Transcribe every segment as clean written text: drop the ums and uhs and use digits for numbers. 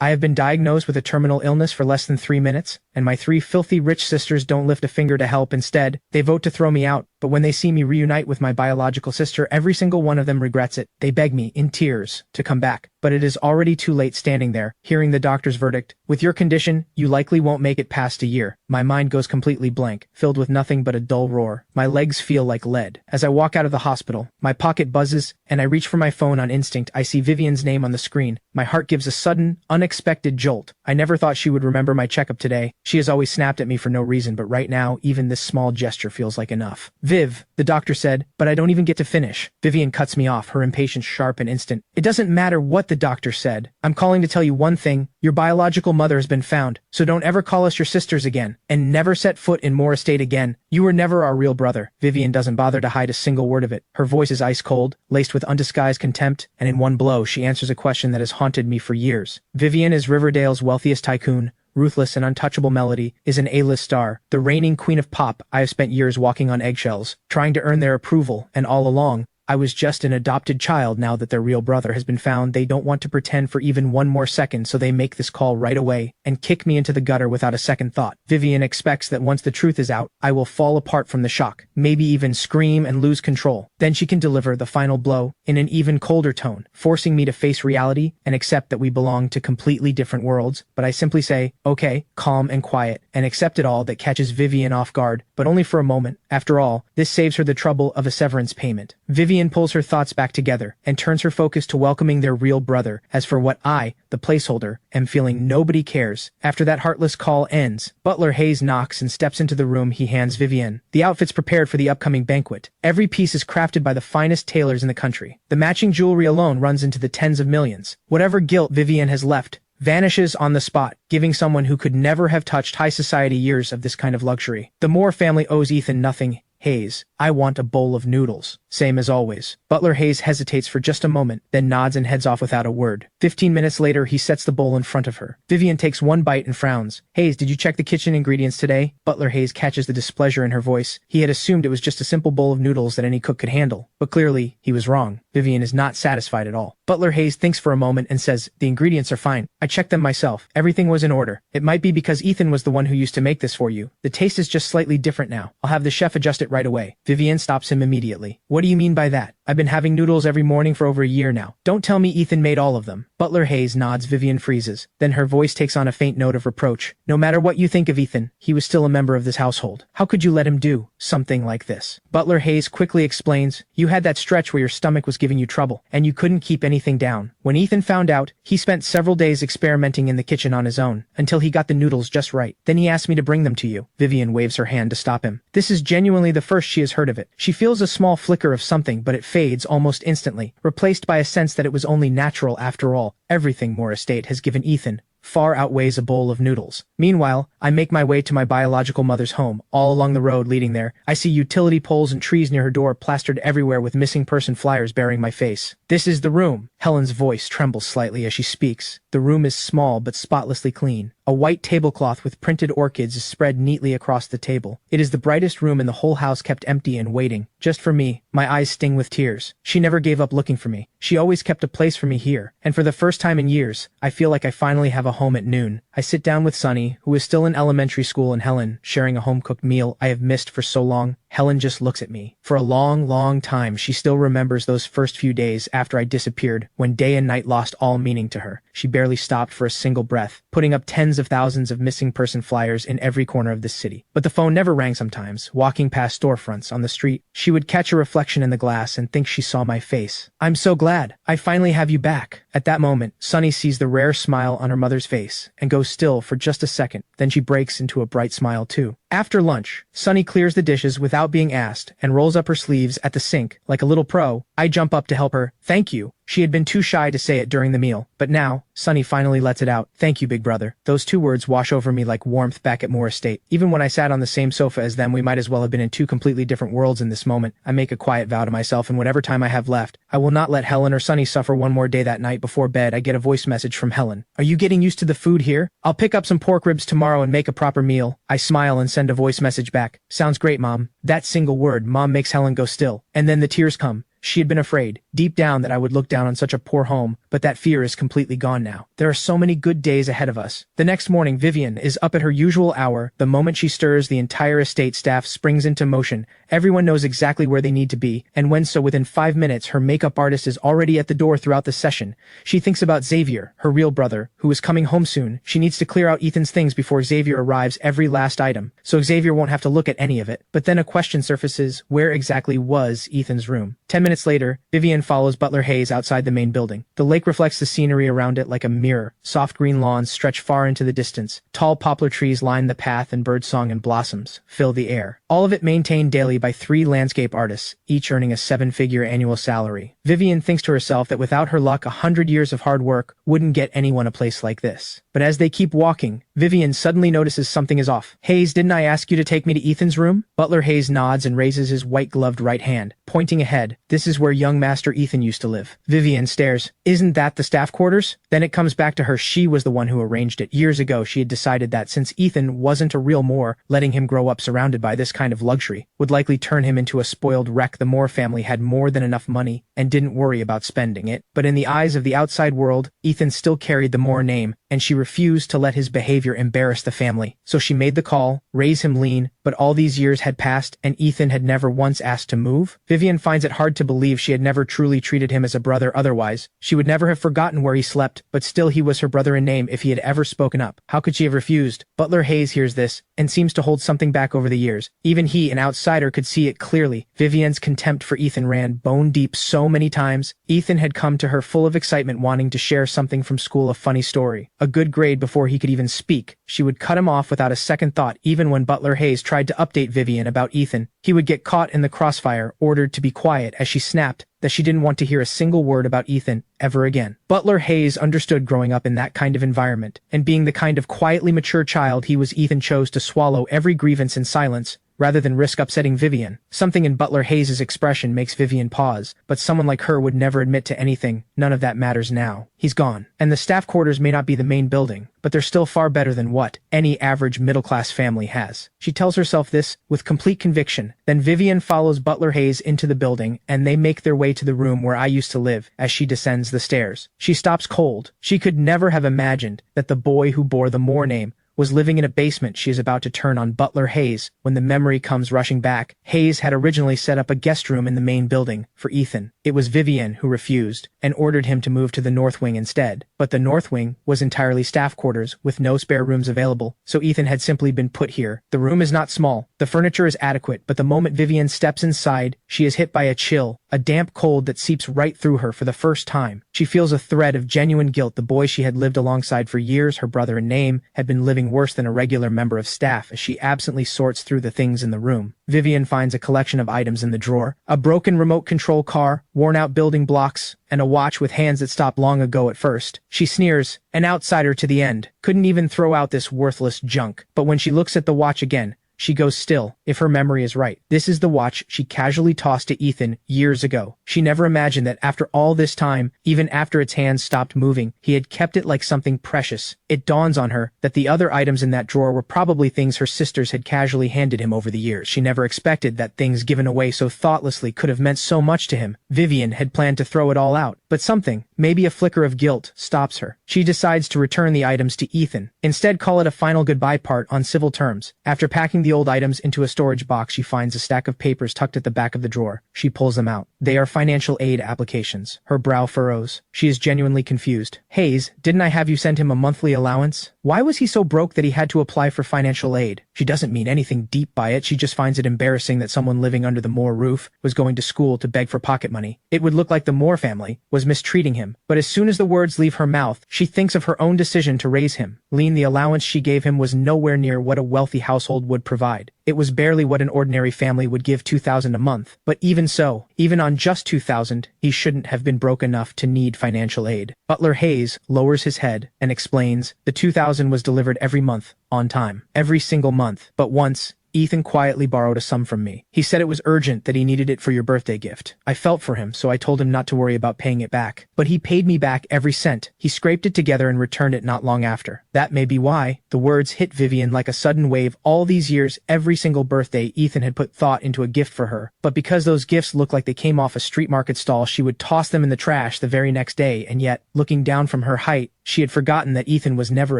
I have been diagnosed with a terminal illness for less than 3 minutes, and my 3 filthy rich sisters don't lift a finger to help. Instead, they vote to throw me out, but when they see me reunite with my biological sister, every single one of them regrets it. They beg me, in tears, to come back. But it is already too late standing there, hearing the doctor's verdict. With your condition, you likely won't make it past a year. My mind goes completely blank, filled with nothing but a dull roar. My legs feel like lead. As I walk out of the hospital, my pocket buzzes, and I reach for my phone on instinct. I see Vivian's name on the screen. My heart gives a sudden, unexpected jolt. I never thought she would remember my checkup today. She has always snapped at me for no reason, but right now, even this small gesture feels like enough. Viv, the doctor said, but I don't even get to finish. Vivian cuts me off, her impatience sharp and instant. It doesn't matter what the doctor said. I'm calling to tell you one thing. Your biological mother has been found, so don't ever call us your sisters again, and never set foot in Moore Estate again. You were never our real brother. Vivian doesn't bother to hide a single word of it. Her voice is ice cold, laced with undisguised contempt, and in one blow she answers a question that has haunted me for years. Vivian is Riverdale's wealthiest tycoon. Ruthless and untouchable Melody is an A-list star, the reigning queen of pop. I have spent years walking on eggshells, trying to earn their approval, and all along, I was just an adopted child. Now that their real brother has been found, they don't want to pretend for even one more second, so they make this call right away and kick me into the gutter without a second thought. Vivian expects that once the truth is out, I will fall apart from the shock, maybe even scream and lose control. Then she can deliver the final blow in an even colder tone, forcing me to face reality and accept that we belong to completely different worlds. But I simply say, okay, calm and quiet, and accept it all. That catches Vivian off guard, but only for a moment. After all, this saves her the trouble of a severance payment. Vivian pulls her thoughts back together and turns her focus to welcoming their real brother. As for what I, the placeholder, am feeling, nobody cares. After that heartless call ends, Butler Hayes knocks and steps into the room. He hands Vivian the outfits prepared for the upcoming banquet. Every piece is crafted by the finest tailors in the country. The matching jewelry alone runs into the tens of millions. Whatever guilt Vivian has left vanishes on the spot, giving someone who could never have touched high society years of this kind of luxury. The Moore family owes Ethan nothing. Hayes, I want a bowl of noodles. Same as always. Butler Hayes hesitates for just a moment, then nods and heads off without a word. 15 minutes later, he sets the bowl in front of her. Vivian takes one bite and frowns. Hayes, did you check the kitchen ingredients today? Butler Hayes catches the displeasure in her voice. He had assumed it was just a simple bowl of noodles that any cook could handle. But clearly, he was wrong. Vivian is not satisfied at all. Butler Hayes thinks for a moment and says, the ingredients are fine. I checked them myself. Everything was in order. It might be because Ethan was the one who used to make this for you. The taste is just slightly different now. I'll have the chef adjust it right away. Vivian stops him immediately. What do you mean by that? I've been having noodles every morning for over a year now. Don't tell me Ethan made all of them. Butler Hayes nods. Vivian freezes. Then her voice takes on a faint note of reproach. No matter what you think of Ethan, he was still a member of this household. How could you let him do something like this? Butler Hayes quickly explains, you had that stretch where your stomach was giving you trouble, and you couldn't keep anything down. When Ethan found out, he spent several days experimenting in the kitchen on his own, until he got the noodles just right. Then he asked me to bring them to you. Vivian waves her hand to stop him. This is genuinely the first she has heard of it. She feels a small flicker of something, but it fades almost instantly, replaced by a sense that it was only natural after all. Everything Moore Estate has given Ethan far outweighs a bowl of noodles. Meanwhile, I make my way to my biological mother's home. All along the road leading there, I see utility poles and trees near her door plastered everywhere with missing person flyers bearing my face. This is the room. Helen's voice trembles slightly as she speaks. The room is small but spotlessly clean. A white tablecloth with printed orchids is spread neatly across the table. It is the brightest room in the whole house, kept empty and waiting, just for me. My eyes sting with tears. She never gave up looking for me. She always kept a place for me here. And for the first time in years, I feel like I finally have a home at noon. I sit down with Sunny, who is still in elementary school, and Helen, sharing a home-cooked meal I have missed for so long. Helen just looks at me. For a long, long time, she still remembers those first few days after I disappeared, when day and night lost all meaning to her. She barely stopped for a single breath, putting up tens of thousands of missing person flyers in every corner of this city. But the phone never rang sometimes. Walking past storefronts on the street, she would catch a reflection in the glass and think she saw my face. I'm so glad. I finally have you back. At that moment, Sunny sees the rare smile on her mother's face and goes still for just a second. Then she breaks into a bright smile too. After lunch, Sunny clears the dishes without being asked and rolls up her sleeves at the sink like a little pro. I jump up to help her. Thank you. She had been too shy to say it during the meal, but now, Sunny finally lets it out. Thank you, big brother. Those two words wash over me like warmth back at Moore Estate. Even when I sat on the same sofa as them, we might as well have been in two completely different worlds in this moment. I make a quiet vow to myself, and whatever time I have left, I will not let Helen or Sunny suffer one more day. That night before bed, I get a voice message from Helen. Are you getting used to the food here? I'll pick up some pork ribs tomorrow and make a proper meal. I smile and send a voice message back. Sounds great, Mom. That single word, Mom, makes Helen go still. And then the tears come. She had been afraid, deep down, that I would look down on such a poor home, but that fear is completely gone now. There are so many good days ahead of us. The next morning, Vivian is up at her usual hour. The moment she stirs, the entire estate staff springs into motion. Everyone knows exactly where they need to be, and when so within 5 minutes, her makeup artist is already at the door throughout the session. She thinks about Xavier, her real brother, who is coming home soon. She needs to clear out Ethan's things before Xavier arrives, every last item, so Xavier won't have to look at any of it. But then a question surfaces: where exactly was Ethan's room? 10 minutes later, Vivian follows Butler Hayes outside the main building. The lake reflects the scenery around it like a mirror. Soft green lawns stretch far into the distance. Tall poplar trees line the path, and birdsong and blossoms fill the air. All of it maintained daily by 3 landscape artists, each earning a 7-figure annual salary. Vivian thinks to herself that without her luck, 100 years of hard work wouldn't get anyone a place like this. But as they keep walking, Vivian suddenly notices something is off. "Hayes, didn't I ask you to take me to Ethan's room?" Butler Hayes nods and raises his white-gloved right hand, pointing ahead. "This is where young Master Ethan used to live." Vivian stares. "Isn't that the staff quarters?" Then it comes back to her. She was the one who arranged it. Years ago, she had decided that since Ethan wasn't a real Moore, letting him grow up surrounded by this kind of luxury would likely turn him into a spoiled wreck. The Moore family had more than enough money and didn't worry about spending it. But in the eyes of the outside world, Ethan still carried the Moore name, and she refused to let his behavior embarrass the family. So she made the call, raise him lean, but all these years had passed and Ethan had never once asked to move. Vivian finds it hard to believe she had never truly treated him as a brother. Otherwise, she would never have forgotten where he slept, but still he was her brother in name. If he had ever spoken up, how could she have refused? Butler Hayes hears this and seems to hold something back over the years. Even he, an outsider, could see it clearly. Vivian's contempt for Ethan ran bone deep. So many times, Ethan had come to her full of excitement, wanting to share something from school, a funny story, a good grade. Before he could even speak, she would cut him off without a second thought. Even when Butler Hayes tried to update Vivian about Ethan, he would get caught in the crossfire, ordered to be quiet, as she snapped that she didn't want to hear a single word about Ethan ever again. Butler Hayes understood growing up in that kind of environment, and being the kind of quietly mature child he was, Ethan chose to swallow every grievance in silence, rather than risk upsetting Vivian. Something in Butler Hayes' expression makes Vivian pause, but someone like her would never admit to anything. None of that matters now. He's gone. And the staff quarters may not be the main building, but they're still far better than what any average middle-class family has. She tells herself this with complete conviction. Then Vivian follows Butler Hayes into the building, and they make their way to the room where I used to live. As she descends the stairs, she stops cold. She could never have imagined that the boy who bore the Moore name was living in a basement. She is about to turn on Butler Hayes when the memory comes rushing back. Hayes had originally set up a guest room in the main building for Ethan. It was Vivian who refused and ordered him to move to the North Wing instead. But the North Wing was entirely staff quarters with no spare rooms available, so Ethan had simply been put here. The room is not small. The furniture is adequate, but the moment Vivian steps inside, she is hit by a chill, a damp cold that seeps right through her. For the first time, she feels a thread of genuine guilt. The boy she had lived alongside for years, her brother in name, had been living worse than a regular member of staff. As she absently sorts through the things in the room, Vivian finds a collection of items in the drawer: a broken remote control car, worn-out building blocks, and a watch with hands that stopped long ago. At first, she sneers, an outsider to the end couldn't even throw out this worthless junk. But when she looks at the watch again, she goes still. If her memory is right, this is the watch she casually tossed to Ethan years ago. She never imagined that after all this time, even after its hands stopped moving, he had kept it like something precious. It dawns on her that the other items in that drawer were probably things her sisters had casually handed him over the years. She never expected that things given away so thoughtlessly could have meant so much to him. Vivian had planned to throw it all out, but something, maybe a flicker of guilt, stops her. She decides to return the items to Ethan. Instead, call it a final goodbye part on civil terms. After packing the old items into a storage box, she finds a stack of papers tucked at the back of the drawer. She pulls them out. They are financial aid applications. Her brow furrows. She is genuinely confused. Hayes, didn't I have you send him a monthly allowance? Why was he so broke that he had to apply for financial aid? She doesn't mean anything deep by it. She just finds it embarrassing that someone living under the Moore roof was going to school to beg for pocket money. It would look like the Moore family was mistreating him. But as soon as the words leave her mouth, she thinks of her own decision to raise him. The allowance she gave him was nowhere near what a wealthy household would provide. It was barely what an ordinary family would give, $2,000 a month. But even so, even on just $2,000, he shouldn't have been broke enough to need financial aid. Butler Hayes lowers his head and explains the $2,000 was delivered every month, on time. Every single month. But once, Ethan quietly borrowed a sum from me. He said it was urgent, that he needed it for your birthday gift. I felt for him, so I told him not to worry about paying it back. But he paid me back every cent. He scraped it together and returned it not long after. That may be why. The words hit Vivian like a sudden wave. All these years, every single birthday, Ethan had put thought into a gift for her. But because those gifts looked like they came off a street market stall, she would toss them in the trash the very next day, and yet, looking down from her height, she had forgotten that Ethan was never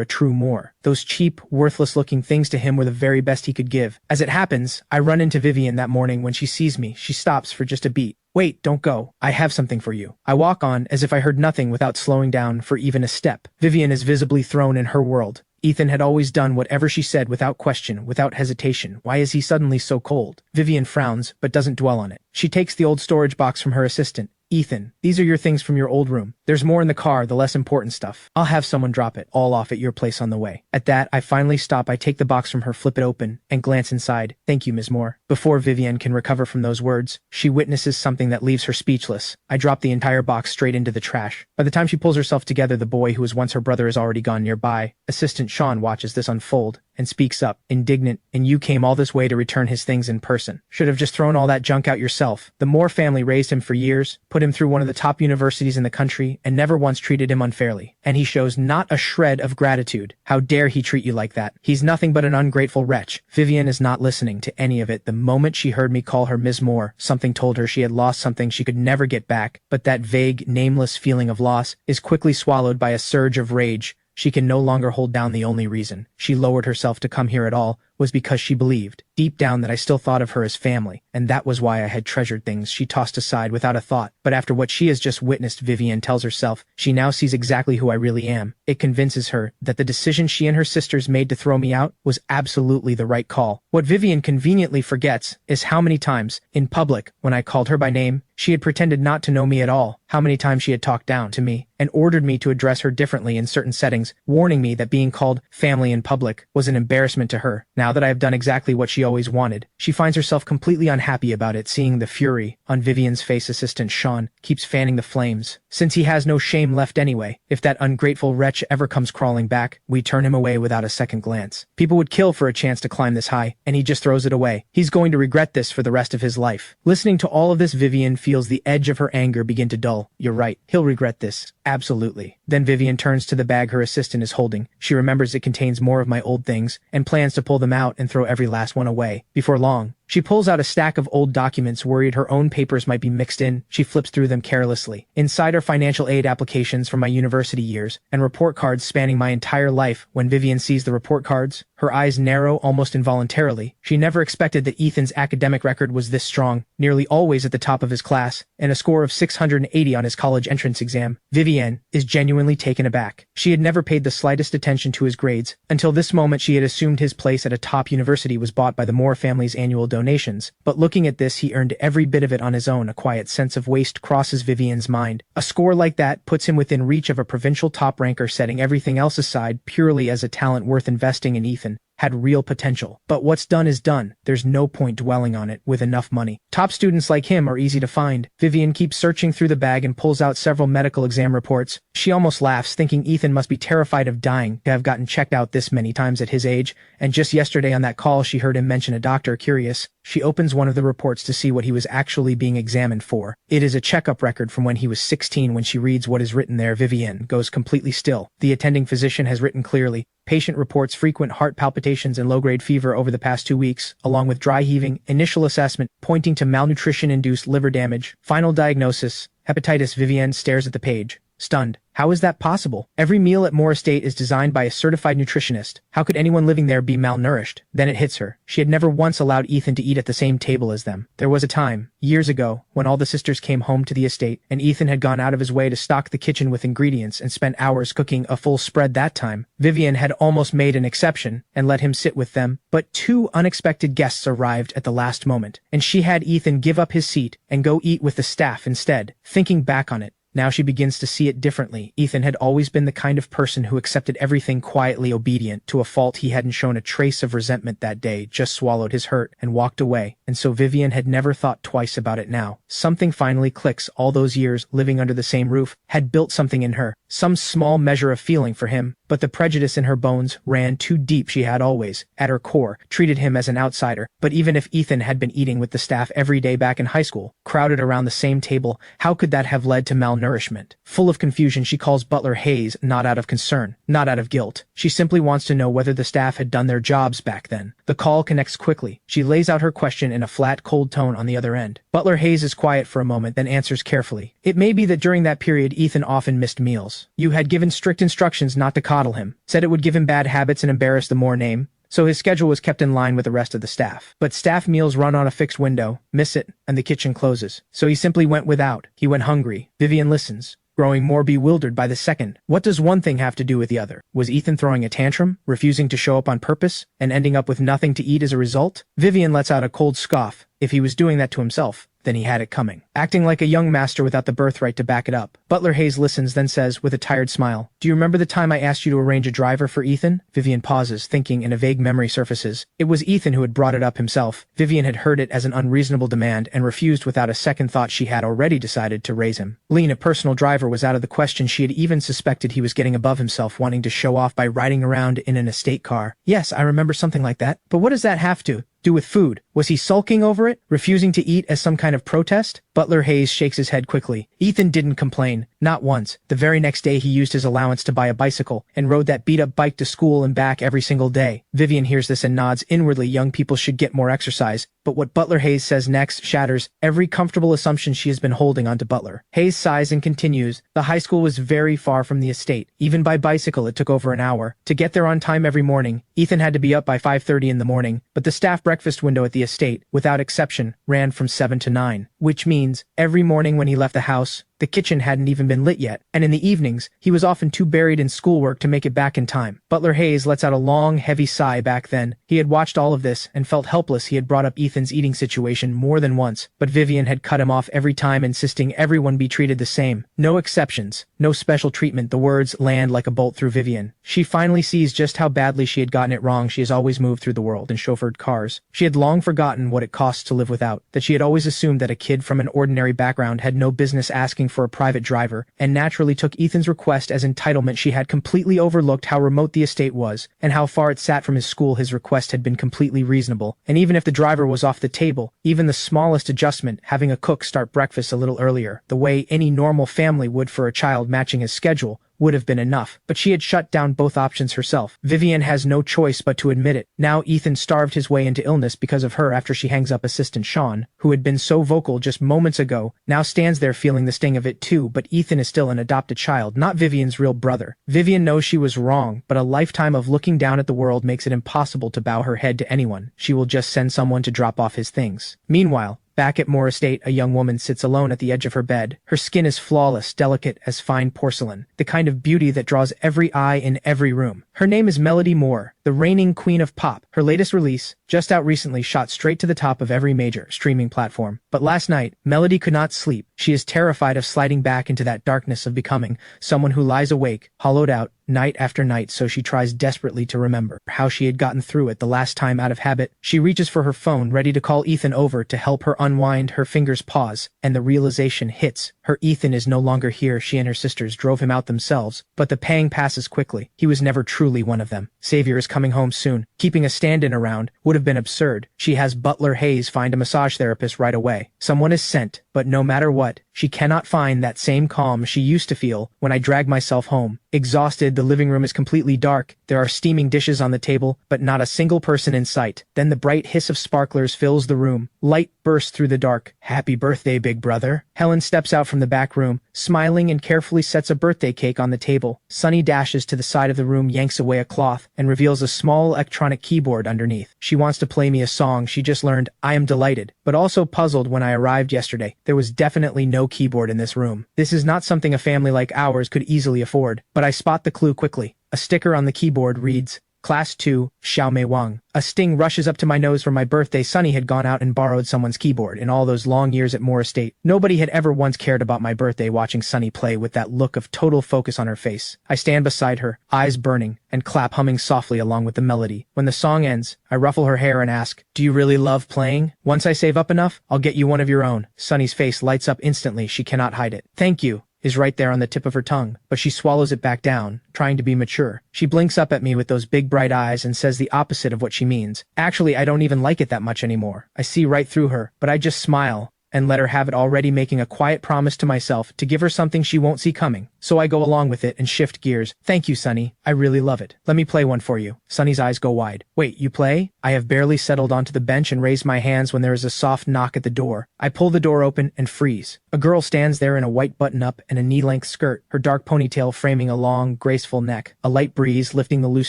a true Moor. Those cheap, worthless-looking things to him were the very best he could give. As it happens, I run into Vivian that morning. When she sees me, she stops for just a beat. Wait, don't go. I have something for you. I walk on, as if I heard nothing, without slowing down for even a step. Vivian is visibly thrown in her world. Ethan had always done whatever she said without question, without hesitation. Why is he suddenly so cold? Vivian frowns, but doesn't dwell on it. She takes the old storage box from her assistant. Ethan, these are your things from your old room. There's more in the car, the less important stuff. I'll have someone drop it all off at your place on the way. At that, I finally stop. I take the box from her, flip it open, and glance inside. Thank you, Ms. Moore. Before Vivian can recover from those words, she witnesses something that leaves her speechless. I drop the entire box straight into the trash. By the time she pulls herself together, the boy who was once her brother is already gone nearby. Assistant Sean watches this unfold and speaks up, indignant. And you came all this way to return his things in person. Should have just thrown all that junk out yourself. The Moore family raised him for years, put him through one of the top universities in the country, and never once treated him unfairly. And he shows not a shred of gratitude. How dare he treat you like that? He's nothing but an ungrateful wretch. Vivian is not listening to any of it. The moment she heard me call her Ms. Moore, something told her she had lost something she could never get back. But that vague, nameless feeling of loss is quickly swallowed by a surge of rage. She can no longer hold down. The only reason she lowered herself to come here at all was because she believed, deep down, that I still thought of her as family, and that was why I had treasured things she tossed aside without a thought. But after what she has just witnessed, Vivian tells herself, she now sees exactly who I really am. It convinces her that the decision she and her sisters made to throw me out was absolutely the right call. What Vivian conveniently forgets is how many times, in public, when I called her by name, she had pretended not to know me at all, how many times she had talked down to me, and ordered me to address her differently in certain settings, warning me that being called family in public was an embarrassment to her. Now that I have done exactly what she always wanted, she finds herself completely unhappy about it. Seeing the fury on Vivian's face, Assistant Sean keeps fanning the flames. Since he has no shame left anyway, if that ungrateful wretch ever comes crawling back, we turn him away without a second glance. People would kill for a chance to climb this high, and he just throws it away. He's going to regret this for the rest of his life. Listening to all of this, Vivian feels the edge of her anger begin to dull. You're right. He'll regret this. Absolutely. Then Vivian turns to the bag her assistant is holding. She remembers it contains more of my old things, and plans to pull them out and throw every last one away. Before long, she pulls out a stack of old documents. Worried her own papers might be mixed in, she flips through them carelessly. Inside are financial aid applications from my university years, and report cards spanning my entire life. When Vivian sees the report cards, her eyes narrow almost involuntarily. She never expected that Ethan's academic record was this strong, nearly always at the top of his class, and a score of 680 on his college entrance exam. Vivian is genuinely taken aback. She had never paid the slightest attention to his grades. Until this moment, she had assumed his place at a top university was bought by the Moore family's annual donations. But looking at this, he earned every bit of it on his own. A quiet sense of waste crosses Vivian's mind. A score like that puts him within reach of a provincial top ranker. Setting everything else aside, purely as a talent worth investing in, Ethan had real potential. But what's done is done. There's no point dwelling on it with enough money. Top students like him are easy to find. Vivian keeps searching through the bag and pulls out several medical exam reports. She almost laughs, thinking Ethan must be terrified of dying to have gotten checked out this many times at his age. And just yesterday on that call, she heard him mention a doctor. Curious, she opens one of the reports to see what he was actually being examined for. It is a checkup record from when he was 16. When she reads what is written there, Vivian goes completely still. The attending physician has written clearly, patient reports frequent heart palpitations and low-grade fever over the past 2 weeks, along with dry heaving. Initial assessment pointing to malnutrition-induced liver damage. Final diagnosis, hepatitis. Vivian stares at the page, stunned. How is that possible? Every meal at Moore Estate is designed by a certified nutritionist. How could anyone living there be malnourished? Then it hits her. She had never once allowed Ethan to eat at the same table as them. There was a time, years ago, when all the sisters came home to the estate, and Ethan had gone out of his way to stock the kitchen with ingredients and spent hours cooking a full spread. That time, Vivian had almost made an exception and let him sit with them. But 2 unexpected guests arrived at the last moment, and she had Ethan give up his seat and go eat with the staff instead. Thinking back on it, Now she begins to see it differently. Ethan had always been the kind of person who accepted everything quietly obedient to a fault. He hadn't shown a trace of resentment that day, just swallowed his hurt and walked away. And so Vivian had never thought twice about it now. Something finally clicks. All those years living under the same roof had built something in her, some small measure of feeling for him, but the prejudice in her bones ran too deep. She had always, at her core, treated him as an outsider. But even if Ethan had been eating with the staff every day back in high school, crowded around the same table, how could that have led to malnourishment? Full of confusion, she calls Butler Hayes, not out of concern, not out of guilt. She simply wants to know whether the staff had done their jobs back then. The call connects quickly. She lays out her question in a flat, cold tone on the other end. Butler Hayes is quiet for a moment, then answers carefully. It may be that during that period Ethan often missed meals. You had given strict instructions not to coddle him, said it would give him bad habits and embarrass the Moore name, so his schedule was kept in line with the rest of the staff. But staff meals run on a fixed window, miss it, and the kitchen closes. So he simply went without. He went hungry. Vivian listens, growing more bewildered by the second. What does one thing have to do with the other? Was Ethan throwing a tantrum, refusing to show up on purpose, and ending up with nothing to eat as a result? Vivian lets out a cold scoff. If he was doing that to himself, then he had it coming. Acting like a young master without the birthright to back it up. Butler Hayes listens, then says, with a tired smile, "Do you remember the time I asked you to arrange a driver for Ethan?" Vivian pauses, thinking, and a vague memory surfaces. It was Ethan who had brought it up himself. Vivian had heard it as an unreasonable demand and refused without a second thought. She had already decided to raise him. A personal driver was out of the question. She had even suspected he was getting above himself, wanting to show off by riding around in an estate car. Yes, I remember something like that. But what does that have to do with food? Was he sulking over it, refusing to eat as some kind of protest? Butler Hayes shakes his head quickly. Ethan didn't complain. Not once. The very next day he used his allowance to buy a bicycle and rode that beat-up bike to school and back every single day. Vivian hears this and nods inwardly. Young people should get more exercise. But what Butler Hayes says next shatters every comfortable assumption she has been holding onto Butler. Hayes sighs and continues. The high school was very far from the estate. Even by bicycle it took over an hour. To get there on time every morning, Ethan had to be up by 5:30 in the morning, but the staff breakfast window at the estate, without exception, ran from 7 to 9, which means every morning when he left the house, the kitchen hadn't even been lit yet, and in the evenings, he was often too buried in schoolwork to make it back in time. Butler Hayes lets out a long, heavy sigh. Back then, he had watched all of this and felt helpless. He had brought up Ethan's eating situation more than once, but Vivian had cut him off every time, insisting everyone be treated the same. No exceptions, no special treatment. The words land like a bolt through Vivian. She finally sees just how badly she had gotten it wrong. She has always moved through the world in chauffeured cars. She had long forgotten what it costs to live without, that she had always assumed that a kid from an ordinary background had no business asking for a private driver, and naturally took Ethan's request as entitlement. She had completely overlooked how remote the estate was, and how far it sat from his school. His request had been completely reasonable, and even if the driver was off the table, even the smallest adjustment, having a cook start breakfast a little earlier, the way any normal family would for a child matching his schedule, would have been enough. But she had shut down both options herself. Vivian has no choice but to admit it. Now Ethan starved his way into illness because of her. After she hangs up, assistant Sean, who had been so vocal just moments ago, now stands there feeling the sting of it too. But Ethan is still an adopted child, not Vivian's real brother. Vivian knows she was wrong, but a lifetime of looking down at the world makes it impossible to bow her head to anyone. She will just send someone to drop off his things. Meanwhile, back at Moore Estate, a young woman sits alone at the edge of her bed. Her skin is flawless, delicate as fine porcelain, the kind of beauty that draws every eye in every room. Her name is Melody Moore, the reigning queen of pop. Her latest release, just out recently, shot straight to the top of every major streaming platform. But last night, Melody could not sleep. She is terrified of sliding back into that darkness of becoming someone who lies awake, hollowed out, night after night. So she tries desperately to remember how she had gotten through it the last time. Out of habit, she reaches for her phone, ready to call Ethan over to help her unwind. Her fingers pause, and the realization hits. Her Ethan is no longer here. She and her sisters drove him out themselves, but the pang passes quickly. He was never truly one of them. Xavier is coming home soon. Keeping a stand-in around would have been absurd. She has Butler Hayes find a massage therapist right away. Someone is sent, but no matter what, she cannot find that same calm she used to feel when I drag myself home. Exhausted, the living room is completely dark. There are steaming dishes on the table, but not a single person in sight. Then the bright hiss of sparklers fills the room. Light bursts through the dark. "Happy birthday, big brother." Helen steps out from the back room, smiling, and carefully sets a birthday cake on the table. Sunny dashes to the side of the room, yanks away a cloth, and reveals a small electronic keyboard underneath. She wants to play me a song she just learned. I am delighted, but also puzzled. When I arrived yesterday, there was definitely no keyboard in this room. This is not something a family like ours could easily afford, but I spot the clue quickly. A sticker on the keyboard reads, Class 2, Xiao Mei Wang. A sting rushes up to my nose for my birthday. Sunny had gone out and borrowed someone's keyboard. In all those long years at Moore Estate, nobody had ever once cared about my birthday. Watching Sunny play with that look of total focus on her face, I stand beside her, eyes burning, and clap, humming softly along with the melody. When the song ends, I ruffle her hair and ask, "Do you really love playing? Once I save up enough, I'll get you one of your own." Sunny's face lights up instantly. She cannot hide it. "Thank you," is right there on the tip of her tongue, but she swallows it back down, trying to be mature. She blinks up at me with those big bright eyes and says the opposite of what she means. Actually, I don't even like it that much anymore. I see right through her, but I just smile and let her have it, already making a quiet promise to myself to give her something she won't see coming. So I go along with it and shift gears. "Thank you, Sunny. I really love it. Let me play one for you." Sunny's eyes go wide. "Wait, you play?" I have barely settled onto the bench and raise my hands when there is a soft knock at the door. I pull the door open and freeze. A girl stands there in a white button-up and a knee-length skirt, her dark ponytail framing a long, graceful neck, a light breeze lifting the loose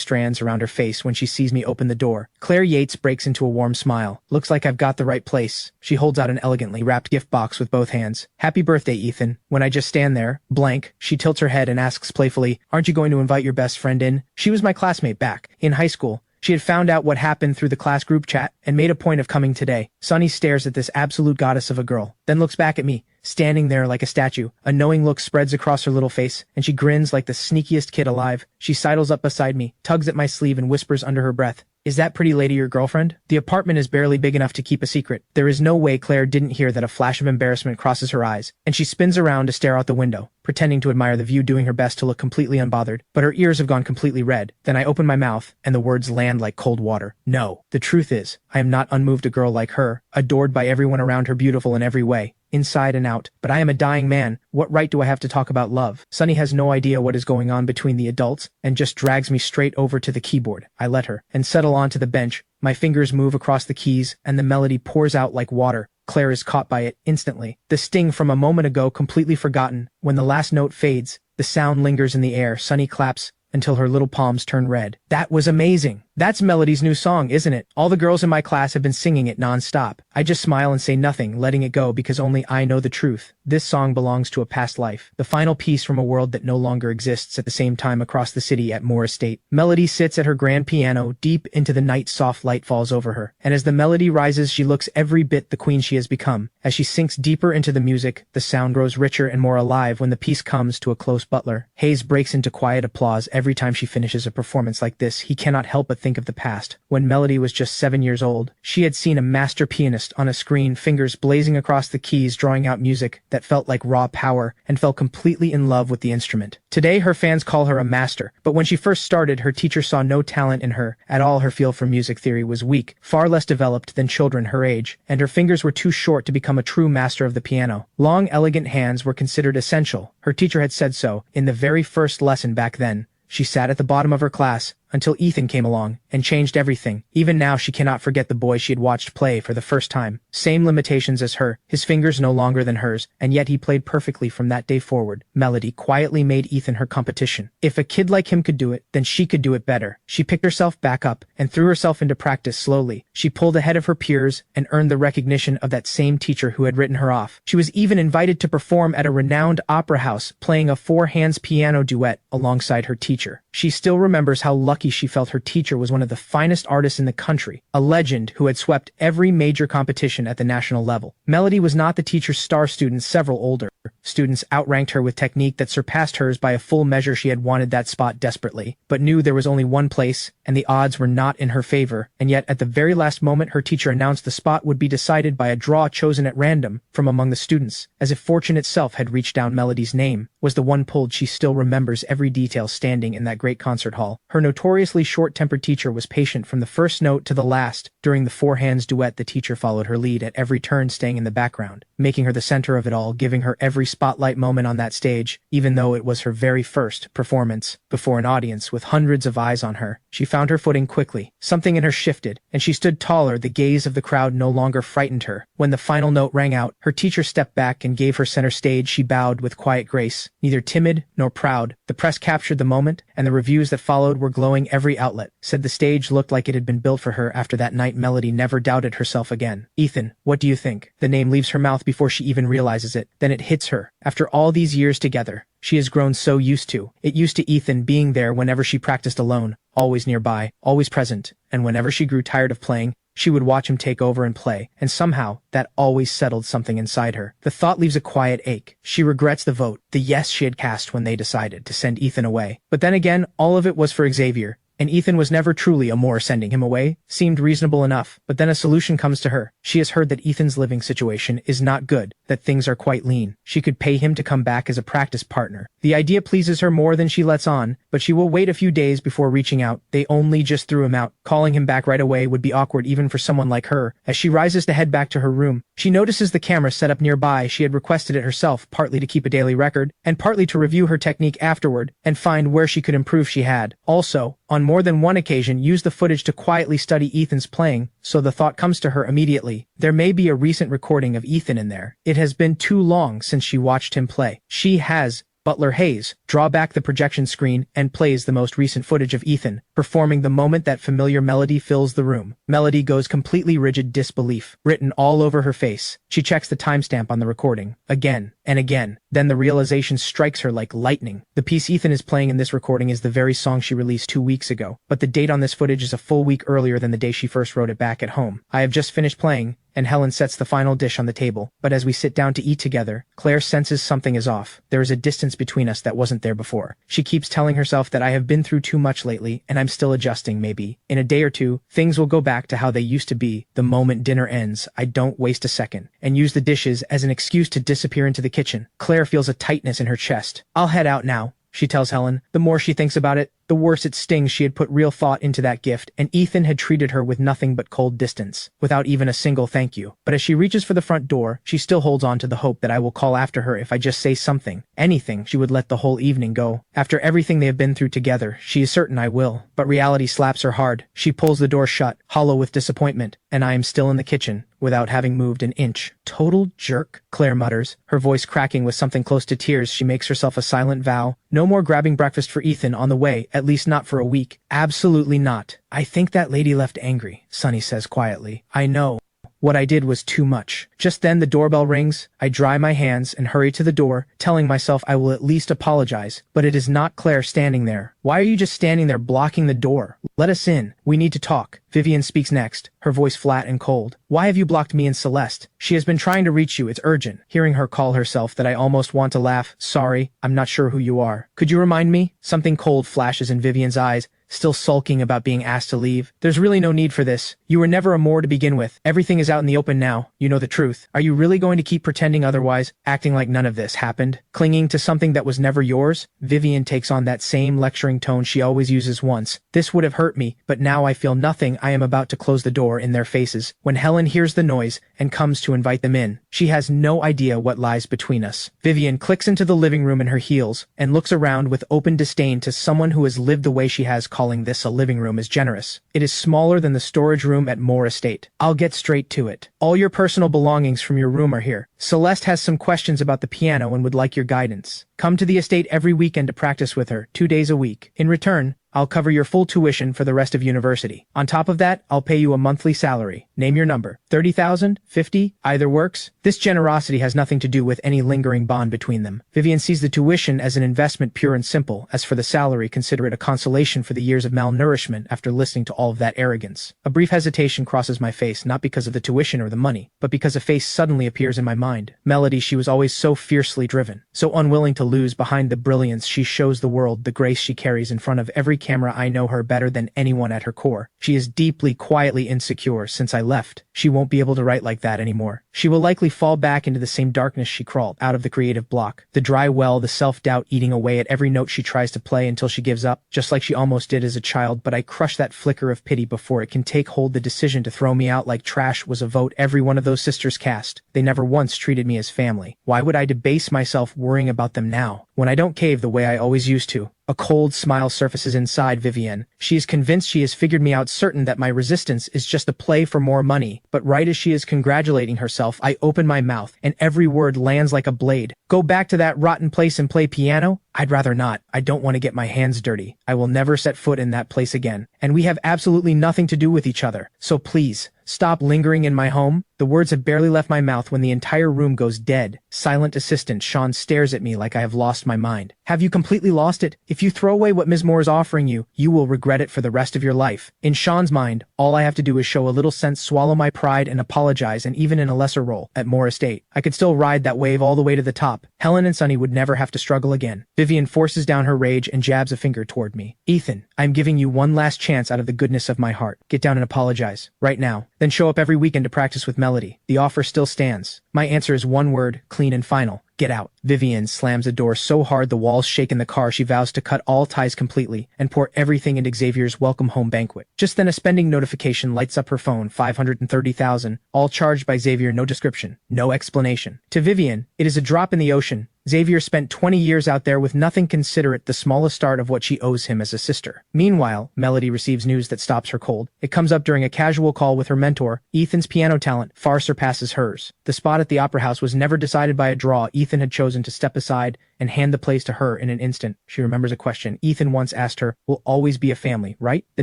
strands around her face when she sees me open the door. Claire Yates breaks into a warm smile. "Looks like I've got the right place." She holds out an elegantly wrapped gift box with both hands. "Happy birthday, Ethan." When I just stand there, blank, she tilts her head and asks playfully, "Aren't you going to invite your best friend in?" She was my classmate back in high school. She had found out what happened through the class group chat and made a point of coming today. Sunny stares at this absolute goddess of a girl, then looks back at me, standing there like a statue. A knowing look spreads across her little face, and she grins like the sneakiest kid alive. She sidles up beside me, tugs at my sleeve, and whispers under her breath, "Is that pretty lady your girlfriend?" The apartment is barely big enough to keep a secret. There is no way Claire didn't hear that. A flash of embarrassment crosses her eyes, and she spins around to stare out the window, pretending to admire the view, doing her best to look completely unbothered. But her ears have gone completely red. Then I open my mouth, and the words land like cold water. No. The truth is, I am not unmoved. A girl like her, adored by everyone around her, beautiful in every way, inside and out. But I am a dying man. What right do I have to talk about love? Sunny has no idea what is going on between the adults, and just drags me straight over to the keyboard. I let her, and settle onto the bench. My fingers move across the keys, and the melody pours out like water. Claire is caught by it instantly. The sting from a moment ago completely forgotten. When the last note fades, the sound lingers in the air. Sunny claps until her little palms turn red. "That was amazing. That's Melody's new song, isn't it? All the girls in my class have been singing it non-stop." I just smile and say nothing, letting it go because only I know the truth. This song belongs to a past life, the final piece from a world that no longer exists. At the same time, across the city at Moore Estate, Melody sits at her grand piano. Deep into the night, soft light falls over her, and as the melody rises, she looks every bit the queen she has become. As she sinks deeper into the music, the sound grows richer and more alive. When the piece comes to a close, Butler Hayes breaks into quiet applause. Every time she finishes a performance like this, he cannot help but think of the past. When Melody was just 7 years old, she had seen a master pianist on a screen, fingers blazing across the keys, drawing out music that felt like raw power, and fell completely in love with the instrument. Today, her fans call her a master, but when she first started, her teacher saw no talent in her at all. Her feel for music theory was weak, far less developed than children her age, and her fingers were too short to become a true master of the piano. Long, elegant hands were considered essential. Her teacher had said so in the very first lesson back then. She sat at the bottom of her class until Ethan came along and changed everything. Even now, she cannot forget the boy she had watched play for the first time. Same limitations as her, his fingers no longer than hers, and yet he played perfectly from that day forward. Melody quietly made Ethan her competition. If a kid like him could do it, then she could do it better. She picked herself back up and threw herself into practice slowly. She pulled ahead of her peers and earned the recognition of that same teacher who had written her off. She was even invited to perform at a renowned opera house, playing a four-hands piano duet alongside her teacher. She still remembers how lucky she felt her teacher was one of the finest artists in the country, a legend who had swept every major competition at the national level. Melody was not the teacher's star student. Several older students outranked her with technique that surpassed hers by a full measure. She had wanted that spot desperately, but knew there was only one place, and the odds were not in her favor. And yet, at the very last moment, her teacher announced the spot would be decided by a draw chosen at random from among the students. As if fortune itself had reached down, Melody's name was the one pulled. She still remembers every detail standing in that great concert hall. Her notoriously short-tempered teacher was patient from the first note to the last. During the four-hands duet, the teacher followed her lead at every turn, staying in the background, making her the center of it all, giving her every spotlight moment on that stage, even though it was her very first performance before an audience with hundreds of eyes on her. She found her footing quickly. Something in her shifted, and she stood taller. The gaze of the crowd no longer frightened her. When the final note rang out, her teacher stepped back and gave her center stage. She bowed with quiet grace, neither timid nor proud. The press captured the moment, and the reviews that followed were glowing. Every outlet said the stage looked like it had been built for her. After that night, night Melody never doubted herself again. Ethan, what do you think? The name leaves her mouth before she even realizes it. Then it hits her. After all these years together, she has grown so used to Ethan being there whenever she practiced alone, always nearby, always present, and whenever she grew tired of playing, she would watch him take over and play, and somehow, that always settled something inside her. The thought leaves a quiet ache. She regrets the vote, the yes she had cast when they decided to send Ethan away. But then again, all of it was for Xavier, and Ethan was never truly a more sending him away, seemed reasonable enough. But then a solution comes to her. She has heard that Ethan's living situation is not good, that things are quite lean. She could pay him to come back as a practice partner. The idea pleases her more than she lets on, but she will wait a few days before reaching out. They only just threw him out. Calling him back right away would be awkward even for someone like her. As she rises to head back to her room, she notices the camera set up nearby. She had requested it herself, partly to keep a daily record, and partly to review her technique afterward, and find where she could improve. She had also, on more than one occasion, used the footage to quietly study Ethan's playing, so the thought comes to her immediately. There may be a recent recording of Ethan in there. It has been too long since she watched him play. She has Butler Hayes draw back the projection screen and plays the most recent footage of Ethan performing the moment that familiar melody fills the room. Melody goes completely rigid, disbelief written all over her face. She checks the timestamp on the recording again and again. Then the realization strikes her like lightning. The piece Ethan is playing in this recording is the very song she released 2 weeks ago, but the date on this footage is a full week earlier than the day she first wrote it back at home. I have just finished playing, and Helen sets the final dish on the table, but as we sit down to eat together, Claire senses something is off. There is a distance between us that wasn't there before. She keeps telling herself that I have been through too much lately, and I'm still adjusting. Maybe in a day or two, things will go back to how they used to be. The moment dinner ends, I don't waste a second, and use the dishes as an excuse to disappear into the kitchen. Claire feels a tightness in her chest. I'll head out now, she tells Helen. The more she thinks about it, the worse it stings. She had put real thought into that gift, and Ethan had treated her with nothing but cold distance, without even a single thank you. But as she reaches for the front door, she still holds on to the hope that I will call after her if I just say something. Anything. She would let the whole evening go. After everything they have been through together, she is certain I will. But reality slaps her hard. She pulls the door shut, hollow with disappointment, and I am still in the kitchen, without having moved an inch. Total jerk, Claire mutters, her voice cracking with something close to tears. She makes herself a silent vow. No more grabbing breakfast for Ethan on the way, at least not for a week. Absolutely not. I think that lady left angry, Sunny says quietly. I know. What I did was too much. Just then the doorbell rings. I dry my hands and hurry to the door, telling myself I will at least apologize. But it is not Claire standing there. Why are you just standing there blocking the door? Let us in. We need to talk. Vivian speaks next, her voice flat and cold. Why have you blocked me and Celeste? She has been trying to reach you. It's urgent. Hearing her call herself that I almost want to laugh. Sorry, I'm not sure who you are. Could you remind me? Something cold flashes in Vivian's eyes, still sulking about being asked to leave. There's really no need for this. You were never a Moore to begin with. Everything is out in the open now. You know the truth. Are you really going to keep pretending otherwise, acting like none of this happened? Clinging to something that was never yours? Vivian takes on that same lecturing tone she always uses once. This would have hurt me, but now I feel nothing. I am about to close the door in their faces when Helen hears the noise and comes to invite them in. She has no idea what lies between us. Vivian clicks into the living room in her heels and looks around with open disdain to someone who has lived the way she has. Calling this a living room is generous. It is smaller than the storage room at Moore Estate. I'll get straight to it. All your personal belongings from your room are here. Celeste has some questions about the piano and would like your guidance. Come to the estate every weekend to practice with her, 2 days a week. In return, I'll cover your full tuition for the rest of university. On top of that, I'll pay you a monthly salary. Name your number. 30,000? 50? Either works. This generosity has nothing to do with any lingering bond between them. Vivian sees the tuition as an investment, pure and simple. As for the salary, consider it a consolation for the years of malnourishment after listening to all of that arrogance. A brief hesitation crosses my face, not because of the tuition or the money, but because a face suddenly appears in my mind. Melody. She was always so fiercely driven, so unwilling to lose. Behind the brilliance she shows the world, the grace she carries in front of every camera. I know her better than anyone at her core. She is deeply, quietly insecure. Since I left, she won't be able to write like that anymore. She will likely fall back into the same darkness she crawled out of, the creative block, the dry well, the self-doubt eating away at every note she tries to play until she gives up, just like she almost did as a child. But I crush that flicker of pity before it can take hold. The decision to throw me out like trash was a vote every one of those sisters cast. They never once treated me as family. Why would I debase myself worrying about them now? When I don't cave the way I always used to, a cold smile surfaces inside Vivienne. She is convinced she has figured me out, certain that my resistance is just a play for more money. But right as she is congratulating herself, I open my mouth, and every word lands like a blade. Go back to that rotten place and play piano? I'd rather not. I don't want to get my hands dirty. I will never set foot in that place again. And we have absolutely nothing to do with each other. So please, stop lingering in my home. The words have barely left my mouth when the entire room goes dead. Silent assistant Sean stares at me like I have lost my mind. Have you completely lost it? If you throw away what Ms. Moore is offering you, you will regret it for the rest of your life. In Sean's mind, all I have to do is show a little sense, swallow my pride, and apologize, and even in a lesser role, at Moore Estate, I could still ride that wave all the way to the top. Helen and Sonny would never have to struggle again. Vivienne forces down her rage and jabs a finger toward me. Ethan, I'm giving you one last chance out of the goodness of my heart. Get down and apologize. Right now. Then show up every weekend to practice with Melody. The offer still stands. My answer is one word, clean and final. Get out. Vivienne slams the door so hard the walls shake in the car. She vows to cut all ties completely and pour everything into Xavier's welcome home banquet. Just then a spending notification lights up her phone. $530,000, all charged by Xavier. No description, no explanation. To Vivienne, it is a drop in the ocean. Xavier spent 20 years out there with nothing. Consider it the smallest start of what she owes him as a sister. Meanwhile, Melody receives news that stops her cold. It comes up during a casual call with her mentor. Ethan's piano talent far surpasses hers. The spot at the Opera House was never decided by a draw. Ethan had chosen to step aside and hand the place to her in an instant. She remembers a question Ethan once asked her, "We'll always be a family, right?" The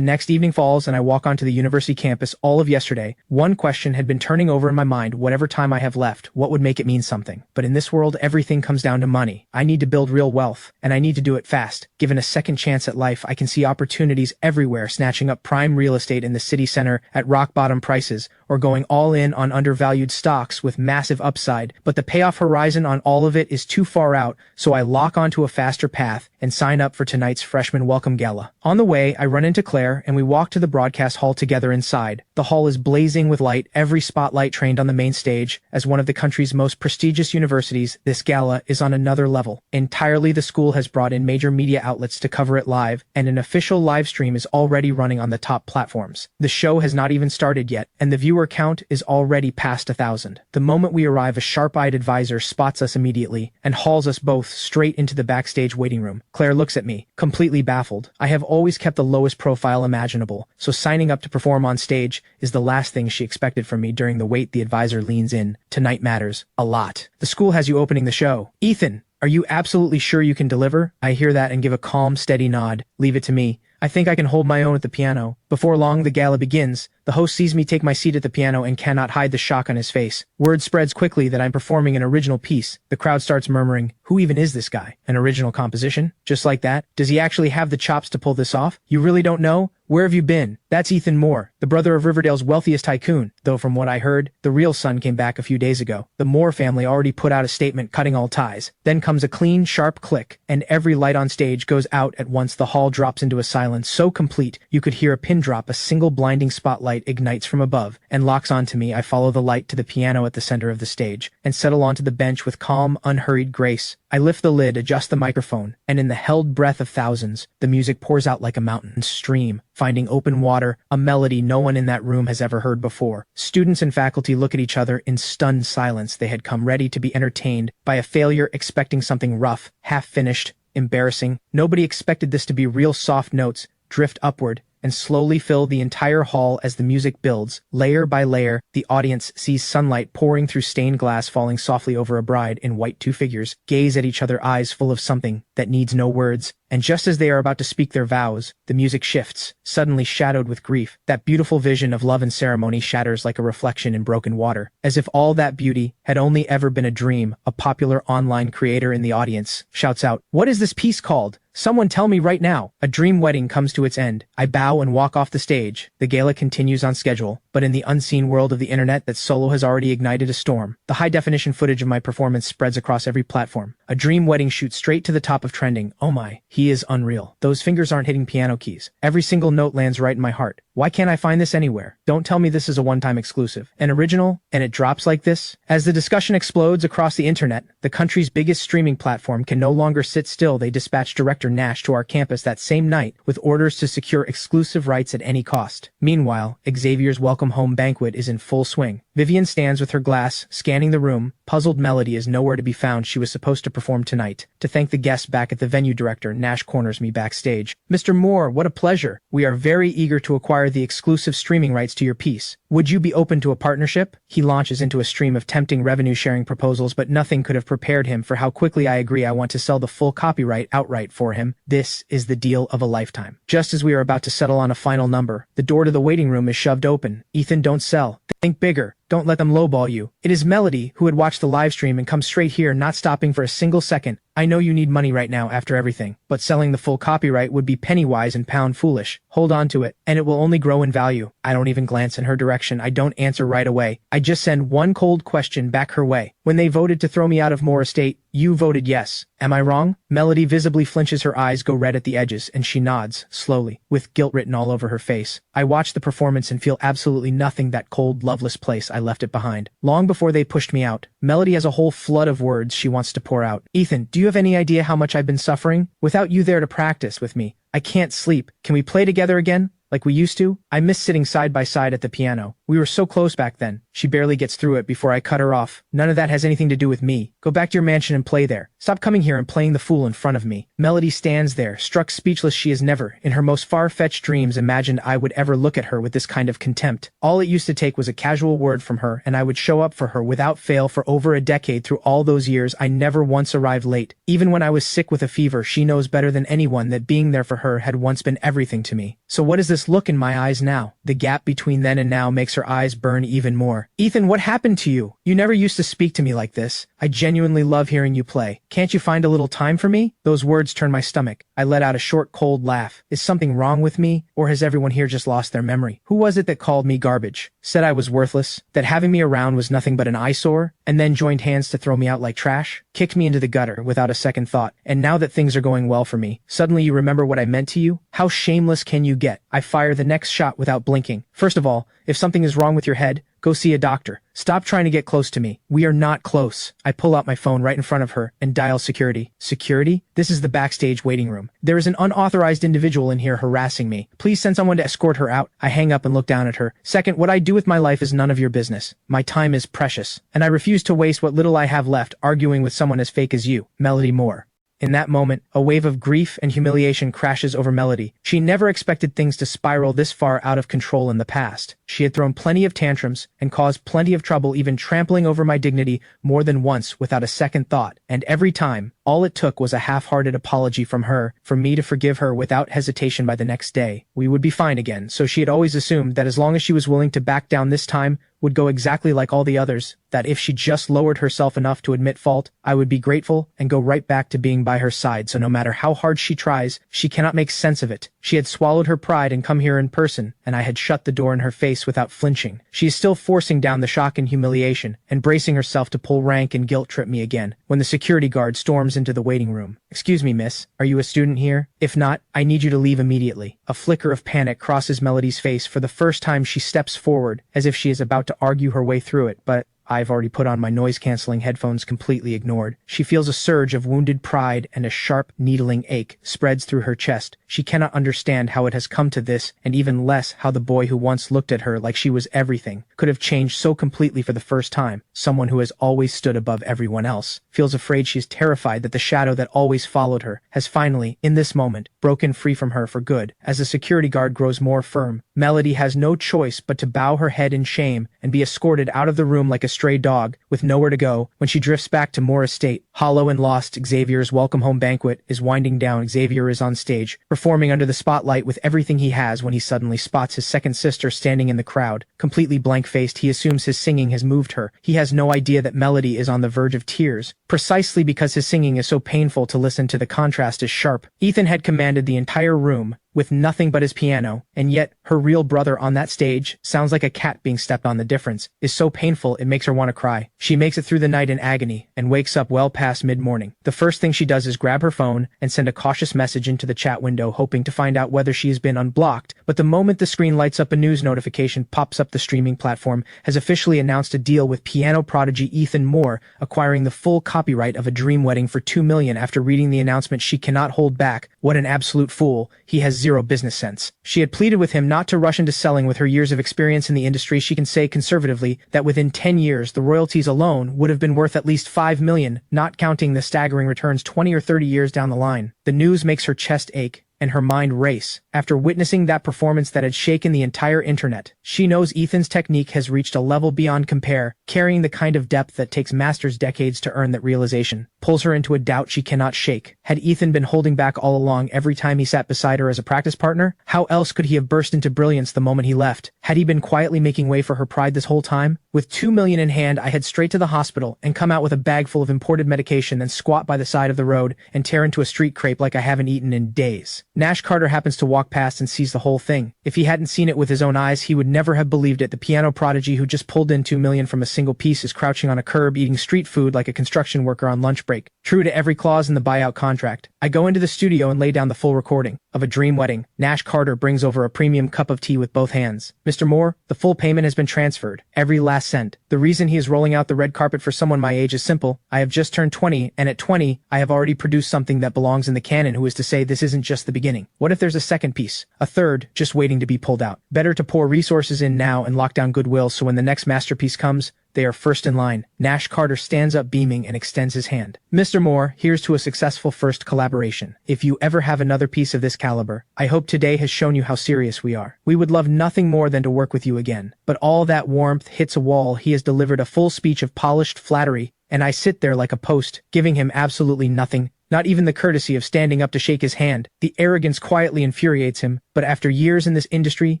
next evening falls and I walk onto the university campus. All of yesterday, one question had been turning over in my mind. Whatever time I have left, what would make it mean something? But in this world, everything comes down to money. I need to build real wealth, and I need to do it fast. Given a second chance at life, I can see opportunities everywhere, snatching up prime real estate in the city center at rock-bottom prices, or going all in on undervalued stocks with massive upside. But the payoff horizon on all of it is too far out, so I lock onto a faster path and sign up for tonight's freshman welcome gala. On the way, I run into Claire, and we walk to the broadcast hall together. Inside, the hall is blazing with light, every spotlight trained on the main stage. As one of the country's most prestigious universities, this gala is on another level. Entirely, the school has brought in major media outlets to cover it live, and an official live stream is already running on the top platforms. The show has not even started yet, and the viewer count is already past 1,000. The moment we arrive, a sharp-eyed advisor spots us immediately and hauls us both straight into the backstage waiting room. Claire looks at me, completely baffled. I have always kept the lowest profile imaginable, so signing up to perform on stage is the last thing she expected from me. During the wait, the advisor leans in. Tonight matters a lot. The school has you opening the show. Ethan, are you absolutely sure you can deliver? I hear that and give a calm, steady nod. Leave it to me. I think I can hold my own at the piano. Before long, the gala begins. The host sees me take my seat at the piano and cannot hide the shock on his face. Word spreads quickly that I'm performing an original piece. The crowd starts murmuring, "Who even is this guy? An original composition? Just like that? Does he actually have the chops to pull this off? You really don't know? Where have you been?" That's Ethan Moore, the brother of Riverdale's wealthiest tycoon, though from what I heard, the real son came back a few days ago. The Moore family already put out a statement cutting all ties. Then comes a clean, sharp click, and every light on stage goes out at once. The hall drops into a silence so complete you could hear a pin drop. A single blinding spotlight ignites from above and locks onto me. I follow the light to the piano at the center of the stage and settle onto the bench with calm, unhurried grace. I lift the lid, adjust the microphone, and in the held breath of thousands, the music pours out like a mountain stream, finding open water, a melody no one in that room has ever heard before. Students and faculty look at each other in stunned silence. They had come ready to be entertained by a failure, expecting something rough, half-finished, embarrassing. Nobody expected this to be real. Soft notes drift upward and slowly fill the entire hall as the music builds. Layer by layer, the audience sees sunlight pouring through stained glass, falling softly over a bride in white. Two figures gaze at each other, eyes full of something that needs no words. And just as they are about to speak their vows, the music shifts, suddenly shadowed with grief. That beautiful vision of love and ceremony shatters like a reflection in broken water. As if all that beauty had only ever been a dream, a popular online creator in the audience shouts out, "What is this piece called? Someone tell me right now." A dream wedding comes to its end. I bow and walk off the stage. The gala continues on schedule, but in the unseen world of the internet, that solo has already ignited a storm. The high-definition footage of my performance spreads across every platform. A dream wedding shoots straight to the top of trending. Oh my, he is unreal. Those fingers aren't hitting piano keys. Every single note lands right in my heart. Why can't I find this anywhere? Don't tell me this is a one-time exclusive. An original, and it drops like this? As the discussion explodes across the internet, the country's biggest streaming platform can no longer sit still. They dispatched director Nash to our campus that same night with orders to secure exclusive rights at any cost. Meanwhile, Xavier's welcome home banquet is in full swing. Vivienne stands with her glass, scanning the room, Puzzled Melody is nowhere to be found. She was supposed to perform tonight. To thank the guests back at the venue, director Nash corners me backstage. Mr. Moore, what a pleasure. We are very eager to acquire the exclusive streaming rights to your piece. Would you be open to a partnership? He launches into a stream of tempting revenue-sharing proposals, but nothing could have prepared him for how quickly I agree. I want to sell the full copyright outright for him. This is the deal of a lifetime. Just as we are about to settle on a final number, the door to the waiting room is shoved open. Ethan, don't sell. Think bigger. Don't let them lowball you. It is Melody, who had watched the live stream and come straight here, not stopping for a single second. I know you need money right now after everything, but selling the full copyright would be penny wise and pound foolish. Hold on to it, and it will only grow in value. I don't even glance in her direction. I don't answer right away. I just send one cold question back her way. When they voted to throw me out of Moore Estate, you voted yes. Am I wrong? Melody visibly flinches, her eyes go red at the edges, and she nods, slowly, with guilt written all over her face. I watch the performance and feel absolutely nothing. That cold, loveless place, I left it behind. Long before they pushed me out, Melody has a whole flood of words she wants to pour out. Ethan, do you have any idea how much I've been suffering? Without you there to practice with me, I can't sleep. Can we play together again? Like we used to? I miss sitting side by side at the piano. We were so close back then. She barely gets through it before I cut her off. None of that has anything to do with me. Go back to your mansion and play there. Stop coming here and playing the fool in front of me. Melody stands there, struck speechless. She has never, in her most far-fetched dreams, imagined I would ever look at her with this kind of contempt. All it used to take was a casual word from her, and I would show up for her without fail for over a decade. Through all those years, I never once arrived late. Even when I was sick with a fever, she knows better than anyone that being there for her had once been everything to me. So what is this look in my eyes now? The gap between then and now makes her eyes burn even more. Ethan, what happened to you? You never used to speak to me like this. I genuinely love hearing you play. Can't you find a little time for me? Those words turn my stomach. I let out a short, cold laugh. Is something wrong with me? Or has everyone here just lost their memory? Who was it that called me garbage? Said I was worthless? That having me around was nothing but an eyesore? And then joined hands to throw me out like trash? Kicked me into the gutter without a second thought. And now that things are going well for me, suddenly you remember what I meant to you? How shameless can you get? I fire the next shot without blinking. First of all, if something is wrong with your head, go see a doctor. Stop trying to get close to me. We are not close. I pull out my phone right in front of her and dial security. Security? This is the backstage waiting room. There is an unauthorized individual in here harassing me. Please send someone to escort her out. I hang up and look down at her. Second, what I do with my life is none of your business. My time is precious, and I refuse to waste what little I have left arguing with someone as fake as you, Melody Moore. In that moment, a wave of grief and humiliation crashes over Melody. She never expected things to spiral this far out of control in the past. She had thrown plenty of tantrums and caused plenty of trouble, even trampling over my dignity more than once without a second thought. And every time, all it took was a half-hearted apology from her for me to forgive her without hesitation. By the next day, we would be fine again. So she had always assumed that as long as she was willing to back down, this time would go exactly like all the others, that if she just lowered herself enough to admit fault, I would be grateful and go right back to being by her side. So no matter how hard she tries, she cannot make sense of it. She had swallowed her pride and come here in person, and I had shut the door in her face without flinching. She is still forcing down the shock and humiliation, and bracing herself to pull rank and guilt trip me again, when the security guard storms into the waiting room. Excuse me, miss, are you a student here? If not, I need you to leave immediately. A flicker of panic crosses Melody's face. For the first time, she steps forward, as if she is about to argue her way through it, but I've already put on my noise-canceling headphones, completely ignored. She feels a surge of wounded pride, and a sharp, needling ache spreads through her chest. She cannot understand how it has come to this, and even less how the boy who once looked at her like she was everything could have changed so completely for the first time. Someone who has always stood above everyone else feels afraid. She is terrified that the shadow that always followed her has finally, in this moment, broken free from her for good. As the security guard grows more firm, Melody has no choice but to bow her head in shame and be escorted out of the room like a stray dog with nowhere to go. When she drifts back to Moore Estate, hollow and lost, Xavier's welcome home banquet is winding down. Xavier is on stage, performing under the spotlight with everything he has, when he suddenly spots his second sister standing in the crowd. Completely blank-faced, he assumes his singing has moved her. He has no idea that Melody is on the verge of tears, precisely because his singing is so painful to listen to. The contrast is sharp. Ethan had commanded the entire room with nothing but his piano, and yet her real brother on that stage sounds like a cat being stepped on. The difference is so painful it makes her want to cry. She makes it through the night in agony and wakes up well past mid-morning. The first thing she does is grab her phone and send a cautious message into the chat window, hoping to find out whether she has been unblocked. But the moment the screen lights up, a news notification pops up. The streaming platform has officially announced a deal with piano prodigy Ethan Moore, acquiring the full copyright of A Dream Wedding for $2 million. After reading the announcement, she cannot hold back. What an absolute fool. He has zero business sense. She had pleaded with him not to rush into selling. With her years of experience in the industry, she can say conservatively that within 10 years the royalties alone would have been worth at least $5 million, not counting the staggering returns 20 or 30 years down the line. The news makes her chest ache and her mind race. After witnessing that performance that had shaken the entire internet, she knows Ethan's technique has reached a level beyond compare, carrying the kind of depth that takes masters decades to earn. That realization pulls her into a doubt she cannot shake. Had Ethan been holding back all along every time he sat beside her as a practice partner? How else could he have burst into brilliance the moment he left? Had he been quietly making way for her pride this whole time? With $2 million in hand, I head straight to the hospital and come out with a bag full of imported medication, then squat by the side of the road and tear into a street crepe like I haven't eaten in days. Nash Carter happens to walk past and sees the whole thing. If he hadn't seen it with his own eyes, he would never have believed it. The piano prodigy who just pulled in $2 million from a single piece is crouching on a curb eating street food like a construction worker on lunch break. True to every clause in the buyout contract, I go into the studio and lay down the full recording of A Dream Wedding. Nash Carter brings over a premium cup of tea with both hands. Mr. Moore, the full payment has been transferred. Every last cent. The reason he is rolling out the red carpet for someone my age is simple. I have just turned 20, and at 20, I have already produced something that belongs in the canon. Who is to say this isn't just the beginning? What if there's a second piece? A third, just waiting to be pulled out? Better to pour resources in now and lock down goodwill so when the next masterpiece comes, they are first in line. Nash Carter stands up beaming and extends his hand. Mr. Moore, here's to a successful first collaboration. If you ever have another piece of this caliber, I hope today has shown you how serious we are. We would love nothing more than to work with you again. But all that warmth hits a wall. He has delivered a full speech of polished flattery, and I sit there like a post, giving him absolutely nothing. Not even the courtesy of standing up to shake his hand. The arrogance quietly infuriates him, but after years in this industry,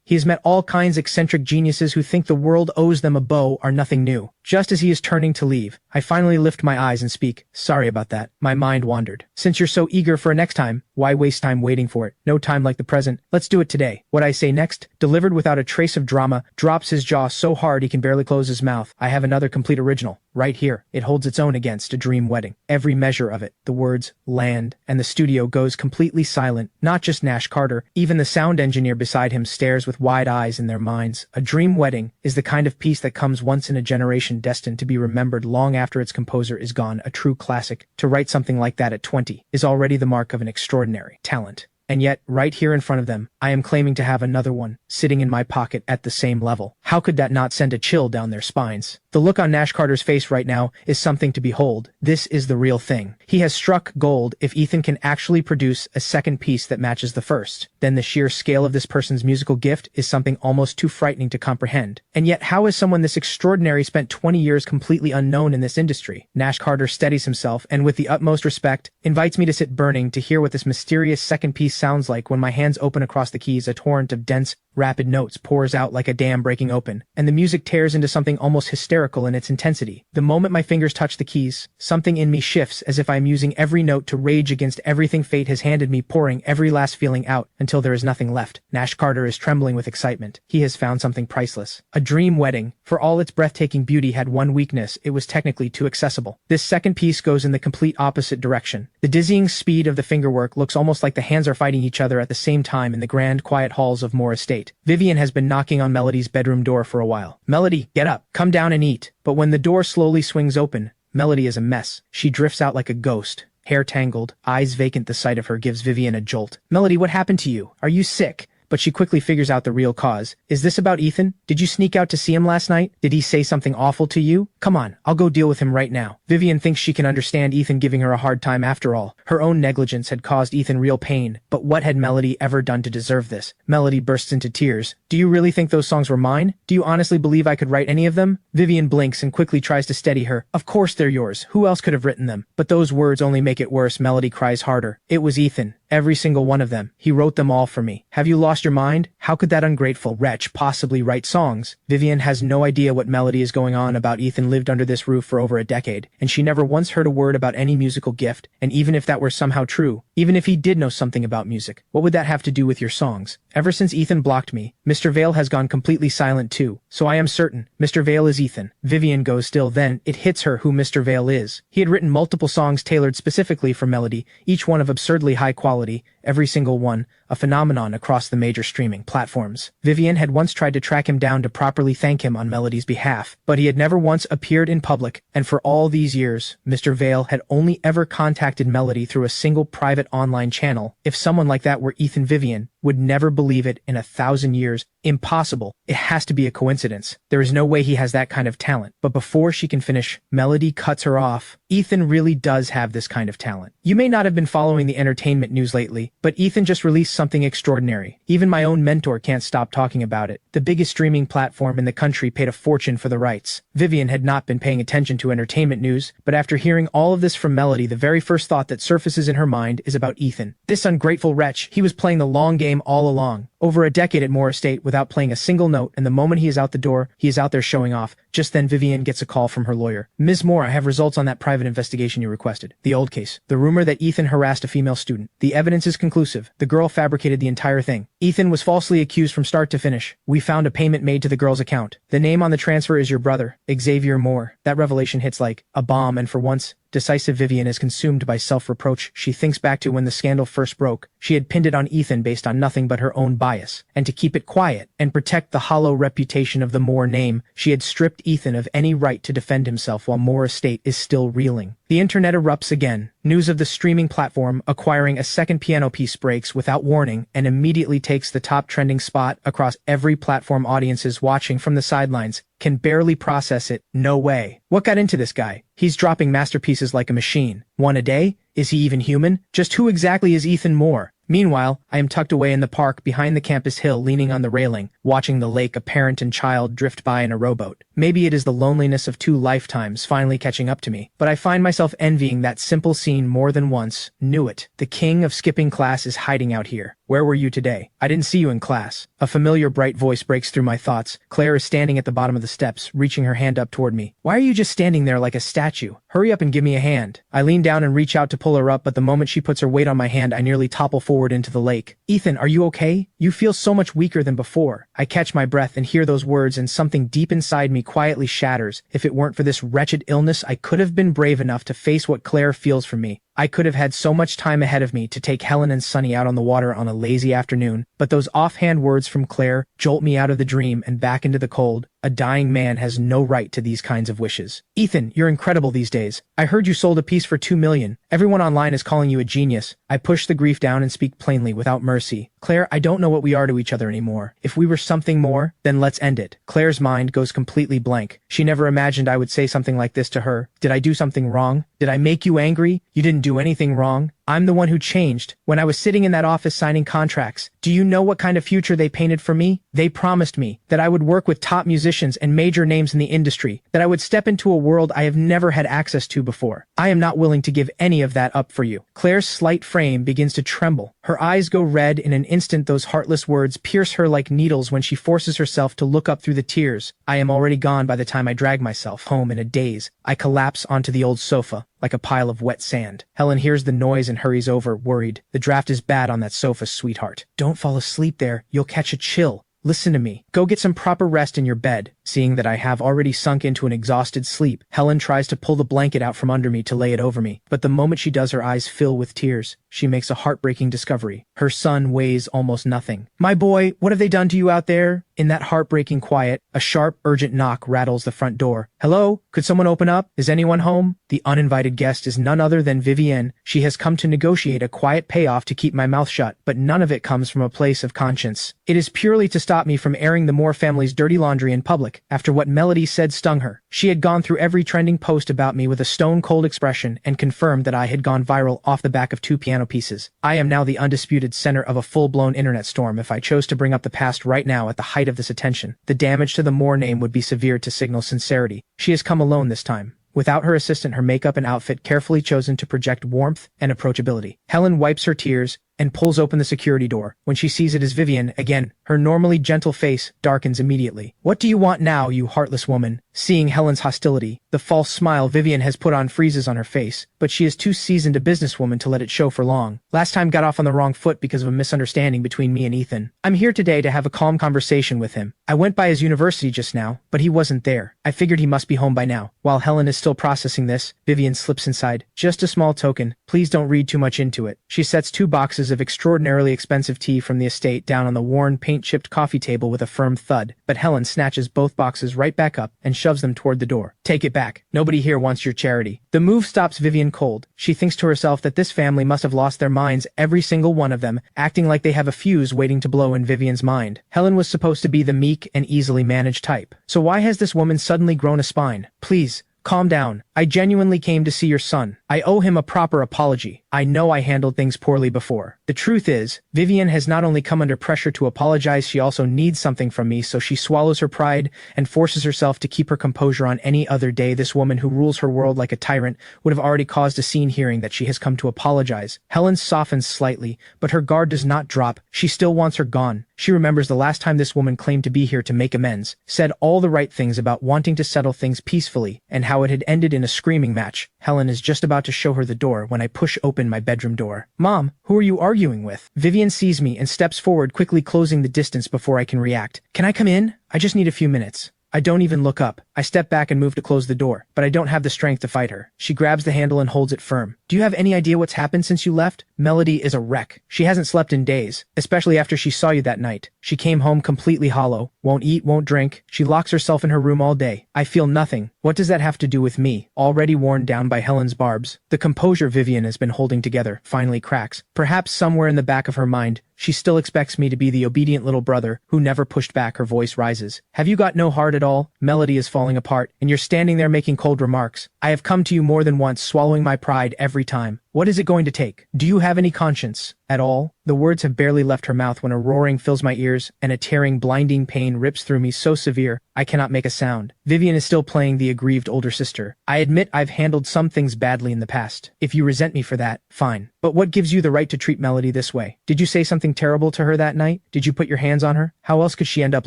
he has met all kinds of eccentric geniuses who think the world owes them a bow are nothing new. Just as he is turning to leave, I finally lift my eyes and speak. Sorry about that. My mind wandered. Since you're so eager for a next time, why waste time waiting for it? No time like the present. Let's do it today. What I say next, delivered without a trace of drama, drops his jaw so hard he can barely close his mouth. I have another complete original, right here. It holds its own against A Dream Wedding. Every measure of it, the words, land, and the studio goes completely silent. Not just Nash Carter, even the sound engineer beside him stares with wide eyes in their minds. A Dream Wedding is the kind of piece that comes once in a generation, destined to be remembered long after its composer is gone. A true classic. To write something like that at 20 is already the mark of an extraordinary talent. And yet, right here in front of them, I am claiming to have another one, sitting in my pocket at the same level. How could that not send a chill down their spines? The look on Nash Carter's face right now is something to behold. This is the real thing. He has struck gold. If Ethan can actually produce a second piece that matches the first, then the sheer scale of this person's musical gift is something almost too frightening to comprehend. And yet, how has someone this extraordinary spent 20 years completely unknown in this industry? Nash Carter steadies himself and with the utmost respect, invites me to sit burning to hear what this mysterious second piece sounds like. When my hands open across the keys, a torrent of dense, rapid notes pours out like a dam breaking open, and the music tears into something almost hysterical in its intensity. The moment my fingers touch the keys, something in me shifts as if I am using every note to rage against everything fate has handed me, pouring every last feeling out until there is nothing left. Nash Carter is trembling with excitement. He has found something priceless. A Dream Wedding, for all its breathtaking beauty, had one weakness: it was technically too accessible. This second piece goes in the complete opposite direction. The dizzying speed of the fingerwork looks almost like the hands are fighting each other at the same time in the grand, quiet halls of Moore Estate. Vivian has been knocking on Melody's bedroom door for a while. Melody, get up, come down and eat. But when the door slowly swings open, Melody is a mess. She drifts out like a ghost, hair tangled, eyes vacant. The sight of her gives Vivian a jolt. Melody, what happened to you? Are you sick? But she quickly figures out the real cause. Is this about Ethan? Did you sneak out to see him last night? Did he say something awful to you? Come on, I'll go deal with him right now. Vivian thinks she can understand Ethan giving her a hard time. After all, her own negligence had caused Ethan real pain. But what had Melody ever done to deserve this? Melody bursts into tears. Do you really think those songs were mine? Do you honestly believe I could write any of them? Vivian blinks and quickly tries to steady her. Of course they're yours. Who else could have written them? But those words only make it worse. Melody cries harder. It was Ethan. Every single one of them. He wrote them all for me. Have you lost your mind? How could that ungrateful wretch possibly write songs? Vivian has no idea what Melody is going on about. Ethan lived under this roof for over a decade, and she never once heard a word about any musical gift. And even if that were somehow true, even if he did know something about music, what would that have to do with your songs? Ever since Ethan blocked me, Mr. Vale has gone completely silent too. So I am certain Mr. Vale is Ethan. Vivian goes still. Then it hits her who Mr. Vale is. He had written multiple songs tailored specifically for Melody, each one of absurdly high quality, every single one a phenomenon across the major streaming platforms. Vivian had once tried to track him down to properly thank him on Melody's behalf, but he had never once appeared in public, and for all these years, Mr. Vale had only ever contacted Melody through a single private online channel. If someone like that were Ethan, Vivian Would never believe it in 1,000 years. Impossible. It has to be a coincidence. There is no way he has that kind of talent. But before she can finish, Melody cuts her off. Ethan really does have this kind of talent. You may not have been following the entertainment news lately, but Ethan just released something extraordinary. Even my own mentor can't stop talking about it. The biggest streaming platform in the country paid a fortune for the rights. Vivian had not been paying attention to entertainment news, but after hearing all of this from Melody, the very first thought that surfaces in her mind is about Ethan. This ungrateful wretch, he was playing the long game all along. Over a decade at Moore Estate without playing a single note, and the moment he is out the door, he is out there showing off. Just then Vivian gets a call from her lawyer. Ms. Moore, I have results on that private investigation you requested. The old case. The rumor that Ethan harassed a female student. The evidence is conclusive. The girl fabricated the entire thing. Ethan was falsely accused from start to finish. We found a payment made to the girl's account. The name on the transfer is your brother, Xavier Moore. That revelation hits like a bomb, and for once, decisive Vivian is consumed by self-reproach. She thinks back to when the scandal first broke. She had pinned it on Ethan based on nothing but her own bias. And to keep it quiet and protect the hollow reputation of the Moore name, she had stripped Ethan of any right to defend himself while Moore Estate is still reeling. The internet erupts again. News of the streaming platform acquiring a second piano piece breaks without warning and immediately takes the top trending spot across every platform. Audiences watching from the sidelines can barely process it. No way. What got into this guy? He's dropping masterpieces like a machine. One a day? Is he even human? Just who exactly is Ethan Moore? Meanwhile, I am tucked away in the park behind the campus hill, leaning on the railing, watching the lake, a parent and child drift by in a rowboat. Maybe it is the loneliness of 2 lifetimes finally catching up to me, but I find myself envying that simple scene more than once. Knew it. The king of skipping class is hiding out here. Where were you today? I didn't see you in class. A familiar bright voice breaks through my thoughts. Claire is standing at the bottom of the steps, reaching her hand up toward me. Why are you just standing there like a statue? Hurry up and give me a hand. I lean down and reach out to pull her up, but the moment she puts her weight on my hand, I nearly topple forward into the lake. Ethan, are you okay? You feel so much weaker than before. I catch my breath and hear those words, and something deep inside me quietly shatters. If it weren't for this wretched illness, I could have been brave enough to face what Claire feels for me. I could have had so much time ahead of me to take Helen and Sunny out on the water on a lazy afternoon, but those offhand words from Claire jolt me out of the dream and back into the cold. A dying man has no right to these kinds of wishes. Ethan, you're incredible these days. I heard you sold a piece for $2 million. Everyone online is calling you a genius. I push the grief down and speak plainly without mercy. Claire, I don't know what we are to each other anymore. If we were something more, then let's end it. Claire's mind goes completely blank. She never imagined I would say something like this to her. Did I do something wrong? Did I make you angry? You didn't do anything wrong. I'm the one who changed. When I was sitting in that office signing contracts, do you know what kind of future they painted for me? They promised me that I would work with top musicians and major names in the industry, that I would step into a world I have never had access to before. I am not willing to give any of that up for you. Claire's slight frame begins to tremble. Her eyes go red in an instant. Those heartless words pierce her like needles when she forces herself to look up through the tears. I am already gone by the time I drag myself home in a daze. I collapse onto the old sofa like a pile of wet sand. Helen hears the noise and hurries over, worried. The draft is bad on that sofa, sweetheart. Don't fall asleep there. You'll catch a chill. Listen to me. Go get some proper rest in your bed. Seeing that I have already sunk into an exhausted sleep, Helen tries to pull the blanket out from under me to lay it over me. But the moment she does, her eyes fill with tears. She makes a heartbreaking discovery. Her son weighs almost nothing. My boy, what have they done to you out there? In that heartbreaking quiet, a sharp, urgent knock rattles the front door. Hello? Could someone open up? Is anyone home? The uninvited guest is none other than Vivienne. She has come to negotiate a quiet payoff to keep my mouth shut, but none of it comes from a place of conscience. It is purely to stop me from airing the Moore family's dirty laundry in public. After what Melody said stung her, she had gone through every trending post about me with a stone-cold expression and confirmed that I had gone viral off the back of 2 piano pieces. I am now the undisputed center of a full-blown internet storm. If I chose to bring up the past right now at the height of this attention, the damage to the Moore name would be severe. To signal sincerity, she has come alone this time. Without her assistant, her makeup and outfit carefully chosen to project warmth and approachability. Helen wipes her tears and pulls open the security door. When she sees it is Vivian, again, her normally gentle face darkens immediately. What do you want now, you heartless woman? Seeing Helen's hostility, the false smile Vivian has put on freezes on her face, but she is too seasoned a businesswoman to let it show for long. Last time got off on the wrong foot because of a misunderstanding between me and Ethan. I'm here today to have a calm conversation with him. I went by his university just now, but he wasn't there. I figured he must be home by now. While Helen is still processing this, Vivian slips inside. Just a small token. Please don't read too much into it. She sets 2 boxes glasses of extraordinarily expensive tea from the estate down on the worn, paint-chipped coffee table with a firm thud, but Helen snatches both boxes right back up and shoves them toward the door. Take it back. Nobody here wants your charity. The move stops Vivian cold. She thinks to herself that this family must have lost their minds, every single one of them, acting like they have a fuse waiting to blow in Vivian's mind. Helen was supposed to be the meek and easily managed type. So why has this woman suddenly grown a spine? Please, calm down. I genuinely came to see your son. I owe him a proper apology. I know I handled things poorly before. The truth is, Vivian has not only come under pressure to apologize, she also needs something from me, so she swallows her pride and forces herself to keep her composure. On any other day, this woman who rules her world like a tyrant would have already caused a scene hearing that she has come to apologize. Helen softens slightly, but her guard does not drop. She still wants her gone. She remembers the last time this woman claimed to be here to make amends, said all the right things about wanting to settle things peacefully, and how it had ended in a screaming match. Helen is just about to show her the door when I push open my bedroom door. Mom, who are you arguing with? Vivian sees me and steps forward, quickly closing the distance before I can react. Can I come in? I just need a few minutes. I don't even look up. I step back and move to close the door, but I don't have the strength to fight her. She grabs the handle and holds it firm. Do you have any idea what's happened since you left? Melody is a wreck. She hasn't slept in days, especially after she saw you that night. She came home completely hollow, won't eat, won't drink. She locks herself in her room all day. I feel nothing. What does that have to do with me, already worn down by Helen's barbs? The composure Vivian has been holding together finally cracks. Perhaps somewhere in the back of her mind, she still expects me to be the obedient little brother who never pushed back. Her voice rises. Have you got no heart at all? Melody is falling apart, and you're standing there making cold remarks. I have come to you more than once, swallowing my pride every time. What is it going to take? Do you have any conscience at all? The words have barely left her mouth when a roaring fills my ears and a tearing, blinding pain rips through me so severe I cannot make a sound. Vivian is still playing the aggrieved older sister. I admit I've handled some things badly in the past. If you resent me for that, fine. But what gives you the right to treat Melody this way? Did you say something terrible to her that night? Did you put your hands on her? How else could she end up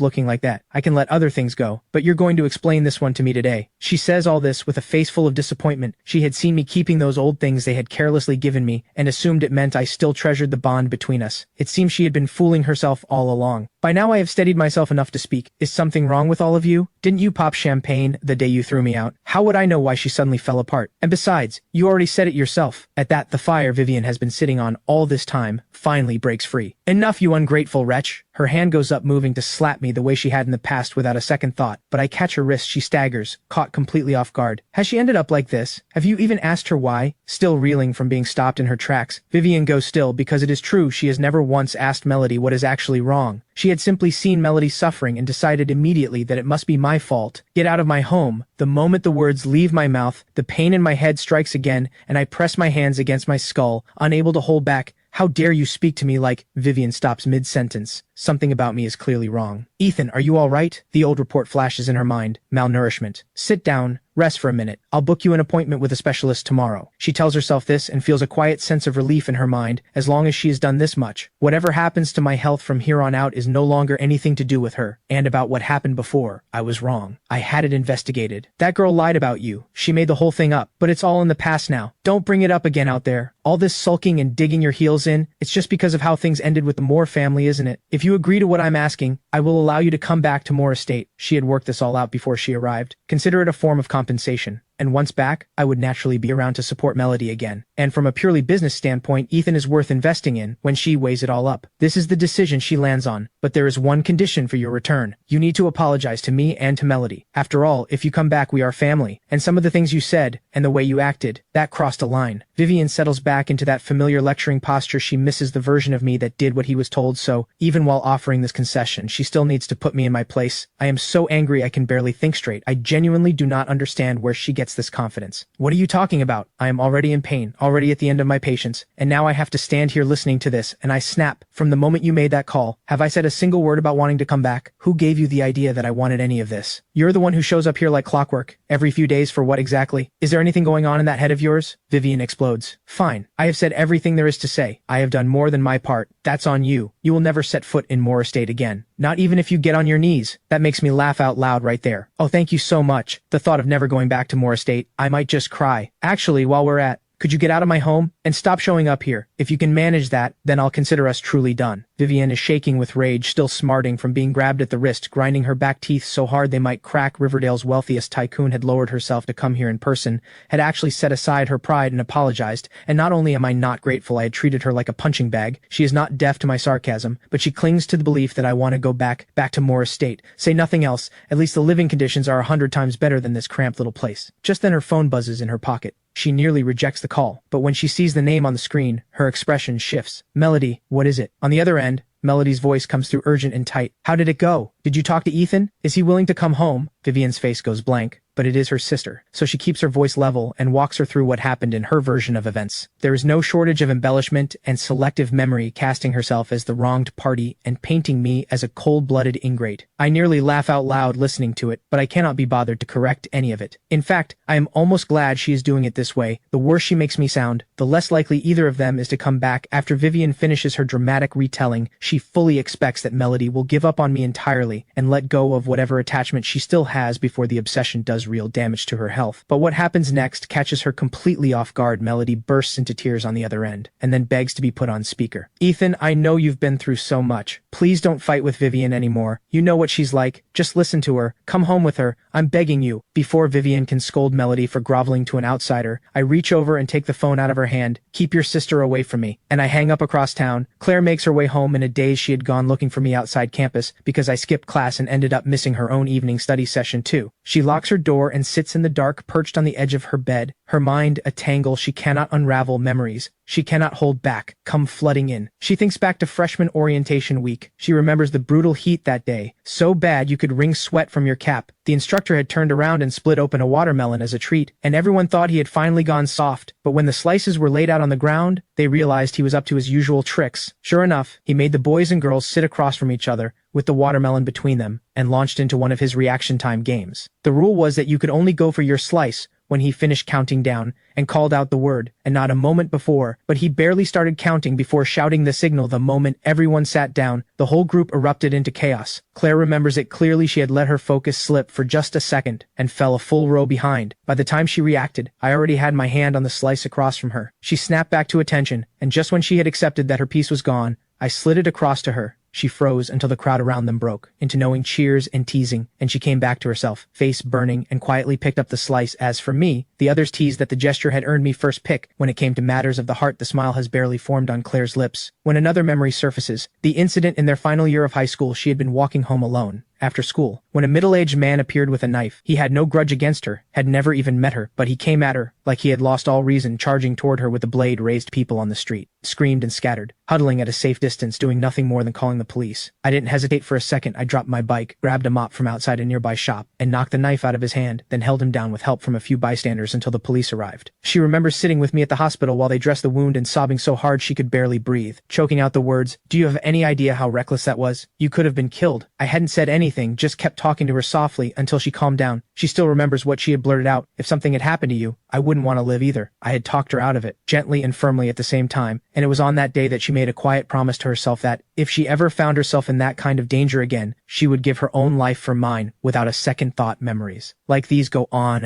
looking like that? I can let other things go, but you're going to explain this one to me today. She says all this with a face full of disappointment. She had seen me keeping those old things they had carelessly given me and assumed it meant I still treasured the bond between us. It seems she had been fooling herself all along. By now I have steadied myself enough to speak. Is something wrong with all of you? Didn't you pop champagne the day you threw me out? How would I know why she suddenly fell apart? And besides, you already said it yourself. At that, the fire Vivian has been sitting on all this time finally breaks free. Enough, you ungrateful wretch. Her hand goes up, moving to slap me the way she had in the past without a second thought, but I catch her wrist. She staggers, caught completely off guard. Has she ended up like this? Have you even asked her why? Still reeling from being stopped in her tracks, Vivian goes still, because it is true she has never once asked Melody what is actually wrong. She had simply seen Melody suffering and decided immediately that it must be my fault. Get out of my home. The moment the words leave my mouth, the pain in my head strikes again, and I press my hands against my skull, unable to hold back. How dare you speak to me like— Vivian stops mid-sentence. Something about me is clearly wrong. Ethan, are you all right? The old report flashes in her mind. Malnourishment. Sit down. Rest for a minute. I'll book you an appointment with a specialist tomorrow. She tells herself this and feels a quiet sense of relief in her mind. As long as she has done this much, whatever happens to my health from here on out is no longer anything to do with her. And about what happened before, I was wrong. I had it investigated. That girl lied about you. She made the whole thing up, but it's all in the past now. Don't bring it up again out there. All this sulking and digging your heels in, it's just because of how things ended with the Moore family, isn't it? If you agree to what I'm asking, I will allow you to come back to Moore Estate. She had worked this all out before she arrived. Consider it a form of compensation. And once back, I would naturally be around to support Melody again. And from a purely business standpoint, Ethan is worth investing in when she weighs it all up. This is the decision she lands on. But there is one condition for your return. You need to apologize to me and to Melody. After all, if you come back, we are family. And some of the things you said, and the way you acted, that crossed a line. Vivian settles back into that familiar lecturing posture. She misses the version of me that did what he was told, so even while offering this concession, she still needs to put me in my place. I am so angry I can barely think straight. I genuinely do not understand where she gets this confidence. What are you talking about? I am already in pain, already at the end of my patience, and now I have to stand here listening to this, and I snap. From the moment you made that call, have I said a single word about wanting to come back? Who gave you the idea that I wanted any of this? You're the one who shows up here like clockwork, every few days for what exactly? Is there anything going on in that head of yours? Vivian explodes. Fine. I have said everything there is to say. I have done more than my part. That's on you. You will never set foot in Moore Estate again. Not even if you get on your knees. That makes me laugh out loud right there. Oh, thank you so much. The thought of never going back to Moore Estate, I might just cry. Actually, while we're at— Could you get out of my home and stop showing up here? If you can manage that, then I'll consider us truly done. Vivian is shaking with rage, still smarting from being grabbed at the wrist, grinding her back teeth so hard they might crack. Riverdale's wealthiest tycoon had lowered herself to come here in person, had actually set aside her pride and apologized, and not only am I not grateful I had treated her like a punching bag, she is not deaf to my sarcasm, but she clings to the belief that I want to go back to Morris State. Say nothing else, at least the living conditions are 100 times better than this cramped little place. Just then her phone buzzes in her pocket. She nearly rejects the call, but when she sees the name on the screen, her expression shifts. Melody, what is it? On the other end, Melody's voice comes through urgent and tight. How did it go? Did you talk to Ethan? Is he willing to come home? Vivian's face goes blank, but it is her sister, so she keeps her voice level and walks her through what happened in her version of events. There is no shortage of embellishment and selective memory, casting herself as the wronged party and painting me as a cold-blooded ingrate. I nearly laugh out loud listening to it, but I cannot be bothered to correct any of it. In fact, I am almost glad she is doing it this way. The worse she makes me sound, the less likely either of them is to come back. After Vivian finishes her dramatic retelling, she fully expects that Melody will give up on me entirely and let go of whatever attachment she still has before the obsession does real damage to her health. But what happens next catches her completely off guard. Melody bursts into tears on the other end, and then begs to be put on speaker. Ethan, I know you've been through so much. Please don't fight with Vivian anymore. You know what she's like. Just listen to her. Come home with her. I'm begging you. Before Vivian can scold Melody for groveling to an outsider, I reach over and take the phone out of her hand. Keep your sister away from me. And I hang up across town. Claire makes her way home in a daze. She had gone looking for me outside campus because I skipped class and ended up missing her own evening study session too. She locks her door and sits in the dark, perched on the edge of her bed, her mind a tangle. She cannot unravel memories. She cannot hold back, come flooding in. She thinks back to freshman orientation week. She remembers the brutal heat that day, so bad you could wring sweat from your cap. The instructor had turned around and split open a watermelon as a treat, and everyone thought he had finally gone soft. But when the slices were laid out on the ground, they realized he was up to his usual tricks. Sure enough, he made the boys and girls sit across from each other, with the watermelon between them, and launched into one of his reaction time games. The rule was that you could only go for your slice when he finished counting down and called out the word, and not a moment before, but he barely started counting before shouting the signal. The moment everyone sat down, the whole group erupted into chaos. Claire remembers it clearly. She had let her focus slip for just a second and fell a full row behind. By the time she reacted, I already had my hand on the slice across from her. She snapped back to attention, and just when she had accepted that her piece was gone, I slid it across to her. She froze until the crowd around them broke into knowing cheers and teasing, and she came back to herself, face burning, and quietly picked up the slice. As for me, the others teased that the gesture had earned me first pick. When it came to matters of the heart, the smile has barely formed on Claire's lips. When another memory surfaces, the incident in their final year of high school. She had been walking home alone after school when a middle-aged man appeared with a knife. He had no grudge against her, had never even met her, but he came at her like he had lost all reason, charging toward her with the blade raised. People on the street screamed and scattered, huddling at a safe distance, doing nothing more than calling the police. I didn't hesitate for a second. I dropped my bike, grabbed a mop from outside a nearby shop, and knocked the knife out of his hand, then held him down with help from a few bystanders until the police arrived. She remembers sitting with me at the hospital while they dressed the wound and sobbing so hard she could barely breathe, choking out the words, "Do you have any idea how reckless that was? You could have been killed." I hadn't said anything, just kept talking to her softly until she calmed down. She still remembers what she had blurted out. If something had happened to you, I wouldn't want to live either. I had talked her out of it, gently and firmly at the same time, and it was on that day that she made a quiet promise to herself that, if she ever found herself in that kind of danger again, she would give her own life for mine without a second thought. Memories like these go on,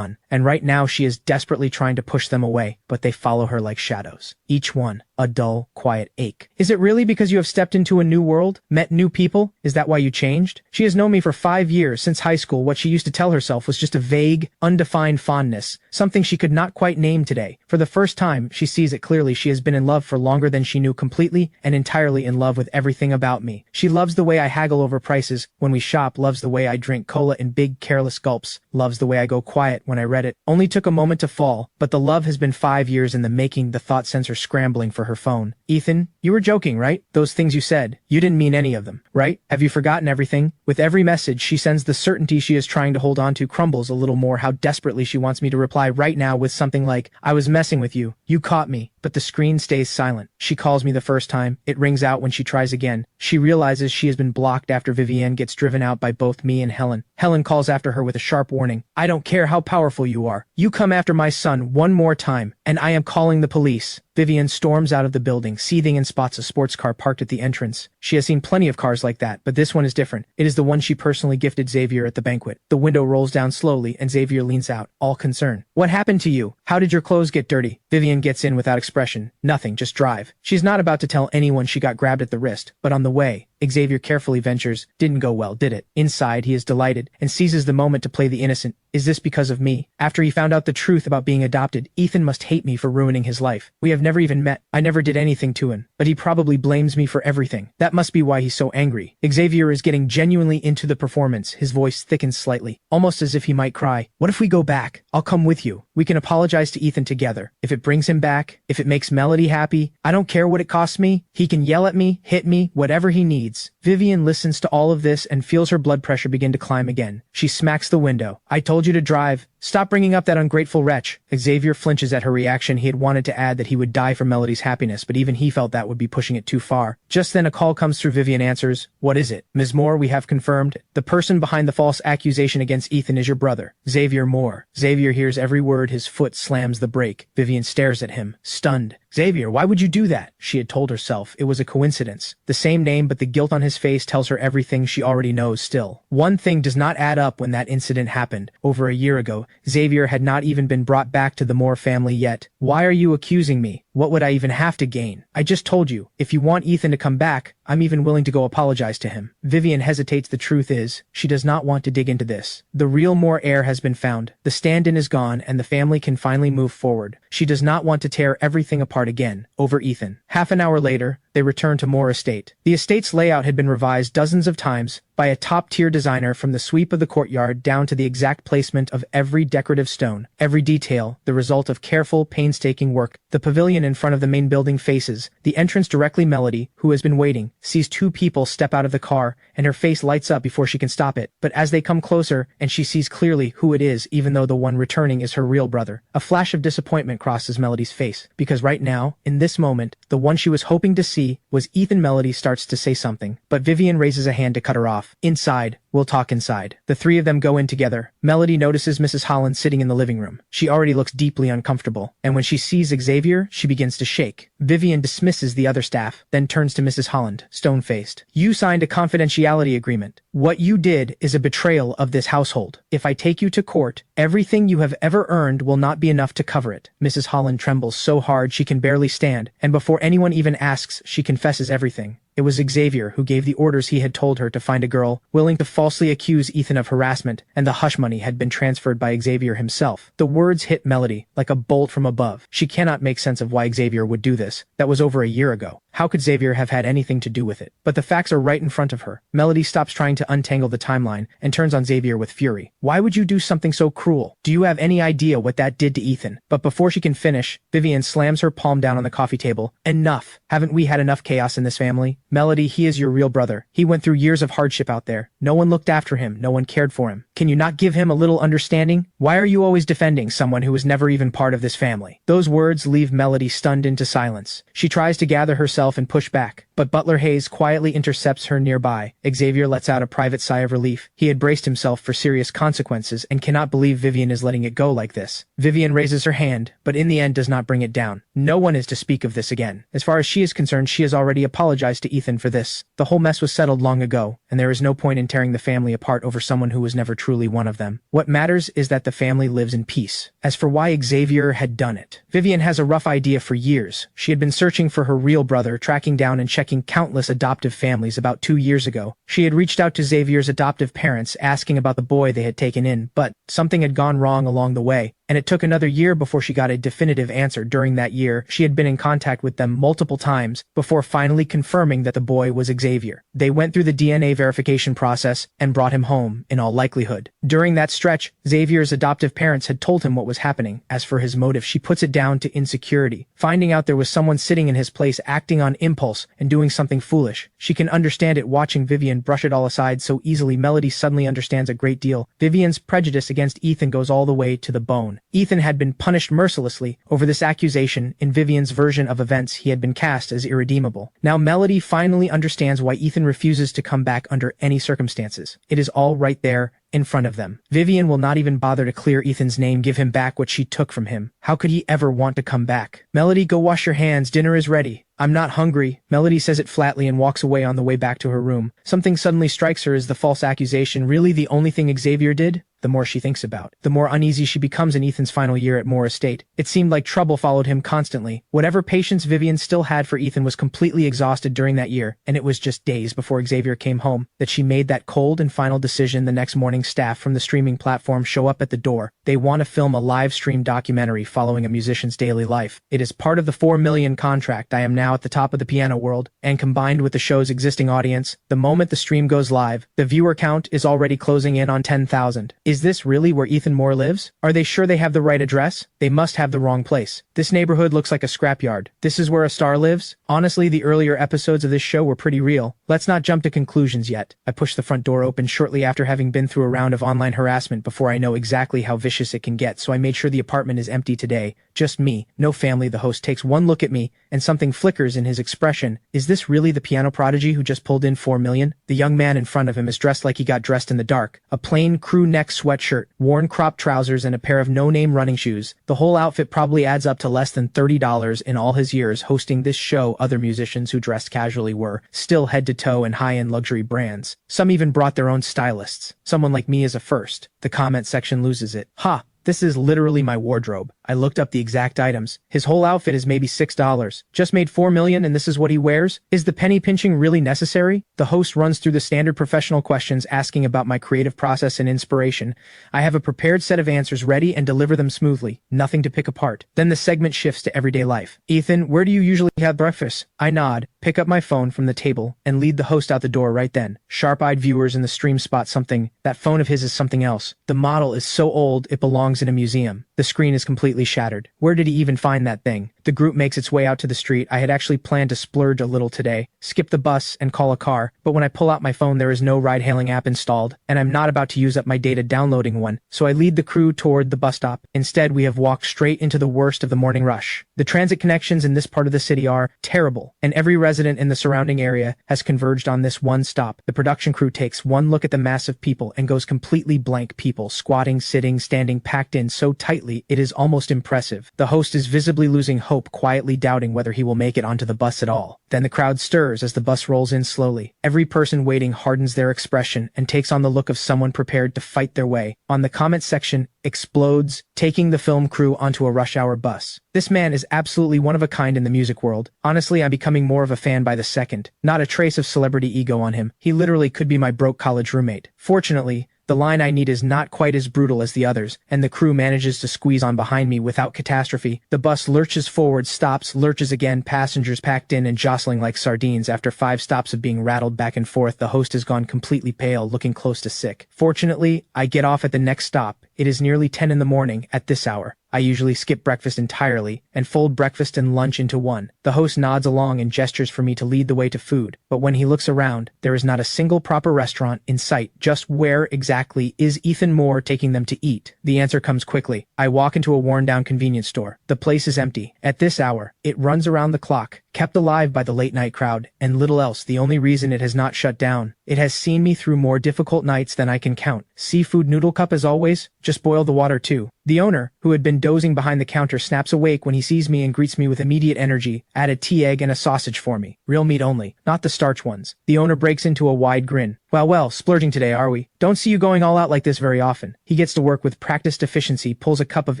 and right now she is desperately trying to push them away, but they follow her like shadows. Each one, a dull, quiet ache. Is it really because you have stepped into a new world, met new people? Is that why you changed? She has known me for 5 years, since high school. What she used to tell herself was just a vague, undefined fondness, something she could not quite name today. For the first time, she sees it clearly. She has been in love for longer than she knew, completely and entirely in love with everything about me. She loves the way I haggle over prices when we shop, loves the way I drink cola in big, careless gulps, loves the way I go quiet when I read it. Only took a moment to fall, but the love has been 5 years in the making. The thought sends her scrambling for her phone. Ethan, you were joking, right? Those things you said, you didn't mean any of them, right? Have you forgotten everything? With every message she sends, the certainty she is trying to hold on to crumbles a little more. How desperately she wants me to reply right now with something like, "I was messing with you. You caught me." But the screen stays silent. She calls me the first time. It rings out when she tries again. She realizes she has been blocked after Vivienne gets driven out by both me and Helen. Helen calls after her with a sharp warning. I don't care how powerful you are. You come after my son one more time, and I am calling the police. Vivienne storms out of the building, seething, and spots a sports car parked at the entrance. She has seen plenty of cars like that, but this one is different. It is the one she personally gifted Xavier at the banquet. The window rolls down slowly, and Xavier leans out, all concern. What happened to you? How did your clothes get dirty? Vivienne gets in without expression. Nothing, just drive. She's not about to tell anyone she got grabbed at the wrist, but on the way, Xavier carefully ventures, didn't go well, did it? Inside, he is delighted, and seizes the moment to play the innocent. Is this because of me? After he found out the truth about being adopted, Ethan must hate me for ruining his life. We have never even met. I never did anything to him, but he probably blames me for everything. That must be why he's so angry. Xavier is getting genuinely into the performance. His voice thickens slightly, almost as if he might cry. What if we go back? I'll come with you. We can apologize to Ethan together. If it brings him back, if it makes Melody happy, I don't care what it costs me. He can yell at me, hit me, whatever he needs. Vivienne listens to all of this and feels her blood pressure begin to climb again. She smacks the window. I told you to drive. Stop bringing up that ungrateful wretch. Xavier flinches at her reaction. He had wanted to add that he would die for Melody's happiness, but even he felt that would be pushing it too far. Just then a call comes through. Vivienne answers. What is it? Ms. Moore, we have confirmed. The person behind the false accusation against Ethan is your brother, Xavier Moore. Xavier hears every word. His foot slams the brake. Vivienne stares at him, stunned. Xavier, why would you do that? She had told herself it was a coincidence. The same name, but the guilt on his face tells her everything she already knows still. One thing does not add up when that incident happened. Over a year ago, Xavier had not even been brought back to the Moore family yet. Why are you accusing me? What would I even have to gain? I just told you, if you want Ethan to come back, I'm even willing to go apologize to him. Vivienne hesitates. The truth is, she does not want to dig into this. The real Moore heir has been found. The stand-in is gone, and the family can finally move forward. She does not want to tear everything apart again, over Ethan. Half an hour later, they return to Moore Estate. The estate's layout had been revised dozens of times by a top-tier designer, from the sweep of the courtyard down to the exact placement of every decorative stone. Every detail, the result of careful, painstaking work. The pavilion in front of the main building faces the entrance directly. Melody, who has been waiting, sees two people step out of the car, and her face lights up before she can stop it. But as they come closer, and she sees clearly who it is, even though the one returning is her real brother, a flash of disappointment crosses Melody's face, because right now, in this moment, the one she was hoping to see was Ethan. Melody starts to say something, but Vivienne raises a hand to cut her off. Inside. We'll talk inside. The three of them go in together. Melody notices Mrs. Holland sitting in the living room. She already looks deeply uncomfortable, and when she sees Xavier, she begins to shake. Vivienne dismisses the other staff, then turns to Mrs. Holland, stone-faced. You signed a confidentiality agreement. What you did is a betrayal of this household. If I take you to court, everything you have ever earned will not be enough to cover it. Mrs. Holland trembles so hard she can barely stand, and before anyone even asks, she confesses everything. It was Xavier who gave the orders. He had told her to find a girl willing to falsely accuse Ethan of harassment, and the hush money had been transferred by Xavier himself. The words hit Melody like a bolt from above. She cannot make sense of why Xavier would do this. That was over a year ago. How could Xavier have had anything to do with it? But the facts are right in front of her. Melody stops trying to untangle the timeline and turns on Xavier with fury. Why would you do something so cruel? Do you have any idea what that did to Ethan? But before she can finish, Vivienne slams her palm down on the coffee table. Enough! Haven't we had enough chaos in this family? Melody, he is your real brother. He went through years of hardship out there. No one looked after him. No one cared for him. Can you not give him a little understanding? Why are you always defending someone who was never even part of this family? Those words leave Melody stunned into silence. She tries to gather herself and push back, but Butler Hayes quietly intercepts her nearby. Xavier lets out a private sigh of relief. He had braced himself for serious consequences and cannot believe Vivienne is letting it go like this. Vivienne raises her hand, but in the end does not bring it down. No one is to speak of this again. As far as she is concerned, she has already apologized to Ethan for this. The whole mess was settled long ago, and there is no point in tearing the family apart over someone who was never truly one of them. What matters is that the family lives in peace. As for why Xavier had done it, Vivienne has a rough idea. For years, she had been searching for her real brother, tracking down and checking countless adoptive families. About 2 years ago, she had reached out to Xavier's adoptive parents asking about the boy they had taken in, but something had gone wrong along the way, and it took another year before she got a definitive answer. During that year, she had been in contact with them multiple times before finally confirming that the boy was Xavier. They went through the DNA verification process and brought him home, in all likelihood. During that stretch, Xavier's adoptive parents had told him what was happening. As for his motive, she puts it down to insecurity. Finding out there was someone sitting in his place acting on impulse and doing something foolish. She can understand it watching Vivienne brush it all aside so easily. Melody suddenly understands a great deal. Vivienne's prejudice against Ethan goes all the way to the bone. Ethan had been punished mercilessly. Over this accusation, in Vivian's version of events, he had been cast as irredeemable. Now Melody finally understands why Ethan refuses to come back under any circumstances. It is all right there, in front of them. Vivian will not even bother to clear Ethan's name, give him back what she took from him. How could he ever want to come back? Melody, go wash your hands, dinner is ready. I'm not hungry. Melody says it flatly and walks away. On the way back to her room, something suddenly strikes her. Is the false accusation really the only thing Xavier did? The more she thinks about, the more uneasy she becomes. In Ethan's final year at Moore Estate, it seemed like trouble followed him constantly. Whatever patience Vivian still had for Ethan was completely exhausted during that year, and it was just days before Xavier came home that she made that cold and final decision. The next morning, staff from the streaming platform show up at the door. They want to film a live stream documentary following a musician's daily life. It is part of the $4 million contract. I am now at the top of the piano world, and combined with the show's existing audience, the moment the stream goes live, the viewer count is already closing in on 10,000. Is this really where Ethan Moore lives? Are they sure they have the right address? They must have the wrong place. This neighborhood looks like a scrapyard. This is where a star lives? Honestly, the earlier episodes of this show were pretty real. Let's not jump to conclusions yet. I push the front door open shortly after having been through a round of online harassment before I know exactly how vicious it can get, so I made sure the apartment is empty today. Just me, no family. The host takes one look at me, and something flickers in his expression. Is this really the piano prodigy who just pulled in $4 million? The young man in front of him is dressed like he got dressed in the dark. A plain crew neck sweatshirt, worn cropped trousers, and a pair of no-name running shoes. The whole outfit probably adds up to less than $30 in all his years hosting this show. Other musicians who dressed casually were still head to toe in high-end luxury brands. Some even brought their own stylists. Someone like me is a first. The comment section loses it. Ha! This is literally my wardrobe. I looked up the exact items. His whole outfit is maybe $6. Just made $4 million and this is what he wears? Is the penny pinching really necessary? The host runs through the standard professional questions asking about my creative process and inspiration. I have a prepared set of answers ready and deliver them smoothly. Nothing to pick apart. Then the segment shifts to everyday life. Ethan, where do you usually have breakfast? I nod, pick up my phone from the table, and lead the host out the door right then. Sharp-eyed viewers in the stream spot something. That phone of his is something else. The model is so old it belongs in a museum. The screen is completely shattered. Where did he even find that thing? The group makes its way out to the street. I had actually planned to splurge a little today, skip the bus and call a car, but when I pull out my phone there is no ride-hailing app installed, and I'm not about to use up my data downloading one, so I lead the crew toward the bus stop. Instead, we have walked straight into the worst of the morning rush. The transit connections in this part of the city are terrible, and every resident in the surrounding area has converged on this one stop. The production crew takes one look at the mass of people and goes completely blank. People squatting, sitting, standing, packed in so tightly it is almost impressive. The host is visibly losing hope, quietly doubting whether he will make it onto the bus at all. Then the crowd stirs as the bus rolls in slowly. Every person waiting hardens their expression and takes on the look of someone prepared to fight their way. On the comment section explodes, taking the film crew onto a rush hour bus. This man is absolutely one of a kind in the music world. Honestly, I'm becoming more of a fan by the second. Not a trace of celebrity ego on him. He literally could be my broke college roommate. Fortunately, the line I need is not quite as brutal as the others, and the crew manages to squeeze on behind me without catastrophe. The bus lurches forward, stops, lurches again, passengers packed in and jostling like sardines. After 5 stops of being rattled back and forth, the host has gone completely pale, looking close to sick. Fortunately, I get off at the next stop. It is nearly 10 in the morning at this hour. I usually skip breakfast entirely and fold breakfast and lunch into one. The host nods along and gestures for me to lead the way to food, but when he looks around, there is not a single proper restaurant in sight. Just where exactly is Ethan Moore taking them to eat? The answer comes quickly. I walk into a worn-down convenience store. The place is empty. At this hour, it runs around the clock, kept alive by the late-night crowd, and little else. The only reason it has not shut down. It has seen me through more difficult nights than I can count. Seafood noodle cup as always, just boil the water too. The owner, who had been dozing behind the counter, snaps awake when he sees me and greets me with immediate energy. Add a tea, egg, and a sausage for me. Real meat only, not the starch ones. The owner breaks into a wide grin. Well, splurging today, are we? Don't see you going all out like this very often. He gets to work with practiced efficiency, pulls a cup of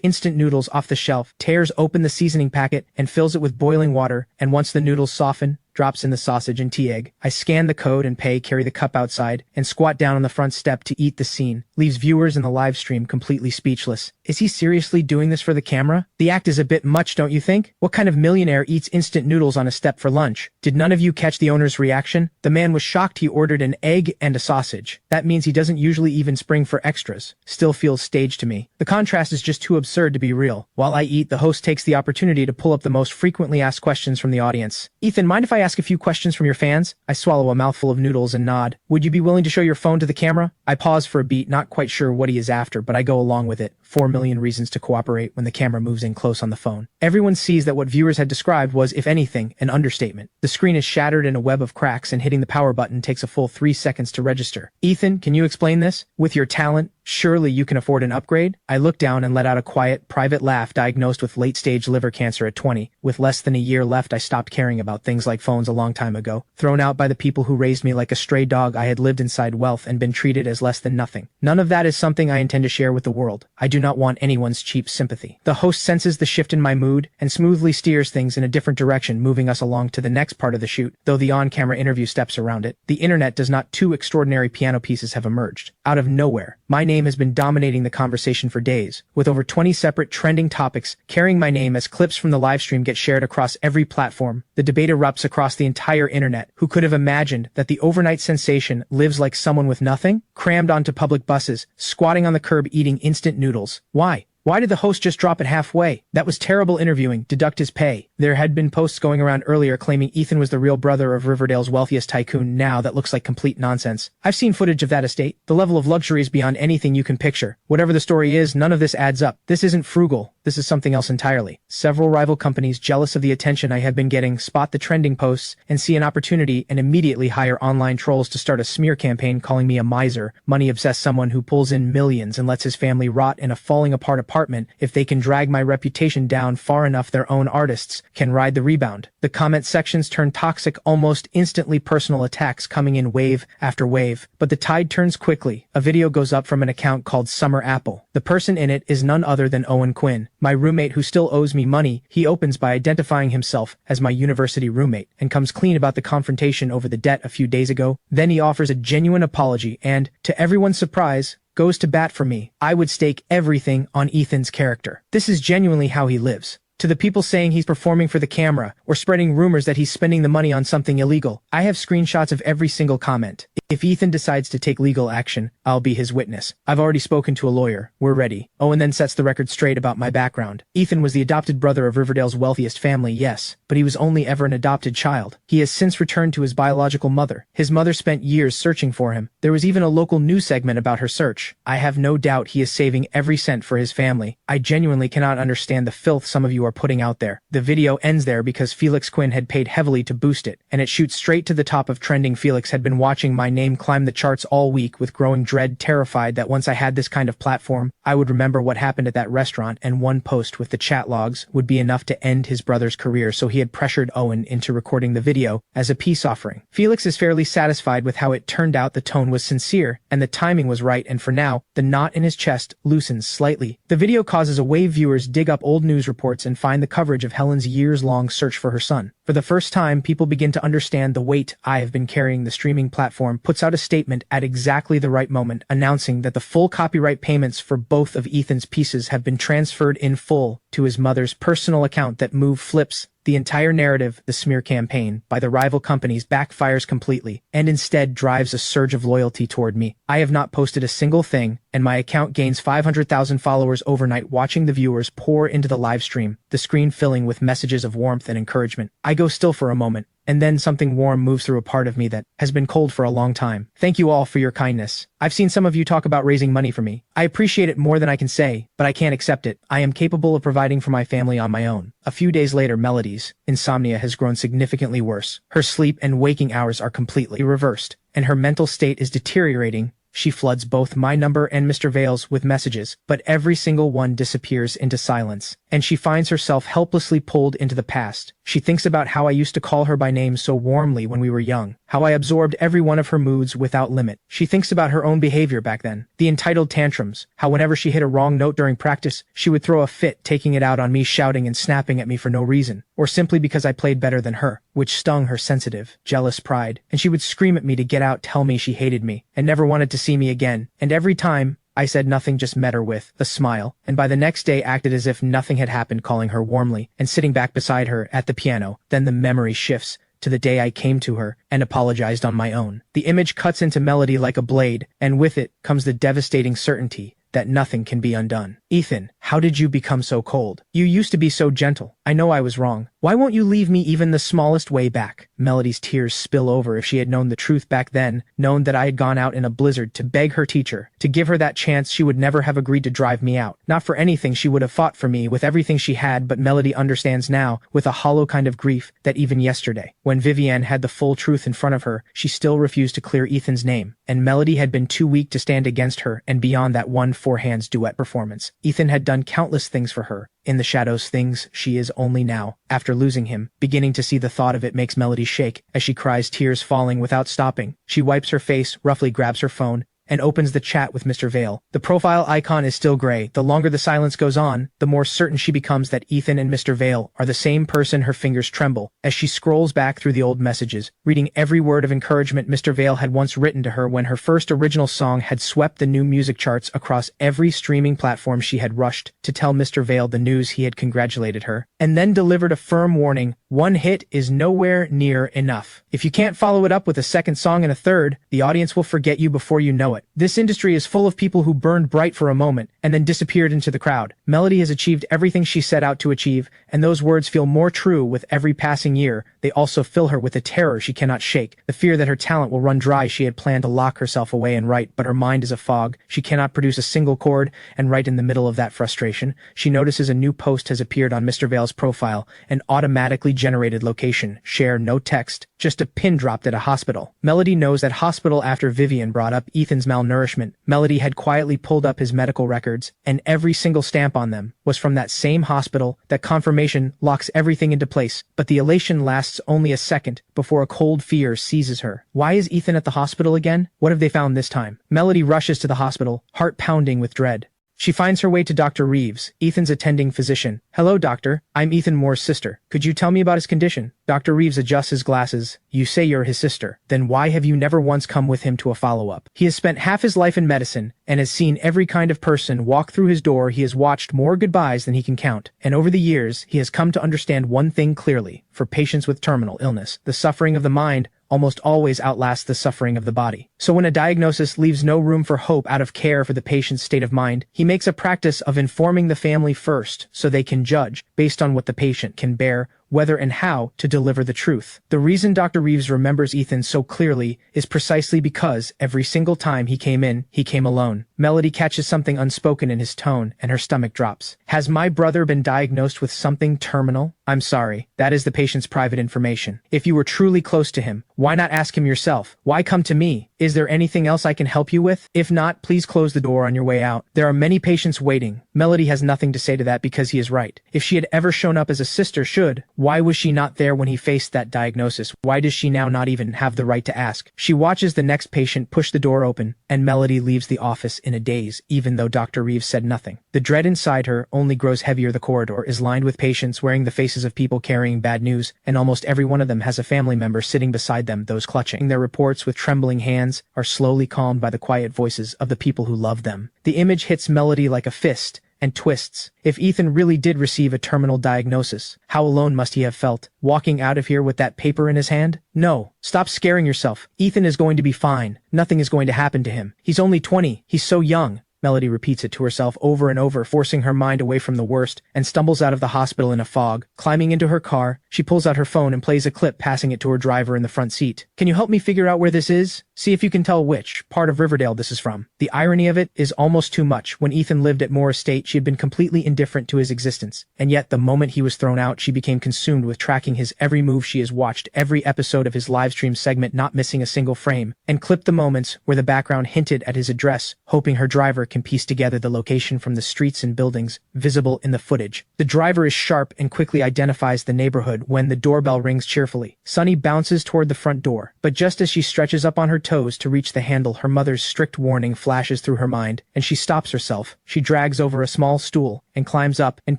instant noodles off the shelf, tears open the seasoning packet, and fills it with boiling water, and once the noodles soften, drops in the sausage and tea egg. I scan the code and pay, carry the cup outside, and squat down on the front step to eat. The scene leaves viewers in the live stream completely speechless. Is he seriously doing this for the camera? The act is a bit much, don't you think? What kind of millionaire eats instant noodles on a step for lunch? Did none of you catch the owner's reaction? The man was shocked. He ordered an egg and a sausage. That means he doesn't usually even spring for extras. Still feels staged to me. The contrast is just too absurd to be real. While I eat, the host takes the opportunity to pull up the most frequently asked questions from the audience. Ethan, mind if I ask ask a few questions from your fans?" I swallow a mouthful of noodles and nod. "Would you be willing to show your phone to the camera?" I pause for a beat, not quite sure what he is after, but I go along with it. 4,000,000 reasons to cooperate when the camera moves in close on the phone. Everyone sees that what viewers had described was, if anything, an understatement. The screen is shattered in a web of cracks, and hitting the power button takes a full 3 seconds to register. "Ethan, can you explain this? With your talent, surely you can afford an upgrade?" I look down and let out a quiet, private laugh. Diagnosed with late-stage liver cancer at 20, with less than a year left, I stopped caring about things like phones a long time ago. Thrown out by the people who raised me like a stray dog, I had lived inside wealth and been treated as less than nothing. None of that is something I intend to share with the world. I do not want anyone's cheap sympathy. The host senses the shift in my mood and smoothly steers things in a different direction, moving us along to the next part of the shoot, though the on-camera interview steps around it. The internet does not. Two extraordinary piano pieces have emerged. Out of nowhere, my name has been dominating the conversation for days, with over 20 separate trending topics carrying my name as clips from the livestream get shared across every platform. The debate erupts across the entire internet. Who could have imagined that the overnight sensation lives like someone with nothing, crammed onto public buses, squatting on the curb eating instant noodles? Why? Why did the host just drop it halfway? That was terrible interviewing. Deduct his pay. There had been posts going around earlier claiming Ethan was the real brother of Riverdale's wealthiest tycoon. Now that looks like complete nonsense. I've seen footage of that estate. The level of luxury is beyond anything you can picture. Whatever the story is, none of this adds up. This isn't frugal. This is something else entirely. Several rival companies, jealous of the attention I have been getting, spot the trending posts and see an opportunity and immediately hire online trolls to start a smear campaign calling me a miser, money-obsessed someone who pulls in millions and lets his family rot in a falling-apart apartment. If they can drag my reputation down far enough, their own artists can ride the rebound. The comment sections turn toxic, almost instantly, personal attacks coming in wave after wave. But the tide turns quickly. A video goes up from an account called Summer Apple. The person in it is none other than Owen Quinn, my roommate who still owes me money. He opens by identifying himself as my university roommate and comes clean about the confrontation over the debt a few days ago. Then he offers a genuine apology and, to everyone's surprise, goes to bat for me. I would stake everything on Ethan's character. This is genuinely how he lives. To the people saying he's performing for the camera or spreading rumors that he's spending the money on something illegal, I have screenshots of every single comment. If Ethan decides to take legal action, I'll be his witness. I've already spoken to a lawyer. We're ready. Owen then sets the record straight about my background. Ethan was the adopted brother of Riverdale's wealthiest family, yes, but he was only ever an adopted child. He has since returned to his biological mother. His mother spent years searching for him. There was even a local news segment about her search. I have no doubt he is saving every cent for his family. I genuinely cannot understand the filth some of you are putting out there. The video ends there because Felix Quinn had paid heavily to boost it, and it shoots straight to the top of trending. Felix had been watching my name climb the charts all week with growing dread, terrified that once I had this kind of platform, I would remember what happened at that restaurant, and one post with the chat logs would be enough to end his brother's career, so he had pressured Owen into recording the video as a peace offering. Felix is fairly satisfied with how it turned out. The tone was sincere, and the timing was right, and for now, the knot in his chest loosens slightly. The video causes a wave. Viewers dig up old news reports and find the coverage of Helen's years-long search for her son. For the first time, people begin to understand the weight I have been carrying. The streaming platform puts out a statement at exactly the right moment, announcing that the full copyright payments for both of Ethan's pieces have been transferred in full to his mother's personal account. That move flips the entire narrative. The smear campaign by the rival companies backfires completely and instead drives a surge of loyalty toward me. I have not posted a single thing, and my account gains 500,000 followers overnight. Watching the viewers pour into the live stream, the screen filling with messages of warmth and encouragement, I go still for a moment, and then something warm moves through a part of me that has been cold for a long time. Thank you all for your kindness. I've seen some of you talk about raising money for me. I appreciate it more than I can say, but I can't accept it. I am capable of providing for my family on my own. A few days later, Melody's insomnia has grown significantly worse. Her sleep and waking hours are completely reversed, and her mental state is deteriorating. She floods both my number and Mr. Vale's with messages, but every single one disappears into silence, and she finds herself helplessly pulled into the past. She thinks about how I used to call her by name so warmly when we were young, how I absorbed every one of her moods without limit. She thinks about her own behavior back then, the entitled tantrums, how whenever she hit a wrong note during practice, she would throw a fit, taking it out on me, shouting and snapping at me for no reason, or simply because I played better than her, which stung her sensitive, jealous pride, and she would scream at me to get out, tell me she hated me, and never wanted to see me again, and every time, I said nothing, just met her with a smile, and by the next day acted as if nothing had happened, calling her warmly and sitting back beside her at the piano. Then the memory shifts to the day I came to her and apologized on my own. The image cuts into Melody like a blade, and with it comes the devastating certainty that nothing can be undone. Ethan, how did you become so cold? You used to be so gentle. I know I was wrong. Why won't you leave me even the smallest way back? Melody's tears spill over. If she had known the truth back then, known that I had gone out in a blizzard to beg her teacher to give her that chance, she would never have agreed to drive me out. Not for anything she would have fought for me with everything she had, but Melody understands now, with a hollow kind of grief, that even yesterday, when Vivienne had the full truth in front of her, she still refused to clear Ethan's name, and Melody had been too weak to stand against her, and beyond that one four-hands duet performance, Ethan had done countless things for her. In the shadows, things she is only now, after losing him, beginning to see. The thought of it makes Melody shake, as she cries, tears falling without stopping. She wipes her face, roughly grabs her phone, and opens the chat with Mr. Vale. The profile icon is still gray. The longer the silence goes on, the more certain she becomes that Ethan and Mr. Vale are the same person. Her fingers tremble as she scrolls back through the old messages, reading every word of encouragement Mr. Vale had once written to her when her first original song had swept the new music charts across every streaming platform. She had rushed to tell Mr. Vale the news. He had congratulated her, and then delivered a firm warning: one hit is nowhere near enough. If you can't follow it up with a second song and a third, the audience will forget you before you know it. This industry is full of people who burned bright for a moment and then disappeared into the crowd. Melody has achieved everything she set out to achieve, and those words feel more true with every passing year. They also fill her with a terror she cannot shake, the fear that her talent will run dry. She had planned to lock herself away and write, but her mind is a fog. She cannot produce a single chord, and right in the middle of that frustration, she notices a new post has appeared on Mr. Vale's profile, an automatically generated location, share, no text, just a pin dropped at a hospital. Melody knows that hospital after Vivienne brought up Ethan's malnourishment. Melody had quietly pulled up his medical records, and every single stamp on them was from that same hospital. That confirmation locks everything into place, but the elation lasts only a second before a cold fear seizes her. Why is Ethan at the hospital again? What have they found this time? Melody rushes to the hospital, heart pounding with dread. She finds her way to Dr. Reeves, Ethan's attending physician. Hello, doctor. I'm Ethan Moore's sister. Could you tell me about his condition? Dr. Reeves adjusts his glasses. You say you're his sister. Then why have you never once come with him to a follow-up? He has spent half his life in medicine and has seen every kind of person walk through his door. He has watched more goodbyes than he can count. And over the years, he has come to understand one thing clearly. For patients with terminal illness, the suffering of the mind almost always outlasts the suffering of the body. So when a diagnosis leaves no room for hope out of care for the patient's state of mind, he makes a practice of informing the family first so they can judge, based on what the patient can bear, whether and how to deliver the truth. The reason Dr. Reeves remembers Ethan so clearly is precisely because every single time he came alone. Melody catches something unspoken in his tone, and her stomach drops. Has my brother been diagnosed with something terminal? I'm sorry, that is the patient's private information. If you were truly close to him, why not ask him yourself? Why come to me? Is there anything else I can help you with? If not, please close the door on your way out. There are many patients waiting. Melody has nothing to say to that because he is right. If she had ever shown up as a sister should, why was she not there when he faced that diagnosis? Why does she now not even have the right to ask? She watches the next patient push the door open, and Melody leaves the office in a daze, even though Dr. Reeves said nothing. The dread inside her only grows heavier. The corridor is lined with patients wearing the faces of people carrying bad news, and almost every one of them has a family member sitting beside them. Those clutching their reports with trembling hands are slowly calmed by the quiet voices of the people who love them. The image hits Melody like a fist and twists. If Ethan really did receive a terminal diagnosis, how alone must he have felt, walking out of here with that paper in his hand? No, stop scaring yourself. Ethan is going to be fine. Nothing is going to happen to him. He's only 20. He's so young. Melody repeats it to herself over and over, forcing her mind away from the worst, and stumbles out of the hospital in a fog. Climbing into her car, she pulls out her phone and plays a clip, passing it to her driver in the front seat. Can you help me figure out where this is? See if you can tell which part of Riverdale this is from. The irony of it is almost too much. When Ethan lived at Moore Estate, she had been completely indifferent to his existence. And yet, the moment he was thrown out, she became consumed with tracking his every move. She has watched every episode of his livestream segment, not missing a single frame, and clipped the moments where the background hinted at his address, hoping her driver can piece together the location from the streets and buildings visible in the footage. The driver is sharp and quickly identifies the neighborhood when the doorbell rings cheerfully. Sunny bounces toward the front door, but just as she stretches up on her toes to reach the handle, her mother's strict warning flashes through her mind, and she stops herself. She drags over a small stool and climbs up and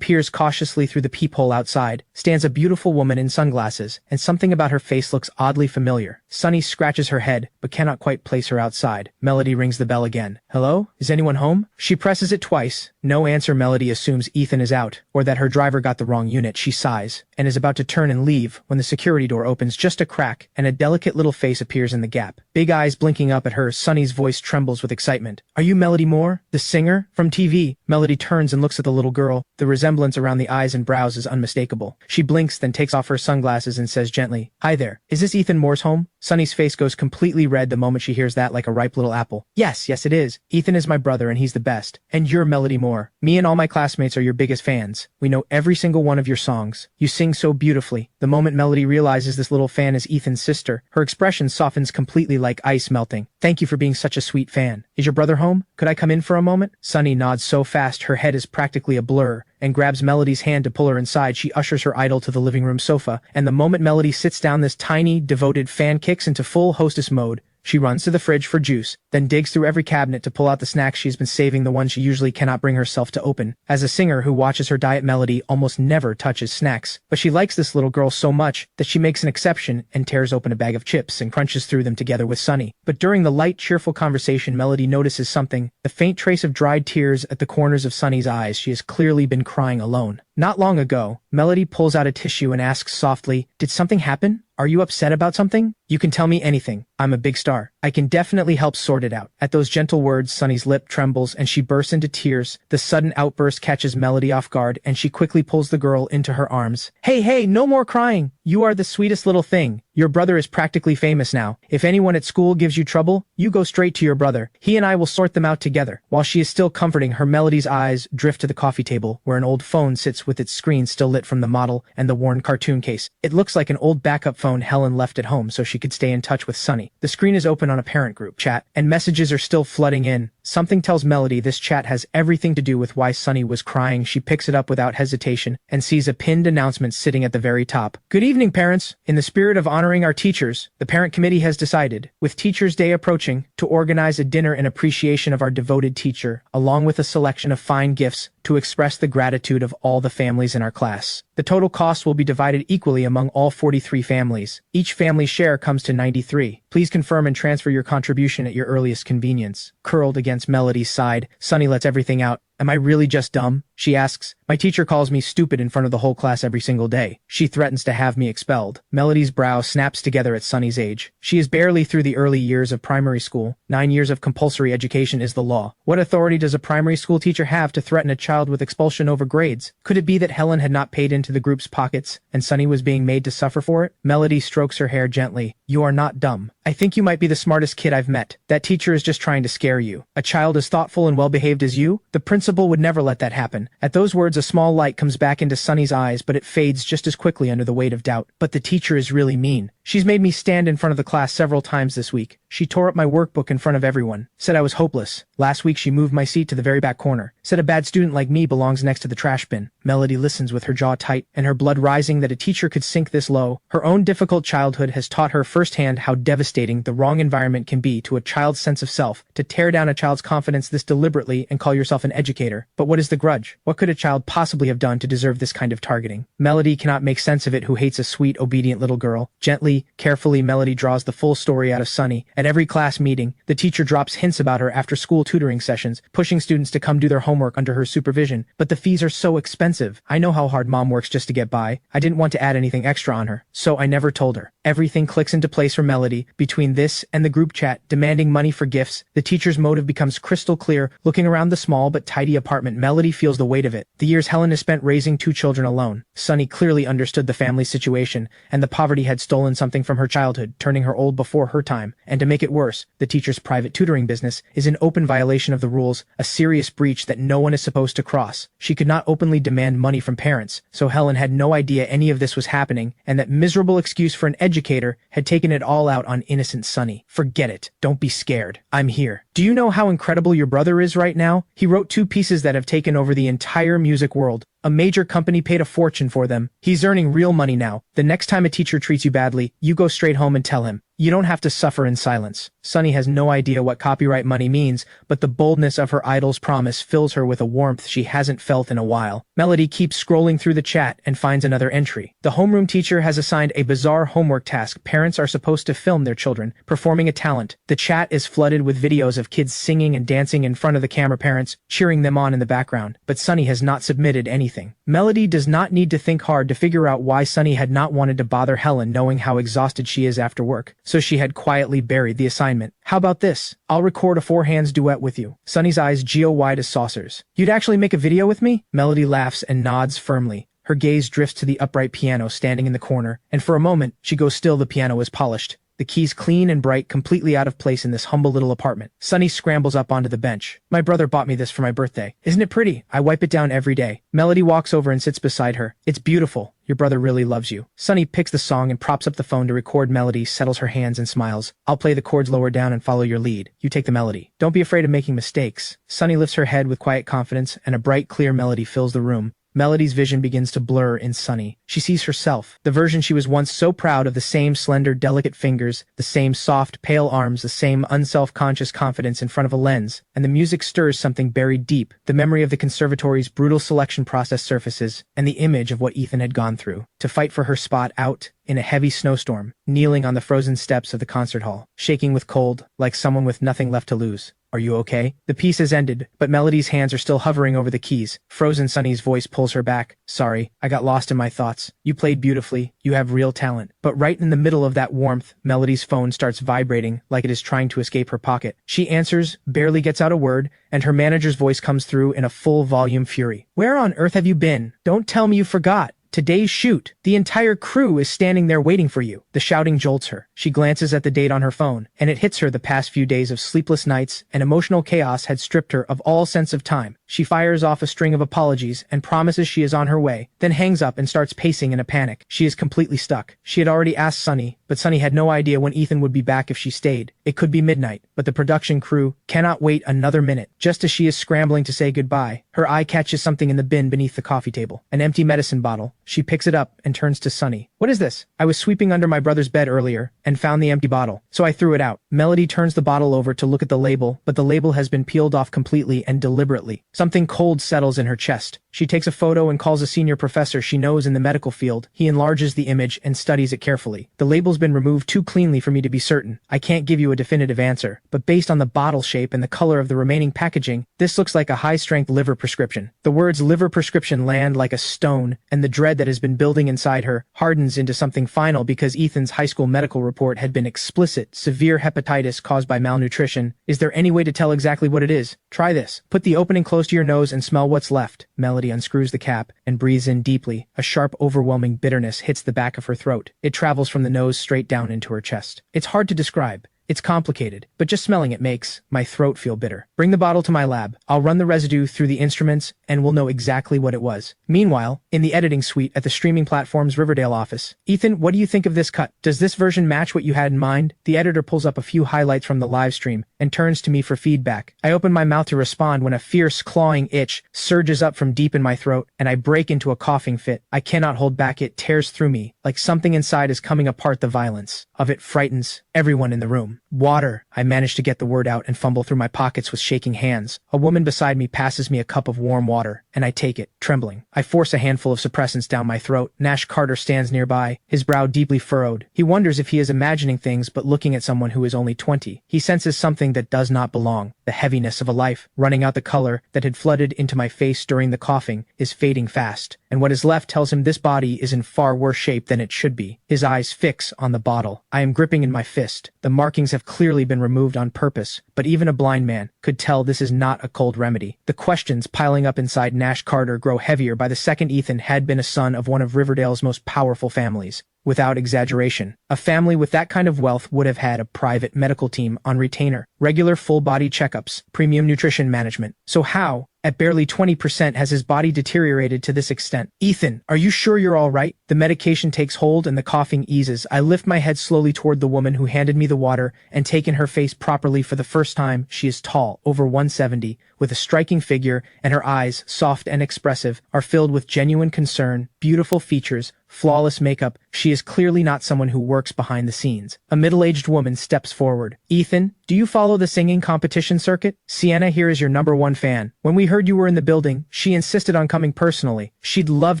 peers cautiously through the peephole. Outside stands a beautiful woman in sunglasses, and something about her face looks oddly familiar. Sunny scratches her head, but cannot quite place her outside. Melody rings the bell again. Hello? Is anyone home? She presses it twice. No answer. Melody assumes Ethan is out, or that her driver got the wrong unit. She sighs, and is about to turn and leave when the security door opens just a crack, and a delicate little face appears in the gap. Big eyes eyes blinking up at her, Sunny's voice trembles with excitement. Are you Melody Moore, the singer? From TV. Melody turns and looks at the little girl. The resemblance around the eyes and brows is unmistakable. She blinks, then takes off her sunglasses and says gently, "Hi there. Is this Ethan Moore's home?" Sunny's face goes completely red the moment she hears that, like a ripe little apple. Yes, it is. Ethan is my brother and he's the best. And you're Melody Moore. Me and all my classmates are your biggest fans. We know every single one of your songs. You sing so beautifully. The moment Melody realizes this little fan is Ethan's sister, her expression softens completely like ice melting. Thank you for being such a sweet fan. Is your brother home? Could I come in for a moment? Sunny nods so fast her head is practically a blur, and grabs Melody's hand to pull her inside. She ushers her idol to the living room sofa, and the moment Melody sits down, this tiny, devoted fan kicks into full hostess mode. She runs to the fridge for juice, then digs through every cabinet to pull out the snacks she's been saving, the ones she usually cannot bring herself to open. As a singer who watches her diet, Melody almost never touches snacks, but she likes this little girl so much that she makes an exception and tears open a bag of chips and crunches through them together with Sunny. But during the light, cheerful conversation, Melody notices something, the faint trace of dried tears at the corners of Sunny's eyes. She has clearly been crying alone. Not long ago, Melody pulls out a tissue and asks softly, "Did something happen? Are you upset about something? You can tell me anything. I'm a big star. I can definitely help sort it out." At those gentle words, Sunny's lip trembles and she bursts into tears. The sudden outburst catches Melody off guard and she quickly pulls the girl into her arms. Hey, no more crying. You are the sweetest little thing. Your brother is practically famous now. If anyone at school gives you trouble, you go straight to your brother. He and I will sort them out together. While she is still comforting her, Melody's eyes drift to the coffee table, where an old phone sits with its screen still lit from the model and the worn cartoon case. It looks like an old backup phone Helen left at home so she could stay in touch with Sunny. The screen is open on a parent group chat, and messages are still flooding in. Something tells Melody this chat has everything to do with why Sunny was crying. She picks it up without hesitation and sees a pinned announcement sitting at the very top. Good evening, parents. In the spirit of honoring our teachers, the parent committee has decided, with Teachers' Day approaching, to organize a dinner in appreciation of our devoted teacher, along with a selection of fine gifts to express the gratitude of all the families in our class. The total cost will be divided equally among all 43 families. Each family's share comes to $93. Please confirm and transfer your contribution at your earliest convenience. Curled against Melody's side, Sunny lets everything out. Am I really just dumb? She asks. My teacher calls me stupid in front of the whole class every single day. She threatens to have me expelled. Melody's brow snaps together at Sunny's age. She is barely through the early years of primary school. 9 years of compulsory education is the law. What authority does a primary school teacher have to threaten a child with expulsion over grades? Could it be that Helen had not paid into the group's pockets, and Sunny was being made to suffer for it? Melody strokes her hair gently. You are not dumb. I think you might be the smartest kid I've met. That teacher is just trying to scare you. A child as thoughtful and well-behaved as you? The principal would never let that happen. At those words, a small light comes back into Sunny's eyes, but it fades just as quickly under the weight of doubt. But the teacher is really mean. She's made me stand in front of the class several times this week. She tore up my workbook in front of everyone. Said I was hopeless. Last week she moved my seat to the very back corner. Said a bad student like me belongs next to the trash bin. Melody listens with her jaw tight and her blood rising that a teacher could sink this low. Her own difficult childhood has taught her firsthand how devastating the wrong environment can be to a child's sense of self. To tear down a child's confidence this deliberately and call yourself an educator. But what is the grudge? What could a child possibly have done to deserve this kind of targeting? Melody cannot make sense of it, who hates a sweet, obedient little girl. Gently, carefully, Melody draws the full story out of Sunny. At every class meeting, the teacher drops hints about her after school tutoring sessions, pushing students to come do their homework under her supervision. But the fees are so expensive. I know how hard mom works just to get by. I didn't want to add anything extra on her, so I never told her. Everything clicks into place for Melody. Between this and the group chat demanding money for gifts, the teacher's motive becomes crystal clear. Looking around the small but tidy apartment, Melody feels the weight of it. The years Helen has spent raising 2 children alone. Sunny clearly understood the family situation, and the poverty had stolen something from her childhood, turning her old before her time. And to make it worse, the teacher's private tutoring business is an open violation of the rules, a serious breach that no one is supposed to cross. She could not openly demand money from parents, so Helen had no idea any of this was happening, and that miserable excuse for an educator had taken it all out on innocent Sunny. Forget it. Don't be scared. I'm here. Do you know how incredible your brother is right now? He wrote 2 pieces that have taken over the entire music world. A major company paid a fortune for them. He's earning real money now. The next time a teacher treats you badly, you go straight home and tell him. You don't have to suffer in silence. Sunny has no idea what copyright money means, but the boldness of her idol's promise fills her with a warmth she hasn't felt in a while. Melody keeps scrolling through the chat and finds another entry. The homeroom teacher has assigned a bizarre homework task. Parents are supposed to film their children performing a talent. The chat is flooded with videos of kids singing and dancing in front of the camera, parents cheering them on in the background. But Sunny has not submitted anything. Melody does not need to think hard to figure out why Sunny had not not wanted to bother Helen knowing how exhausted she is after work, so she had quietly buried the assignment. How about this? I'll record a four-hands duet with you. Sunny's eyes geo-wide as saucers. You'd actually make a video with me? Melody laughs and nods firmly. Her gaze drifts to the upright piano standing in the corner, and for a moment, she goes still. The piano is polished, the keys clean and bright, completely out of place in this humble little apartment. Sunny scrambles up onto the bench. My brother bought me this for my birthday. Isn't it pretty? I wipe it down every day. Melody walks over and sits beside her. It's beautiful. Your brother really loves you. Sunny picks the song and props up the phone to record. Melody settles her hands and smiles. I'll play the chords lower down and follow your lead. You take the melody. Don't be afraid of making mistakes. Sunny lifts her head with quiet confidence, and a bright, clear melody fills the room. Melody's vision begins to blur in Sunny. She sees herself, the version she was once so proud of, the same slender, delicate fingers, the same soft, pale arms, the same unself-conscious confidence in front of a lens, and the music stirs something buried deep. The memory of the conservatory's brutal selection process surfaces, and the image of what Ethan had gone through to fight for her spot out in a heavy snowstorm, kneeling on the frozen steps of the concert hall, shaking with cold, like someone with nothing left to lose. Are you okay? The piece has ended, but Melody's hands are still hovering over the keys. Frozen. Sunny's voice pulls her back. Sorry, I got lost in my thoughts. You played beautifully. You have real talent. But right in the middle of that warmth, Melody's phone starts vibrating like it is trying to escape her pocket. She answers, barely gets out a word, and her manager's voice comes through in a full volume fury. Where on earth have you been? Don't tell me you forgot. Today's shoot. The entire crew is standing there waiting for you. The shouting jolts her. She glances at the date on her phone, and it hits her the past few days of sleepless nights and emotional chaos had stripped her of all sense of time. She fires off a string of apologies and promises she is on her way, then hangs up and starts pacing in a panic. She is completely stuck. She had already asked Sunny, but Sunny had no idea when Ethan would be back if she stayed. It could be midnight, but the production crew cannot wait another minute. Just as she is scrambling to say goodbye, her eye catches something in the bin beneath the coffee table. An empty medicine bottle. She picks it up and turns to Sunny. What is this? I was sweeping under my brother's bed earlier and found the empty bottle, so I threw it out. Melody turns the bottle over to look at the label, but the label has been peeled off completely and deliberately. Something cold settles in her chest. She takes a photo and calls a senior professor she knows in the medical field. He enlarges the image and studies it carefully. The label's been removed too cleanly for me to be certain. I can't give you a definitive answer, but based on the bottle shape and the color of the remaining packaging, this looks like a high-strength liver prescription. The words liver prescription land like a stone, and the dread that has been building inside her hardens into something final because Ethan's high school medical report had been explicit: severe hepatitis caused by malnutrition. Is there any way to tell exactly what it is? Try this. Put the opening close to your nose and smell what's left. Melody unscrews the cap and breathes in deeply. A sharp, overwhelming bitterness hits the back of her throat. It travels from the nose straight down into her chest. It's hard to describe. It's complicated, but just smelling it makes my throat feel bitter. Bring the bottle to my lab. I'll run the residue through the instruments and we'll know exactly what it was. Meanwhile, in the editing suite at the streaming platform's Riverdale office, Ethan, what do you think of this cut? Does this version match what you had in mind? The editor pulls up a few highlights from the live stream and turns to me for feedback. I open my mouth to respond when a fierce, clawing itch surges up from deep in my throat and I break into a coughing fit. I cannot hold back. It tears through me like something inside is coming apart. The violence of it frightens everyone in the room. Water. I manage to get the word out and fumble through my pockets with shaking hands. A woman beside me passes me a cup of warm water, and I take it, trembling. I force a handful of suppressants down my throat. Nash Carter stands nearby, his brow deeply furrowed. He wonders if he is imagining things but looking at someone who is only 20. He senses something that does not belong. The heaviness of a life, running out. The color that had flooded into my face during the coughing is fading fast, and what is left tells him this body is in far worse shape than it should be. His eyes fix on the bottle. I am gripping in my fist. The markings have clearly been removed on purpose, but even a blind man could tell this is not a cold remedy. The questions piling up inside Nash Carter grow heavier by the second. Ethan had been a son of one of Riverdale's most powerful families. Without exaggeration, a family with that kind of wealth would have had a private medical team on retainer, regular full-body checkups, premium nutrition management. So how, at barely 20%, has his body deteriorated to this extent? Ethan, are you sure you're all right? The medication takes hold and the coughing eases. I lift my head slowly toward the woman who handed me the water and take in her face properly for the first time. She is tall, over 170, with a striking figure, and her eyes, soft and expressive, are filled with genuine concern, beautiful features, flawless makeup. She is clearly not someone who works behind the scenes. A middle-aged woman steps forward. Ethan, do you follow the singing competition circuit? Sienna here is your #1 fan. When we heard you were in the building, she insisted on coming personally. She'd love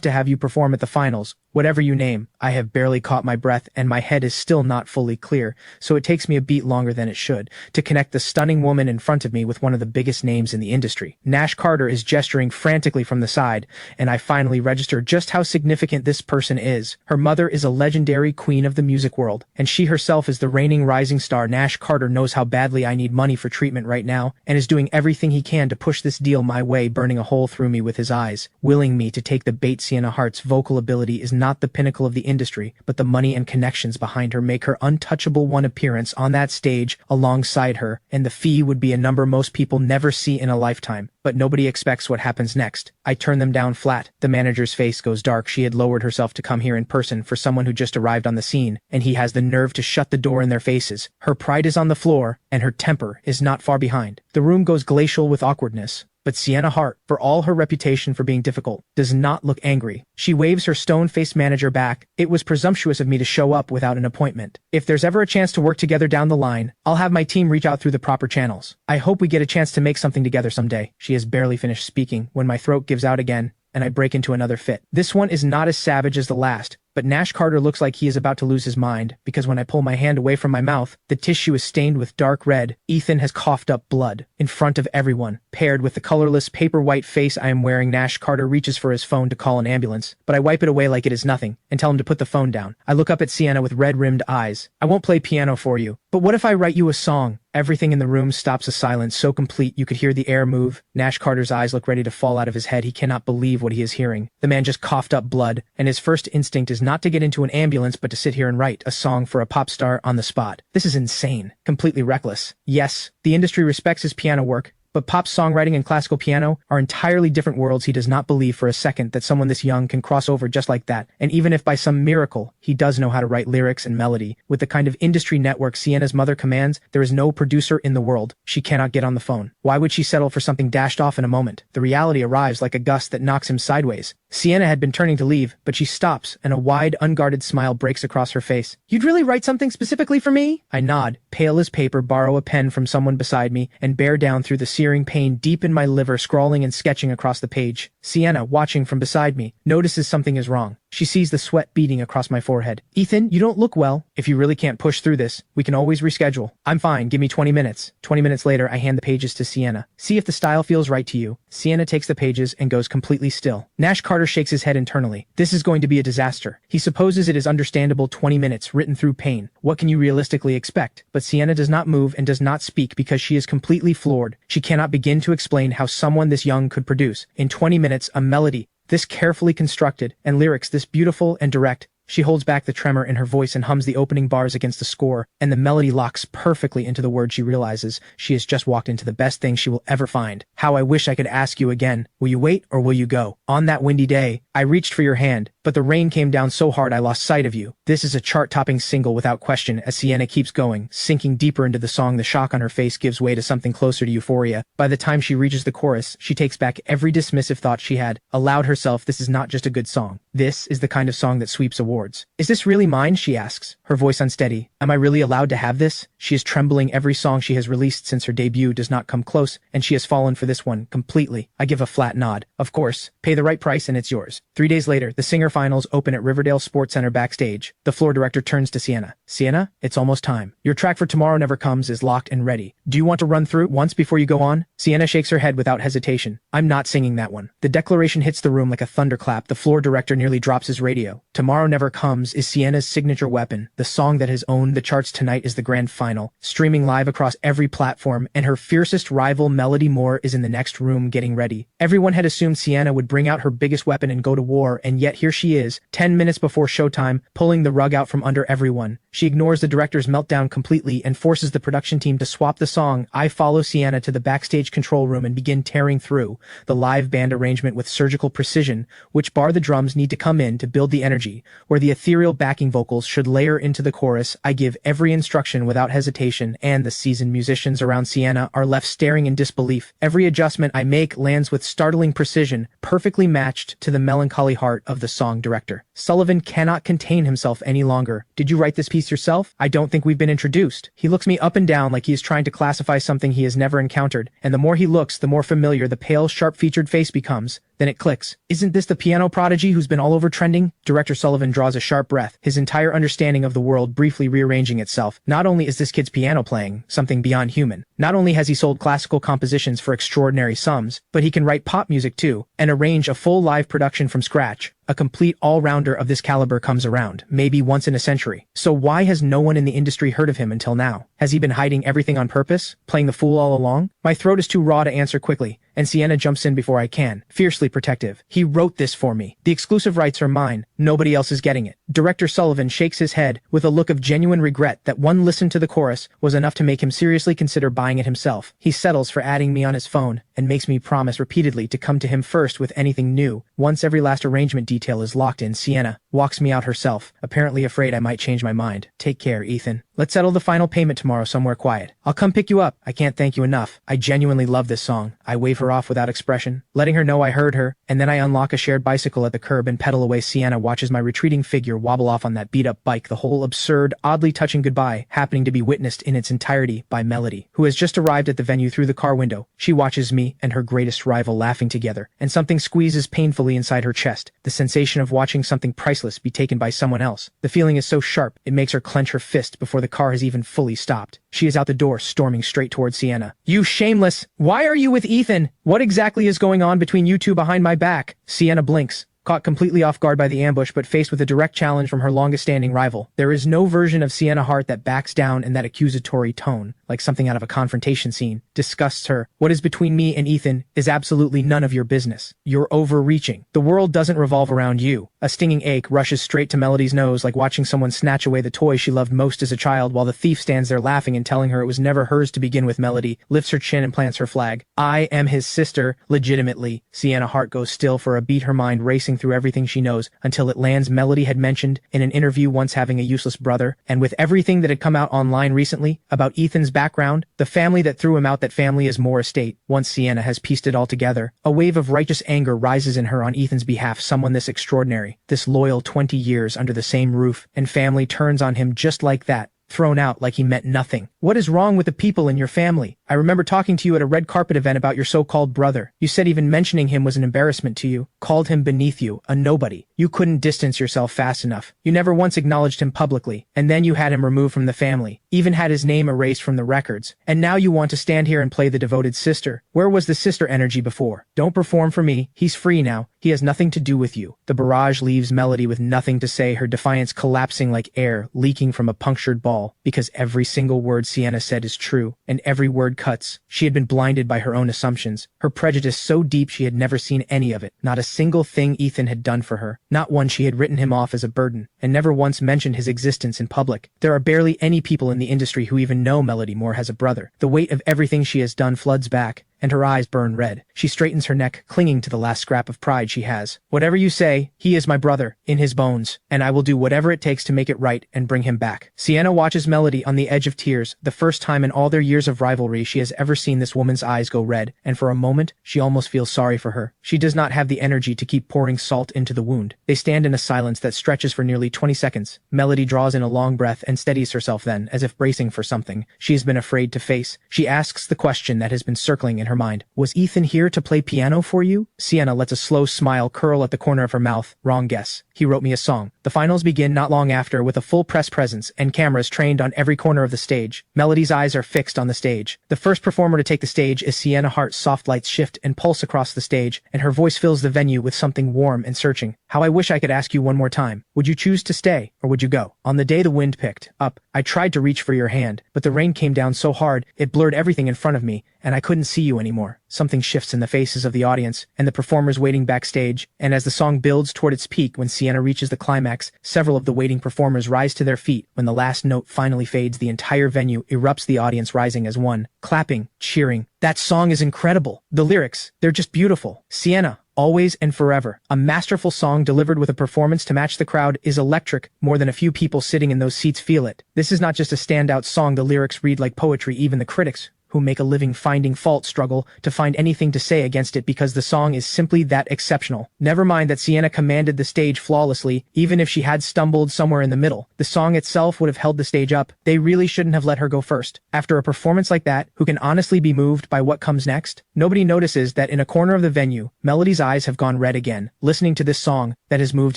to have you perform at the finals. Whatever you name. I have barely caught my breath and my head is still not fully clear, so it takes me a beat longer than it should to connect the stunning woman in front of me with one of the biggest names in the industry. Nash Carter is gesturing frantically from the side, and I finally register just how significant this person is. Her mother is a legendary queen of the music world, and she herself is the reigning rising star. Nash Carter knows how badly I need money for treatment right now, and is doing everything he can to push this deal my way, burning a hole through me with his eyes, willing me to take the bait. Sienna Hart's vocal ability is not the pinnacle of the industry, but the money and connections behind her make her untouchable. One appearance on that stage alongside her, and the fee would be a number most people never see in a lifetime. But nobody expects what happens next. I turn them down flat. The manager's face goes dark. She had lowered herself to come here in person for someone who just arrived on the scene, and he has the nerve to shut the door in their faces. Her pride is on the floor, and her temper is not far behind. The room goes glacial with awkwardness. But Sienna Hart, for all her reputation for being difficult, does not look angry. She waves her stone-faced manager back. It was presumptuous of me to show up without an appointment. If there's ever a chance to work together down the line, I'll have my team reach out through the proper channels. I hope we get a chance to make something together someday. She has barely finished speaking when my throat gives out again, and I break into another fit. This one is not as savage as the last, but Nash Carter looks like he is about to lose his mind, because when I pull my hand away from my mouth, the tissue is stained with dark red. Ethan has coughed up blood in front of everyone. Paired with the colorless paper-white face I am wearing, Nash Carter reaches for his phone to call an ambulance, but I wipe it away like it is nothing, and tell him to put the phone down. I look up at Sienna with red-rimmed eyes. I won't play piano for you, but what if I write you a song? Everything in the room stops, a silence so complete you could hear the air move. Nash Carter's eyes look ready to fall out of his head. He cannot believe what he is hearing. The man just coughed up blood, and his first instinct is not to get into an ambulance but to sit here and write a song for a pop star on the spot. This is insane. Completely reckless. Yes, the industry respects his piano work, but pop songwriting and classical piano are entirely different worlds. He does not believe for a second that someone this young can cross over just like that, and even if by some miracle he does know how to write lyrics and melody, with the kind of industry network Sienna's mother commands, there is no producer in the world. She cannot get on the phone. Why would she settle for something dashed off in a moment? The reality arrives like a gust that knocks him sideways. Sienna had been turning to leave, but she stops, and a wide, unguarded smile breaks across her face. You'd really write something specifically for me? I nod, pale as paper, borrow a pen from someone beside me, and bear down through the searing pain deep in my liver, scrawling and sketching across the page. Sienna, watching from beside me, notices something is wrong. She sees the sweat beading across my forehead. Ethan, you don't look well. If you really can't push through this, we can always reschedule. I'm fine, give me 20 minutes. 20 minutes later, I hand the pages to Sienna. See if the style feels right to you. Sienna takes the pages and goes completely still. Nash Carter shakes his head internally. This is going to be a disaster. He supposes it is understandable. 20 minutes, written through pain. What can you realistically expect? But Sienna does not move and does not speak because she is completely floored. She cannot begin to explain how someone this young could produce, in 20 minutes, a melody this carefully constructed, and lyrics this beautiful and direct. She holds back the tremor in her voice and hums the opening bars against the score, and the melody locks perfectly into the word. She realizes she has just walked into the best thing she will ever find. How I wish I could ask you again. Will you wait or will you go? On that windy day, I reached for your hand, but the rain came down so hard I lost sight of you. This is a chart-topping single without question. As Sienna keeps going, sinking deeper into the song, the shock on her face gives way to something closer to euphoria. By the time she reaches the chorus, she takes back every dismissive thought she had allowed herself. This is not just a good song. This is the kind of song that sweeps awards. Is this really mine? She asks, her voice unsteady. Am I really allowed to have this? She is trembling. Every song she has released since her debut does not come close, and she has fallen for this one completely. I give a flat nod. Of course. Pay the right price and it's yours. 3 days later, the singer finals open at Riverdale Sports Center backstage. The floor director turns to Sienna. Sienna, it's almost time. Your track for Tomorrow Never Comes is locked and ready. Do you want to run through it once before you go on? Sienna shakes her head without hesitation. I'm not singing that one. The declaration hits the room like a thunderclap. The floor director nearly drops his radio. Tomorrow Never Comes is Sienna's signature weapon. The song that has owned the charts tonight is the grand final, streaming live across every platform, and her fiercest rival Melody Moore is in the next room getting ready. Everyone had assumed Sienna would bring out her biggest weapon and go to war, and yet here she is, 10 minutes before showtime, pulling the rug out from under everyone. She ignores the director's meltdown completely and forces the production team to swap the song. I follow Sienna to the backstage control room and begin tearing through the live band arrangement with surgical precision, which bar the drums need to come in to build the energy, where the ethereal backing vocals should layer into the chorus. I give every instruction without hesitation, and the seasoned musicians around Sienna are left staring in disbelief. Every adjustment I make lands with startling precision, perfectly matched to the melancholy heart of the song director. Sullivan cannot contain himself any longer. Did you write this piece yourself? I don't think we've been introduced. He looks me up and down like he is trying to classify something he has never encountered, and the more he looks, the more familiar the pale, sharp-featured face becomes. Then it clicks. Isn't this the piano prodigy who's been all over trending? Director Sullivan draws a sharp breath, his entire understanding of the world briefly rearranging itself. Not only is this kid's piano playing something beyond human, not only has he sold classical compositions for extraordinary sums, but he can write pop music too, and arrange a full live production from scratch. A complete all-rounder of this caliber comes around, maybe once in a century. So why has no one in the industry heard of him until now? Has he been hiding everything on purpose? Playing the fool all along? My throat is too raw to answer quickly, and Sienna jumps in before I can, fiercely protective. He wrote this for me. The exclusive rights are mine. Nobody else is getting it. Director Sullivan shakes his head with a look of genuine regret that one listen to the chorus was enough to make him seriously consider buying it himself. He settles for adding me on his phone and makes me promise repeatedly to come to him first with anything new. Once every last arrangement detail is locked in, Sienna walks me out herself, apparently afraid I might change my mind. Take care, Ethan. Let's settle the final payment tomorrow somewhere quiet. I'll come pick you up. I can't thank you enough. I genuinely love this song. I wave her off without expression, letting her know I heard her, and then I unlock a shared bicycle at the curb and pedal away. Sienna watches my retreating figure wobble off on that beat-up bike, the whole absurd, oddly touching goodbye happening to be witnessed in its entirety by Melody, who has just arrived at the venue through the car window. She watches me and her greatest rival laughing together, and something squeezes painfully inside her chest, the sensation of watching something priceless be taken by someone else. The feeling is so sharp, it makes her clench her fist before the car has even fully stopped. She is out the door, storming straight towards Sienna. You shameless! Why are you with Ethan? What exactly is going on between you two behind my back? Sienna blinks, caught completely off guard by the ambush but faced with a direct challenge from her longest-standing rival. There is no version of Sienna Hart that backs down, and that accusatory tone, like something out of a confrontation scene, disgusts her. What is between me and Ethan is absolutely none of your business. You're overreaching. The world doesn't revolve around you. A stinging ache rushes straight to Melody's nose, like watching someone snatch away the toy she loved most as a child, while the thief stands there laughing and telling her it was never hers to begin with. Melody lifts her chin and plants her flag. I am his sister, legitimately. Sienna Hart goes still for a beat, her mind racing through everything she knows, until it lands Melody had mentioned in an interview once having a useless brother, and with everything that had come out online recently about Ethan's background, the family that threw him out, that family is more estate. Once Sienna has pieced it all together, a wave of righteous anger rises in her on Ethan's behalf. Someone this extraordinary, this loyal, 20 years under the same roof and family, turns on him just like that, thrown out like he meant nothing. What is wrong with the people in your family? I remember talking to you at a red carpet event about your so-called brother. You said even mentioning him was an embarrassment to you, called him beneath you, a nobody. You couldn't distance yourself fast enough. You never once acknowledged him publicly, and then you had him removed from the family, even had his name erased from the records. And now you want to stand here and play the devoted sister. Where was the sister energy before? Don't perform for me. He's free now. He has nothing to do with you. The barrage leaves Melody with nothing to say, her defiance collapsing like air leaking from a punctured ball, because every single word Sienna said is true, and every word cuts. She had been blinded by her own assumptions, her prejudice so deep she had never seen any of it. Not a single thing Ethan had done for her, not one. She had written him off as a burden, and never once mentioned his existence in public. There are barely any people in the industry who even know Melody Moore has a brother. The weight of everything she has done floods back, and her eyes burn red. She straightens her neck, clinging to the last scrap of pride she has. Whatever you say, he is my brother, in his bones, and I will do whatever it takes to make it right and bring him back. Sienna watches Melody on the edge of tears, the first time in all their years of rivalry she has ever seen this woman's eyes go red, and for a moment, she almost feels sorry for her. She does not have the energy to keep pouring salt into the wound. They stand in a silence that stretches for nearly 20 seconds. Melody draws in a long breath and steadies herself, then, as if bracing for something she has been afraid to face. She asks the question that has been circling in her mind. Was Ethan here to play piano for you? Sienna lets a slow smile curl at the corner of her mouth. Wrong guess. He wrote me a song. The finals begin not long after, with a full press presence and cameras trained on every corner of the stage. Melody's eyes are fixed on the stage. The first performer to take the stage is Sienna Hart's. Soft lights shift and pulse across the stage, and her voice fills the venue with something warm and searching. How I wish I could ask you one more time. Would you choose to stay, or would you go? On the day the wind picked up, I tried to reach for your hand, but the rain came down so hard, it blurred everything in front of me, and I couldn't see you anymore. Something shifts in the faces of the audience and the performers waiting backstage, and as the song builds toward its peak, when Sienna reaches the climax, several of the waiting performers rise to their feet. When the last note finally fades, the entire venue erupts, the audience rising as one, clapping, cheering. That song is incredible. The lyrics, they're just beautiful. Sienna, always and forever. A masterful song delivered with a performance to match the crowd is electric. More than a few people sitting in those seats feel it. This is not just a standout song, the lyrics read like poetry. Even the critics, who make a living finding fault struggle to find anything to say against it because the song is simply that exceptional. Never mind that Sienna commanded the stage flawlessly, even if she had stumbled somewhere in the middle. The song itself would have held the stage up. They really shouldn't have let her go first. After a performance like that, who can honestly be moved by what comes next? Nobody notices that in a corner of the venue, Melody's eyes have gone red again. Listening to this song that has moved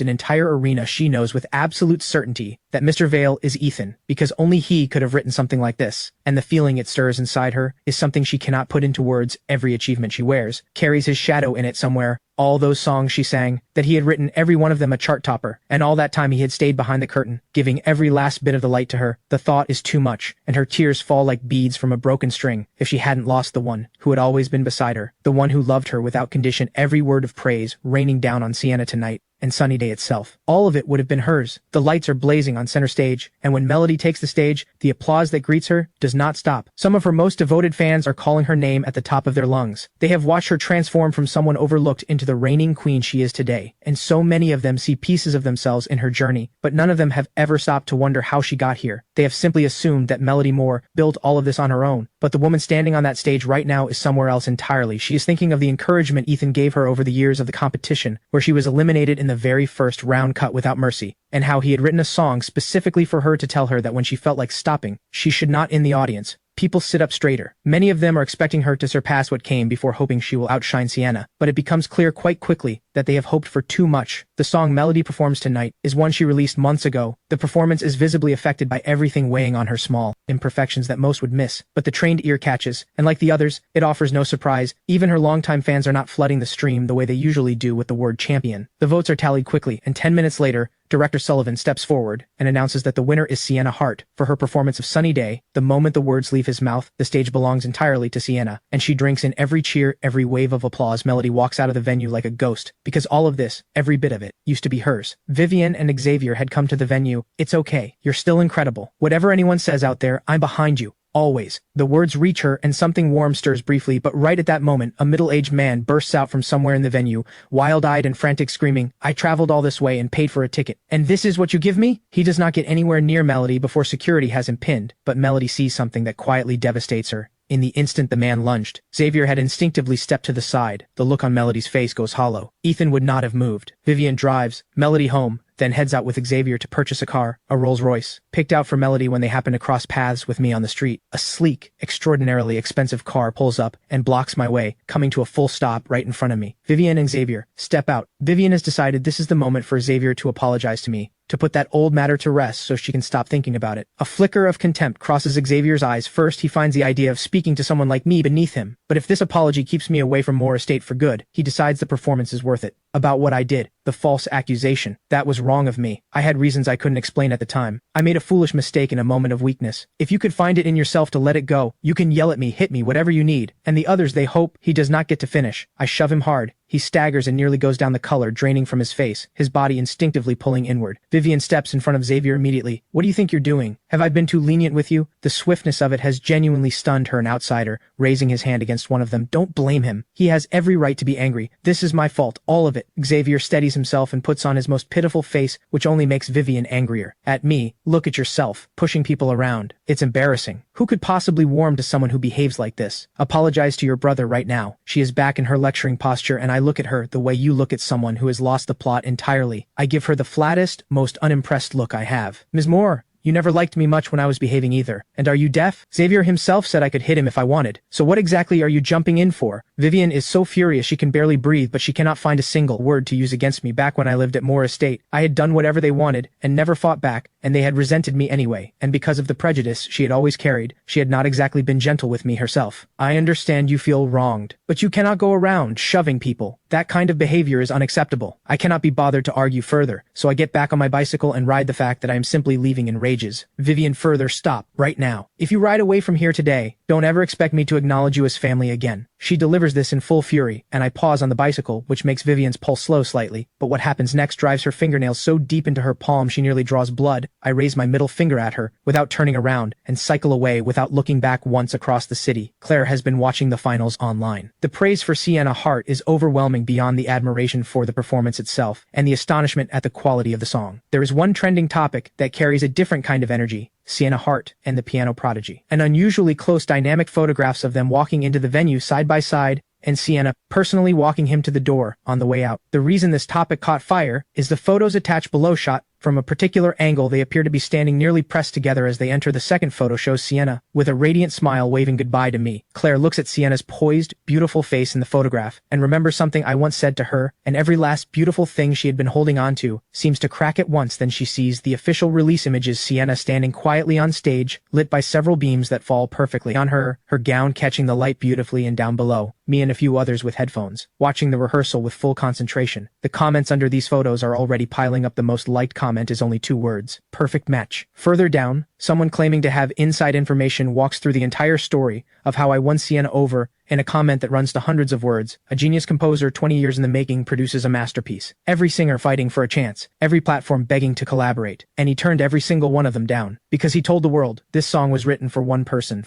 an entire arena, she knows with absolute certainty that Mr. Vale is Ethan, because only he could have written something like this. And the feeling it stirs inside her is something she cannot put into words. Every achievement she wears carries his shadow in it somewhere. All those songs she sang, that he had written every one of them a chart topper, and all that time he had stayed behind the curtain, giving every last bit of the light to her. The thought is too much, and her tears fall like beads from a broken string if she hadn't lost the one who had always been beside her, the one who loved her without condition, every word of praise raining down on Sienna tonight. And Sunny Day itself. All of it would have been hers. The lights are blazing on center stage, and when Melody takes the stage, the applause that greets her does not stop. Some of her most devoted fans are calling her name at the top of their lungs. They have watched her transform from someone overlooked into the reigning queen she is today, and so many of them see pieces of themselves in her journey, but none of them have ever stopped to wonder how she got here. They have simply assumed that Melody Moore built all of this on her own, but the woman standing on that stage right now is somewhere else entirely. She is thinking of the encouragement Ethan gave her over the years of the competition, where she was eliminated in the very first round cut without mercy, and how he had written a song specifically for her to tell her that when she felt like stopping, she should not in the audience. People sit up straighter. Many of them are expecting her to surpass what came before hoping she will outshine Sienna, but it becomes clear quite quickly that they have hoped for too much. The song Melody performs tonight is one she released months ago. The performance is visibly affected by everything weighing on her small imperfections that most would miss, but the trained ear catches, and like the others, it offers no surprise. Even her longtime fans are not flooding the stream the way they usually do with the word champion. The votes are tallied quickly, and 10 minutes later, Director Sullivan steps forward and announces that the winner is Sienna Hart for her performance of Sunny Day. The moment the words leave his mouth, the stage belongs entirely to Sienna, and she drinks in every cheer, every wave of applause. Melody walks out of the venue like a ghost, because all of this, every bit of it, used to be hers. Vivian and Xavier had come to the venue. It's okay. You're still incredible. Whatever anyone says out there, I'm behind you. Always. The words reach her and something warm stirs briefly, but right at that moment, a middle-aged man bursts out from somewhere in the venue, wild-eyed and frantic, screaming, I traveled all this way and paid for a ticket. And this is what you give me? He does not get anywhere near Melody before security has him pinned, but Melody sees something that quietly devastates her. In the instant the man lunged, Xavier had instinctively stepped to the side. The look on Melody's face goes hollow. Ethan would not have moved. Vivian drives Melody home, then heads out with Xavier to purchase a car, a Rolls-Royce, picked out for Melody when they happen to cross paths with me on the street. A sleek, extraordinarily expensive car pulls up and blocks my way, coming to a full stop right in front of me. Vivian and Xavier step out. Vivian has decided this is the moment for Xavier to apologize to me, to put that old matter to rest so she can stop thinking about it. A flicker of contempt crosses Xavier's eyes. First, he finds the idea of speaking to someone like me beneath him, but if this apology keeps me away from Moore Estate for good, he decides the performance is worth it. About what I did, the false accusation, that was wrong of me. I had reasons I couldn't explain at the time. I made a foolish mistake in a moment of weakness. If you could find it in yourself to let it go, you can yell at me, hit me, whatever you need. And the others, they hope he does not get to finish. I shove him hard. He staggers and nearly goes down, the color draining from his face, his body instinctively pulling inward. Vivian steps in front of Xavier immediately. What do you think you're doing? Have I been too lenient with you? The swiftness of it has genuinely stunned her, an outsider, raising his hand against one of them. Don't blame him. He has every right to be angry. This is my fault, all of it. Xavier steadies himself and puts on his most pitiful face, which only makes Vivian angrier. At me, look at yourself, pushing people around. It's embarrassing. Who could possibly warm to someone who behaves like this? Apologize to your brother right now. She is back in her lecturing posture, and I look at her the way you look at someone who has lost the plot entirely. I give her the flattest, most unimpressed look I have. Ms. Moore, you never liked me much when I was behaving either. And are you deaf? Xavier himself said I could hit him if I wanted. So what exactly are you jumping in for? Vivian is so furious she can barely breathe, but she cannot find a single word to use against me. Back when I lived at Moore Estate, I had done whatever they wanted and never fought back, and they had resented me anyway. And because of the prejudice she had always carried, she had not exactly been gentle with me herself. I understand you feel wronged, but you cannot go around shoving people. That kind of behavior is unacceptable. I cannot be bothered to argue further, so I get back on my bicycle and ride the fact that I am simply leaving in rages. Vivian, further, stop, right now. If you ride away from here today, don't ever expect me to acknowledge you as family again. She delivers this in full fury, and I pause on the bicycle, which makes Vivian's pulse slow slightly, but what happens next drives her fingernails so deep into her palm she nearly draws blood. I raise my middle finger at her, without turning around, and cycle away without looking back once across the city. Claire has been watching the finals online. The praise for Sienna Hart is overwhelming. overwhelming beyond the admiration for the performance itself and the astonishment at the quality of the song. There is one trending topic that carries a different kind of energy: Sienna Hart and the piano prodigy. An unusually close dynamic photographs of them walking into the venue side by side, and Sienna personally walking him to the door on the way out. The reason this topic caught fire is the photos attached below shot from a particular angle. They appear to be standing nearly pressed together as they enter. The second photo shows Sienna with a radiant smile waving goodbye to me. Claire looks at Sienna's poised, beautiful face in the photograph and remembers something I once said to her, and every last beautiful thing she had been holding on to seems to crack at once. Then she sees the official release images: Sienna standing quietly on stage, lit by several beams that fall perfectly on her, her gown catching the light beautifully, and down below, me and a few others with headphones, watching the rehearsal with full concentration. The comments under these photos are already piling up. The most liked comment is only 2 words: perfect match. Further down, someone claiming to have inside information walks through the entire story of how I won Sienna over in a comment that runs to hundreds of words. A genius composer 20 years in the making produces a masterpiece. Every singer fighting for a chance, every platform begging to collaborate, and he turned every single one of them down because he told the world this song was written for one person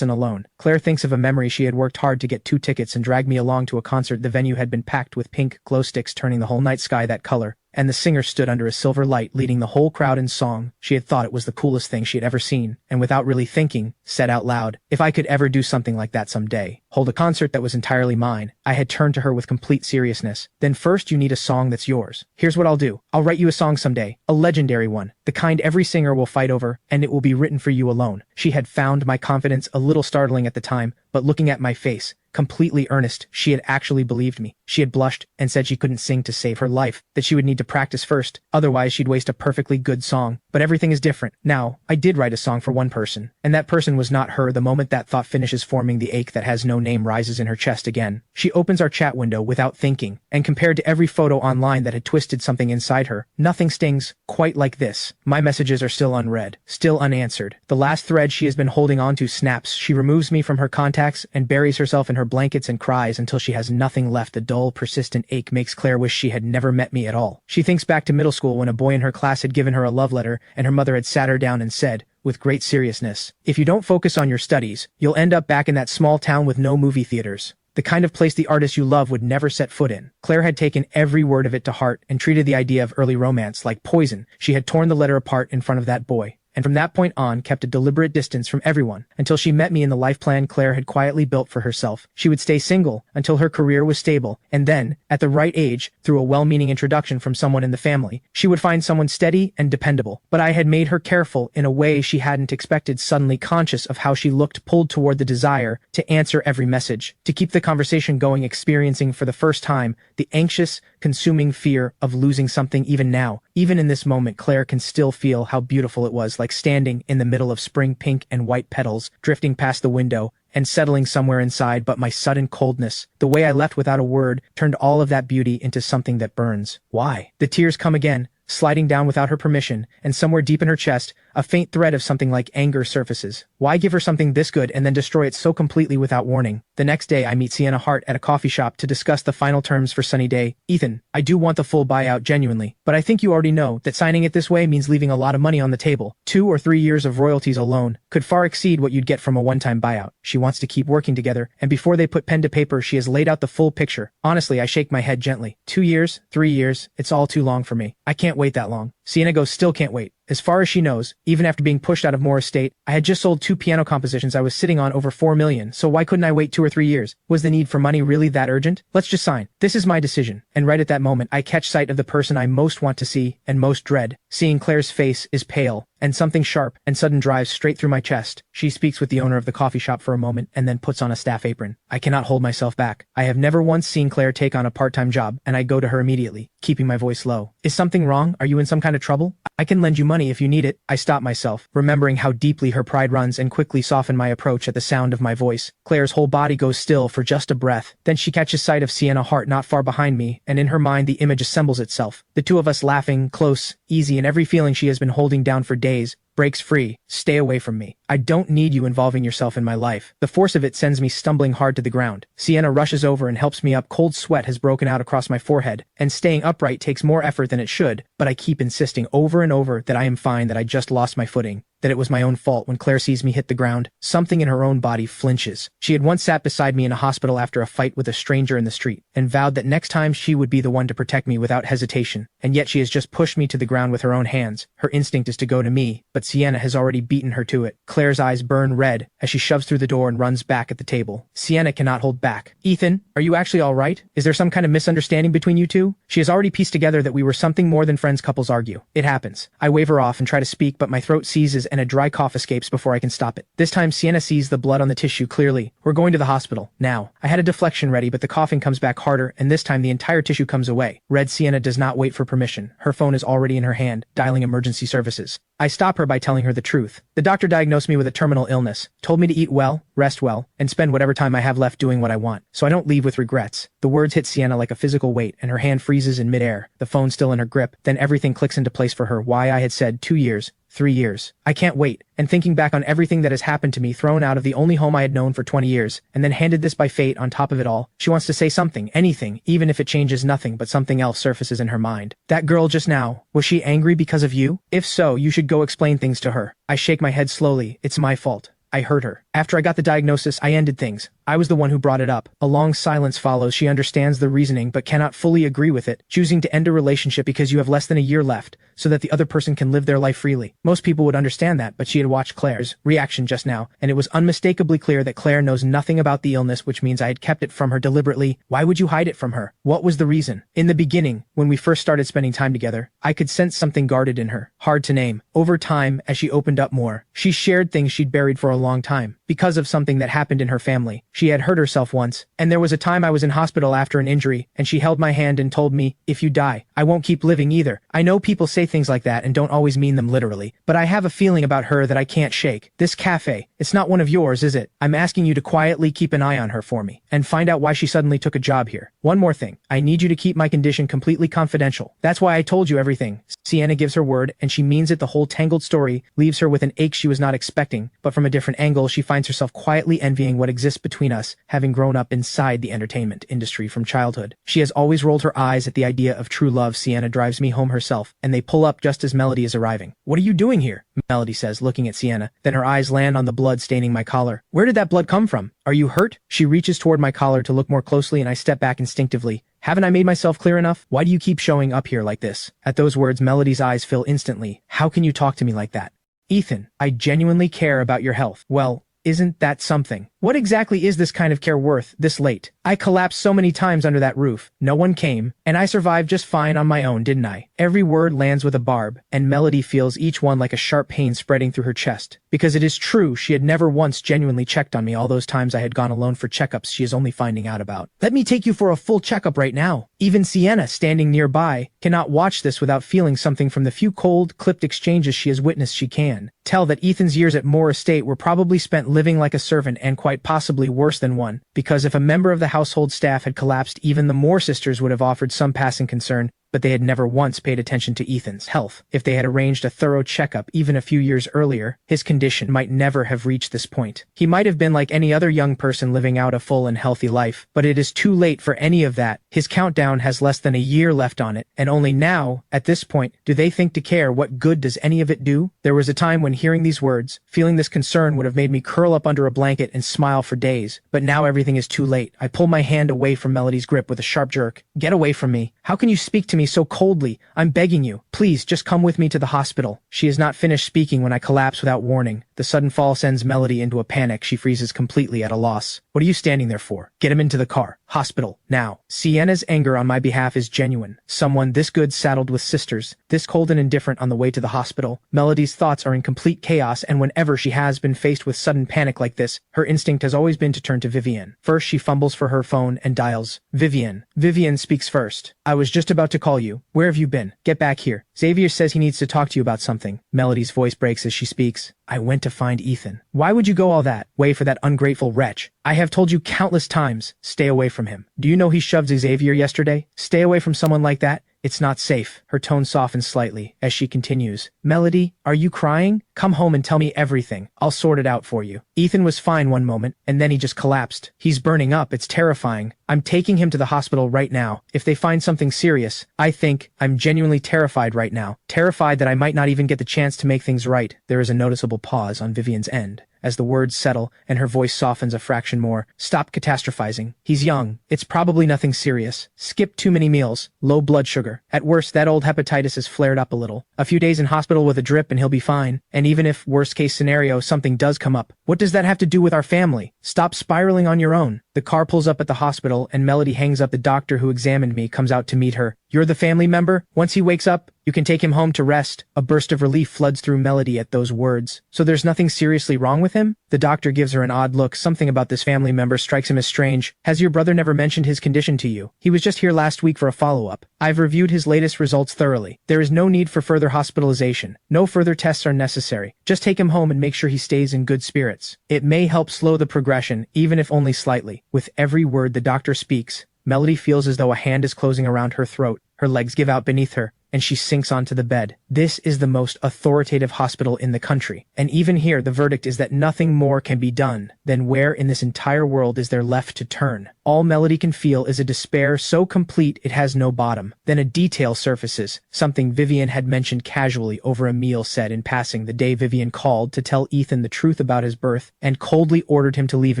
alone. Claire thinks of a memory. She had worked hard to get 2 tickets and dragged me along to a concert. The venue had been packed with pink glow sticks, turning the whole night sky that color, and the singer stood under a silver light leading the whole crowd in song. She had thought it was the coolest thing she had ever seen, and without really thinking, said out loud, "If I could ever do something like that someday, hold a concert that was entirely mine." I had turned to her with complete seriousness. "Then first you need a song that's yours. Here's what I'll do. I'll write you a song someday, a legendary one, the kind every singer will fight over, and it will be written for you alone." She had found my confidence a little startling at the time, but looking at my face, completely earnest, she had actually believed me. She had blushed and said she couldn't sing to save her life, that she would need to practice first, otherwise she'd waste a perfectly good song. But everything is different. Now, I did write a song for one person, and that person was not her. The moment that thought finishes forming, the ache that has no name rises in her chest again. She opens our chat window without thinking, and compared to every photo online that had twisted something inside her, nothing stings quite like this. My messages are still unread, still unanswered. The last thread she has been holding onto snaps. She removes me from her contacts and buries herself in her blankets and cries until she has nothing left. The dull, persistent ache makes Claire wish she had never met me at all. She thinks back to middle school when a boy in her class had given her a love letter and her mother had sat her down and said, with great seriousness, "If you don't focus on your studies, you'll end up back in that small town with no movie theaters. The kind of place the artist you love would never set foot in." Claire had taken every word of it to heart and treated the idea of early romance like poison. She had torn the letter apart in front of that boy, and from that point on kept a deliberate distance from everyone until she met me in the life plan Claire had quietly built for herself. She would stay single until her career was stable, and then, at the right age, through a well-meaning introduction from someone in the family, she would find someone steady and dependable. But I had made her careful in a way she hadn't expected, suddenly conscious of how she looked, pulled toward the desire to answer every message, to keep the conversation going, experiencing for the first time the anxious, consuming fear of losing something. Even now, even in this moment, Claire can still feel how beautiful it was, like standing in the middle of spring, pink and white petals, drifting past the window and settling somewhere inside. But my sudden coldness, the way I left without a word, turned all of that beauty into something that burns. Why? The tears come again, sliding down without her permission, and somewhere deep in her chest, a faint thread of something like anger surfaces. Why give her something this good and then destroy it so completely without warning? The next day, I meet Sienna Hart at a coffee shop to discuss the final terms for Sunny Day. "Ethan, I do want the full buyout genuinely, but I think you already know that signing it this way means leaving a lot of money on the table. 2 or 3 years of royalties alone could far exceed what you'd get from a one-time buyout." She wants to keep working together, and before they put pen to paper, she has laid out the full picture. Honestly, I shake my head gently. 2 years, 3 years, it's all too long for me. I can't wait that long. Sienna goes, "Still can't wait." As far as she knows, even after being pushed out of Moore Estate, I had just sold 2 piano compositions I was sitting on over 4 million, so why couldn't I wait 2 or 3 years? Was the need for money really that urgent? Let's just sign. This is my decision. And right at that moment, I catch sight of the person I most want to see and most dread. Seeing Claire's face is pale, and something sharp and sudden drives straight through my chest. She speaks with the owner of the coffee shop for a moment and then puts on a staff apron. I cannot hold myself back. I have never once seen Claire take on a part-time job, and I go to her immediately, keeping my voice low. "Is something wrong? Are you in some kind of trouble? I can lend you money if you need it." I stop myself, remembering how deeply her pride runs, and quickly soften my approach at the sound of my voice. Claire's whole body goes still for just a breath. Then she catches sight of Sienna Hart not far behind me, and in her mind the image assembles itself. The two of us laughing, close, easy, and every feeling she has been holding down for days breaks free. "Stay away from me. I don't need you involving yourself in my life." The force of it sends me stumbling hard to the ground. Sienna rushes over and helps me up. Cold sweat has broken out across my forehead, and staying upright takes more effort than it should, but I keep insisting over and over that I am fine, that I just lost my footing. that it was my own fault when Claire sees me hit the ground. Something in her own body flinches. She had once sat beside me in a hospital after a fight with a stranger in the street, and vowed that next time she would be the one to protect me without hesitation, and yet she has just pushed me to the ground with her own hands. Her instinct is to go to me, but Sienna has already beaten her to it. Claire's eyes burn red as she shoves through the door and runs back at the table. Sienna cannot hold back. Ethan, are you actually all right? Is there some kind of misunderstanding between you two? She has already pieced together that we were something more than friends couples argue. It happens. I wave her off and try to speak, but my throat seizes and a dry cough escapes before I can stop it. This time Sienna sees the blood on the tissue clearly. We're going to the hospital. Now. I had a deflection ready, but the coughing comes back harder, and this time the entire tissue comes away. Red Sienna does not wait for permission. Her phone is already in her hand, dialing emergency services. I stop her by telling her the truth. The doctor diagnosed me with a terminal illness, told me to eat well, rest well, and spend whatever time I have left doing what I want, so I don't leave with regrets. The words hit Sienna like a physical weight, and her hand freezes in midair, the phone still in her grip. Then everything clicks into place for her. Why I had said 2 years. 3 years. I can't wait, and thinking back on everything that has happened to me, thrown out of the only home I had known for 20 years, and then handed this by fate on top of it all, she wants to say something, anything, even if it changes nothing but something else surfaces in her mind. That girl just now, was she angry because of you? If so, you should go explain things to her. I shake my head slowly. It's my fault. I hurt her. After I got the diagnosis, I ended things. I was the one who brought it up. A long silence follows. She understands the reasoning but cannot fully agree with it, choosing to end a relationship because you have less than a year left, so that the other person can live their life freely. Most people would understand that, but she had watched Claire's reaction just now, and it was unmistakably clear that Claire knows nothing about the illness, which means I had kept it from her deliberately. Why would you hide it from her? What was the reason? In the beginning, when we first started spending time together, I could sense something guarded in her. Hard to name. Over time, as she opened up more, she shared things she'd buried for a long time. Because of something that happened in her family. She had hurt herself once, and there was a time I was in hospital after an injury, and she held my hand and told me, if you die, I won't keep living either. I know people say things like that and don't always mean them literally, but I have a feeling about her that I can't shake. This cafe, it's not one of yours, is it? I'm asking you to quietly keep an eye on her for me, and find out why she suddenly took a job here. One more thing, I need you to keep my condition completely confidential. That's why I told you everything. Sienna gives her word, and she means it. The whole tangled story leaves her with an ache she was not expecting, but from a different angle she finds herself quietly envying what exists between us, having grown up inside the entertainment industry from childhood. She has always rolled her eyes at the idea of true love. Sienna drives me home herself, and they pull up just as Melody is arriving. What are you doing here? Melody says, looking at Sienna. Then her eyes land on the blood staining my collar. Where did that blood come from? Are you hurt? She reaches toward my collar to look more closely, and I step back instinctively. Haven't I made myself clear enough? Why do you keep showing up here like this? At those words, Melody's eyes fill instantly. How can you talk to me like that? Ethan, I genuinely care about your health. Well, isn't that something? What exactly is this kind of care worth, this late? I collapsed so many times under that roof. No one came, and I survived just fine on my own, didn't I? Every word lands with a barb, and Melody feels each one like a sharp pain spreading through her chest. Because it is true, she had never once genuinely checked on me. All those times I had gone alone for checkups she is only finding out about. Let me take you for a full checkup right now. Even Sienna, standing nearby, cannot watch this without feeling something from the few cold, clipped exchanges she has witnessed. She can tell that Ethan's years at Moore Estate were probably spent living like a servant, and quite possibly worse than one, because if a member of the household staff had collapsed, even the Moore sisters would have offered some passing concern, but they had never once paid attention to Ethan's health. If they had arranged a thorough checkup even a few years earlier, his condition might never have reached this point. He might have been like any other young person living out a full and healthy life, but it is too late for any of that. His countdown has less than a year left on it, and only now, at this point, do they think to care. What good does any of it do? There was a time when hearing these words, feeling this concern would have made me curl up under a blanket and smile for days, but now everything is too late. I pull my hand away from Melody's grip with a sharp jerk. Get away from me. How can you speak to me so coldly? I'm begging you. Please, just come with me to the hospital. She has not finished speaking when I collapse without warning. The sudden fall sends Melody into a panic. She freezes completely at a loss. What are you standing there for? Get him into the car. Hospital. Now. Sienna's anger on my behalf is genuine. Someone this good saddled with sisters, this cold and indifferent on the way to the hospital. Melody's thoughts are in complete chaos, and whenever she has been faced with sudden panic like this, her instinct has always been to turn to Vivian. First, she fumbles for her phone and dials Vivian. Vivian speaks first. I was just about to call you. Where have you been? Get back here. Xavier says he needs to talk to you about something. Melody's voice breaks as she speaks. I went to find Ethan. Why would you go all that way for that ungrateful wretch? I have told you countless times, stay away from him. Do you know he shoved Xavier yesterday? Stay away from someone like that. It's not safe. Her tone softens slightly as she continues. Melody, are you crying? Come home and tell me everything. I'll sort it out for you. Ethan was fine one moment, and then he just collapsed. He's burning up. It's terrifying. I'm taking him to the hospital right now. If they find something serious, I'm genuinely terrified right now. Terrified that I might not even get the chance to make things right. There is a noticeable pause on Vivian's end. As the words settle and her voice softens a fraction more. Stop catastrophizing. He's young. It's probably nothing serious. Skip too many meals. Low blood sugar. At worst, that old hepatitis has flared up a little. A few days in hospital with a drip and he'll be fine. And even if, worst case scenario, something does come up, what does that have to do with our family? Stop spiraling on your own. The car pulls up at the hospital and Melody hangs up. The doctor who examined me comes out to meet her. You're the family member? Once he wakes up, you can take him home to rest. A burst of relief floods through Melody at those words. So there's nothing seriously wrong with him? The doctor gives her an odd look. Something about this family member strikes him as strange. Has your brother never mentioned his condition to you? He was just here last week for a follow-up. I've reviewed his latest results thoroughly. There is no need for further hospitalization. No further tests are necessary. Just take him home and make sure he stays in good spirits. It may help slow the progression, even if only slightly. With every word the doctor speaks, Melody feels as though a hand is closing around her throat. Her legs give out beneath her, and she sinks onto the bed. This is the most authoritative hospital in the country. And even here, the verdict is that nothing more can be done. Then where in this entire world is there left to turn? All Melody can feel is a despair so complete it has no bottom. Then a detail surfaces, something Vivian had mentioned casually over a meal said in passing the day Vivian called to tell Ethan the truth about his birth and coldly ordered him to leave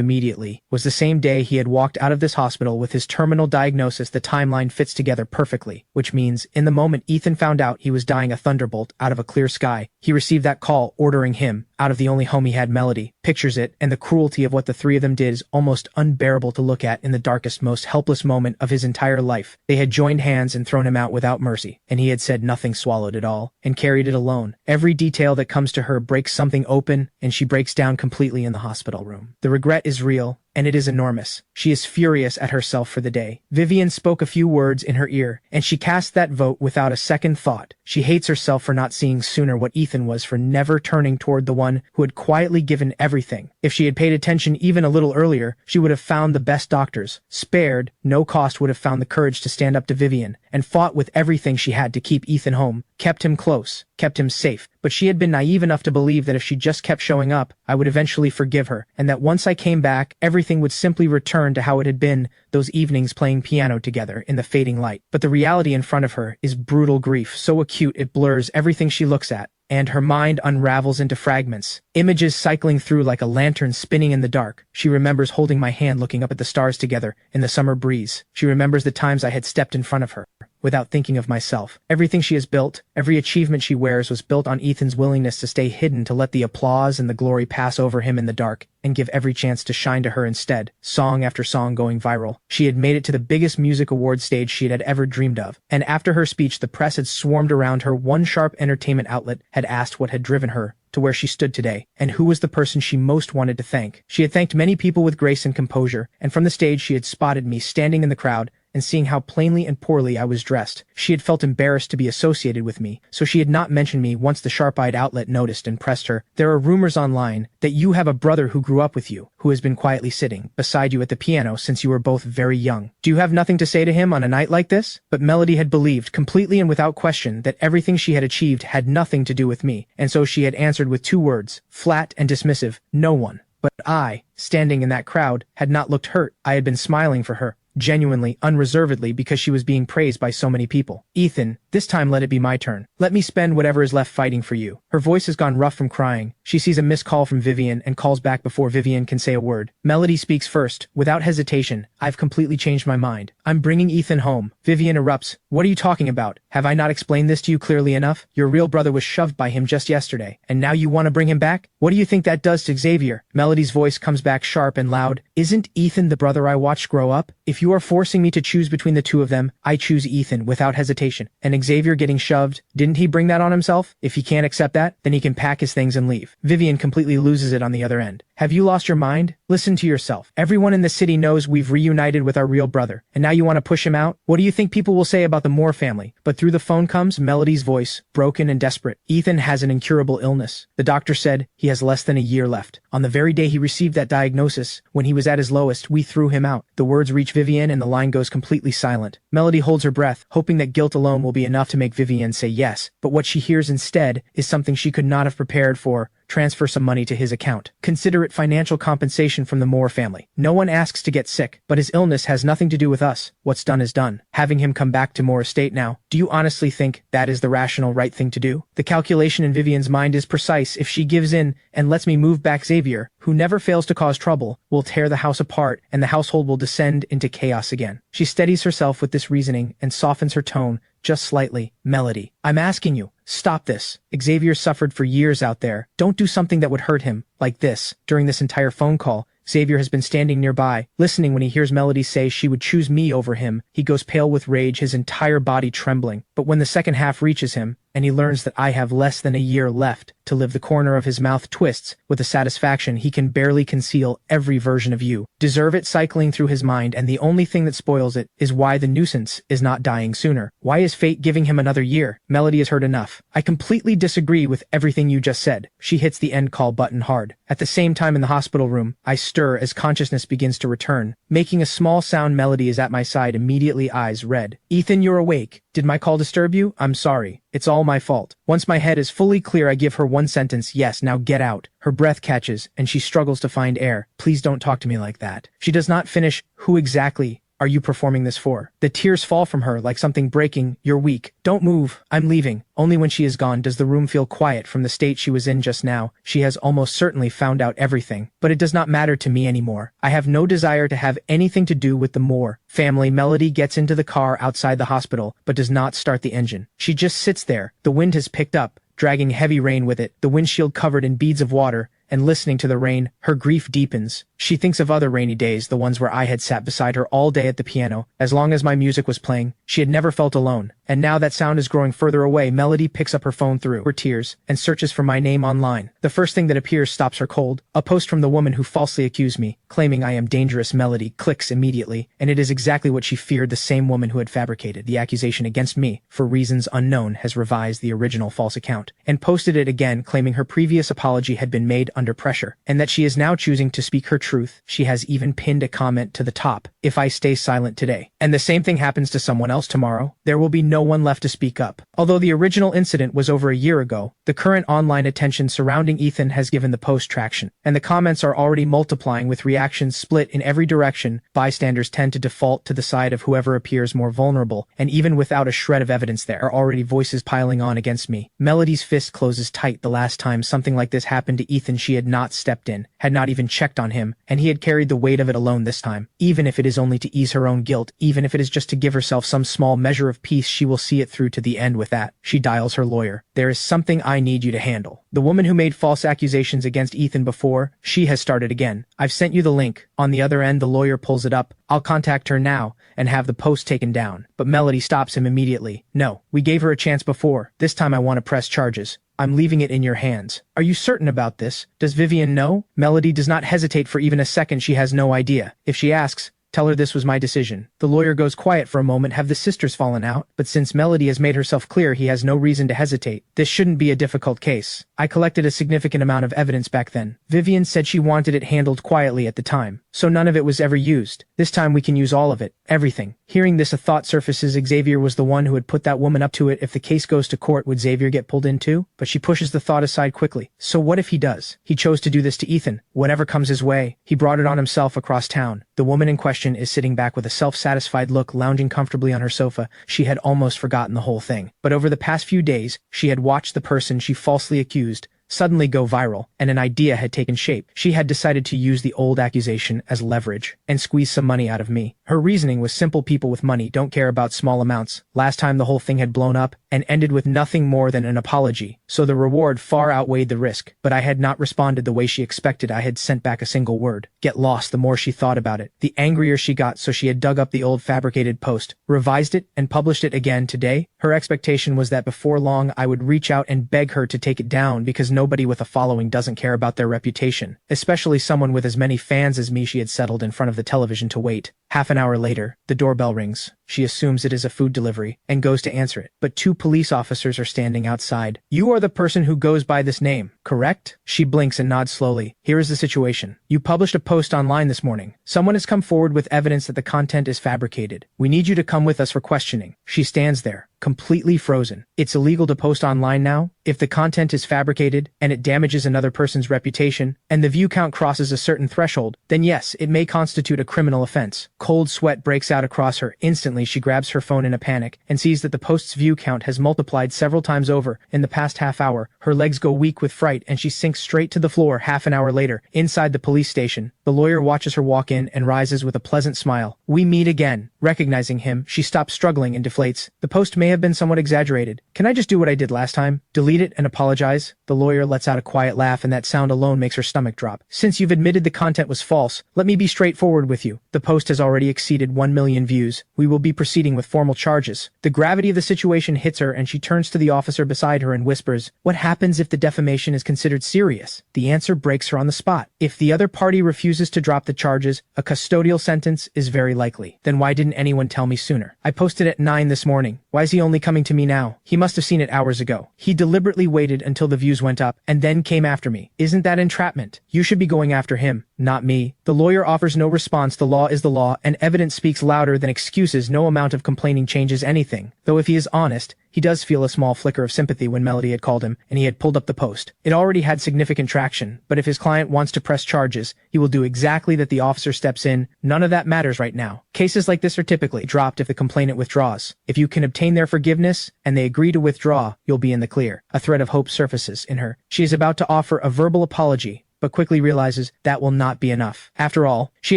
immediately, was the same day he had walked out of this hospital with his terminal diagnosis. The timeline fits together perfectly, which means in the moment Ethan found out he was dying a thunderbolt out of a clear sky, he received that call ordering him out of the only home he had. Melody pictures it, and the cruelty of what the three of them did is almost unbearable to look at. In the darkest, most helpless moment of his entire life, they had joined hands and thrown him out without mercy, and he had said nothing, swallowed it all, and carried it alone. Every detail that comes to her breaks something open, and she breaks down completely in the hospital room. The regret is real, and it is enormous. She is furious at herself for the day. Vivian spoke a few words in her ear, and she cast that vote without a second thought. She hates herself for not seeing sooner what Ethan was, for never turning toward the one who had quietly given everything. If she had paid attention even a little earlier, she would have found the best doctors. Spared, no cost, would have found the courage to stand up to Vivian, and fought with everything she had to keep Ethan home, kept him close, kept him safe. But she had been naive enough to believe that if she just kept showing up, I would eventually forgive her, and that once I came back, everything would simply return to how it had been, those evenings playing piano together in the fading light. But the reality in front of her is brutal grief, so acute it blurs everything she looks at, and her mind unravels into fragments, images cycling through like a lantern spinning in the dark. She remembers holding my hand, looking up at the stars together in the summer breeze. She remembers the times I had stepped in front of her without thinking of myself. Everything she has built, every achievement she wears, was built on Ethan's willingness to stay hidden, to let the applause and the glory pass over him in the dark, and give every chance to shine to her instead. Song after song going viral. She had made it to the biggest music award stage she had ever dreamed of. And after her speech, the press had swarmed around her. One sharp entertainment outlet had asked what had driven her to where she stood today, and who was the person she most wanted to thank. She had thanked many people with grace and composure, and from the stage she had spotted me standing in the crowd, and seeing how plainly and poorly I was dressed, she had felt embarrassed to be associated with me, so she had not mentioned me once the sharp-eyed outlet noticed and pressed her. There are rumors online that you have a brother who grew up with you, who has been quietly sitting beside you at the piano since you were both very young. Do you have nothing to say to him on a night like this? But Melody had believed, completely and without question, that everything she had achieved had nothing to do with me, and so she had answered with two words, flat and dismissive, no one. But I, standing in that crowd, had not looked hurt. I had been smiling for her, genuinely, unreservedly, because she was being praised by so many people. Ethan, this time let it be my turn. Let me spend whatever is left fighting for you. Her voice has gone rough from crying. She sees a missed call from Vivian and calls back before Vivian can say a word. Melody speaks first, without hesitation. I've completely changed my mind. I'm bringing Ethan home. Vivian erupts. What are you talking about? Have I not explained this to you clearly enough? Your real brother was shoved by him just yesterday, and now you want to bring him back? What do you think that does to Xavier? Melody's voice comes back sharp and loud. Isn't Ethan the brother I watched grow up? If you are forcing me to choose between the two of them, I choose Ethan without hesitation. And Xavier getting shoved, didn't he bring that on himself? If he can't accept that, then he can pack his things and leave. Vivian completely loses it on the other end. Have you lost your mind? Listen to yourself. Everyone in the city knows we've reunited with our real brother, and now you want to push him out? What do you think people will say about the Moore family? But through the phone comes Melody's voice, broken and desperate. Ethan has an incurable illness. The doctor said he has less than a year left. On the very day he received that diagnosis, when he was at his lowest, we threw him out. The words reach Vivian and the line goes completely silent. Melody holds her breath, hoping that guilt alone will be enough to make Vivian say yes, but what she hears instead is something she could not have prepared for. Transfer some money to his account. Consider it financial compensation from the Moore family. No one asks to get sick, but his illness has nothing to do with us. What's done is done. Having him come back to Moore Estate now, do you honestly think that is the rational right thing to do? The calculation in Vivian's mind is precise. If she gives in and lets me move back, Xavier, who never fails to cause trouble, will tear the house apart and the household will descend into chaos again. She steadies herself with this reasoning and softens her tone just slightly. Melody, I'm asking you, stop this. Xavier suffered for years out there. Don't do something that would hurt him, like this. During this entire phone call, Xavier has been standing nearby, listening when he hears Melody say she would choose me over him. He goes pale with rage, his entire body trembling. But when the second half reaches him, and he learns that I have less than a year left to live, the corner of his mouth twists with a satisfaction he can barely conceal. Every version of you deserve it cycling through his mind, and the only thing that spoils it is why the nuisance is not dying sooner. Why is fate giving him another year? Melody has heard enough. I completely disagree with everything you just said. She hits the end call button hard. At the same time in the hospital room, I stir as consciousness begins to return. Making a small sound, Melody is at my side, immediately eyes red. Ethan, you're awake. Did my call disturb you? I'm sorry. It's all my fault. Once my head is fully clear, I give her one sentence. Yes, now get out. Her breath catches, and she struggles to find air. Please don't talk to me like that. She does not finish. Who exactly are you performing this for? The tears fall from her like something breaking. You're weak. Don't move. I'm leaving. Only when she is gone does the room feel quiet. From the state she was in just now, she has almost certainly found out everything. But it does not matter to me anymore. I have no desire to have anything to do with the Moore family. Melody gets into the car outside the hospital, but does not start the engine. She just sits there. The wind has picked up, dragging heavy rain with it, the windshield covered in beads of water, and listening to the rain, her grief deepens. She thinks of other rainy days, the ones where I had sat beside her all day at the piano. As long as my music was playing, she had never felt alone. And now that sound is growing further away. Melody picks up her phone through her tears and searches for my name online. The first thing that appears stops her cold. A post from the woman who falsely accused me, claiming I am dangerous. Melody clicks immediately, and it is exactly what she feared. The same woman who had fabricated the accusation against me, for reasons unknown, has revised the original false account and posted it again, claiming her previous apology had been made under pressure, and that she is now choosing to speak her truth. She has even pinned a comment to the top: if I stay silent today, and the same thing happens to someone else tomorrow, there will be no one left to speak up. Although the original incident was over a year ago, the current online attention surrounding Ethan has given the post traction, and the comments are already multiplying with reactions split in every direction. Bystanders tend to default to the side of whoever appears more vulnerable, and even without a shred of evidence, there are already voices piling on against me. Melody's fist closes tight. The last time something like this happened to Ethan, she had not stepped in, had not even checked on him, and he had carried the weight of it alone this time. Even if it is only to ease her own guilt, even if it is just to give herself some small measure of peace, she will see it through to the end. With that, she dials her lawyer. There is something I need you to handle. The woman who made false accusations against Ethan before, she has started again. I've sent you the link. On the other end, the lawyer pulls it up. I'll contact her now and have the post taken down. But Melody stops him immediately. No, we gave her a chance before. This time I want to press charges. I'm leaving it in your hands. Are you certain about this? Does Vivian know? Melody does not hesitate for even a second. She has no idea. If she asks, tell her this was my decision. The lawyer goes quiet for a moment. Have the sisters fallen out? But since Melody has made herself clear, he has no reason to hesitate. This shouldn't be a difficult case. I collected a significant amount of evidence back then. Vivian said she wanted it handled quietly at the time, so none of it was ever used. This time we can use all of it. Everything. Hearing this, a thought surfaces. Xavier was the one who had put that woman up to it. If the case goes to court, would Xavier get pulled in too? But she pushes the thought aside quickly. So what if he does? He chose to do this to Ethan. Whatever comes his way, he brought it on himself across town. The woman in question is sitting back with a self-satisfied look, lounging comfortably on her sofa. She had almost forgotten the whole thing. But over the past few days, she had watched the person she falsely accused suddenly go viral, and an idea had taken shape. She had decided to use the old accusation as leverage and squeeze some money out of me. Her reasoning was simple: people with money don't care about small amounts. Last time the whole thing had blown up and ended with nothing more than an apology, so the reward far outweighed the risk. But I had not responded the way she expected. I had sent back a single word: get lost. The more she thought about it, the angrier she got, so she had dug up the old fabricated post, revised it, and published it again today. Her expectation was that before long I would reach out and beg her to take it down, because nobody with a following doesn't care about their reputation, especially someone with as many fans as me. She had settled in front of the television to wait. Half an hour later, the doorbell rings. She assumes it is a food delivery and goes to answer it, but two police officers are standing outside. You are the person who goes by this name, correct? She blinks and nods slowly. Here is the situation. You published a post online this morning. Someone has come forward with evidence that the content is fabricated. We need you to come with us for questioning. She stands there, completely frozen. It's illegal to post online now? If the content is fabricated, and it damages another person's reputation, and the view count crosses a certain threshold, then yes, it may constitute a criminal offense. Cold sweat breaks out across her. Instantly, she grabs her phone in a panic, and sees that the post's view count has multiplied several times over in the past half hour. Her legs go weak with fright, and she sinks straight to the floor. Half an hour later, inside the police station, the lawyer watches her walk in and rises with a pleasant smile. We meet again. Recognizing him, she stops struggling and deflates. The post may have been somewhat exaggerated. Can I just do what I did last time? Delete it and apologize? The lawyer lets out a quiet laugh, and that sound alone makes her stomach drop. Since you've admitted the content was false, let me be straightforward with you. The post has already exceeded 1 million views. We will be proceeding with formal charges. The gravity of the situation hits her, and she turns to the officer beside her and whispers, what happens if the defamation is considered serious? The answer breaks her on the spot. If the other party refuses to drop the charges, a custodial sentence is very likely. Then why didn't anyone tell me sooner? I posted at 9 this morning. Why is he only coming to me now? He must have seen it hours ago. He deliberately waited until the views went up, and then came after me. Isn't that entrapment? You should be going after him, not me. The lawyer offers no response. The law is the law, and evidence speaks louder than excuses. No amount of complaining changes anything. Though if he is honest, he does feel a small flicker of sympathy when Melody had called him, and he had pulled up the post. It already had significant traction, but if his client wants to press charges, he will do exactly that. The officer steps in. None of that matters right now. Cases like this are typically dropped if the complainant withdraws. If you can obtain their forgiveness, and they agree to withdraw, you'll be in the clear. A thread of hope surfaces in her. She is about to offer a verbal apology, but quickly realizes that will not be enough. After all, she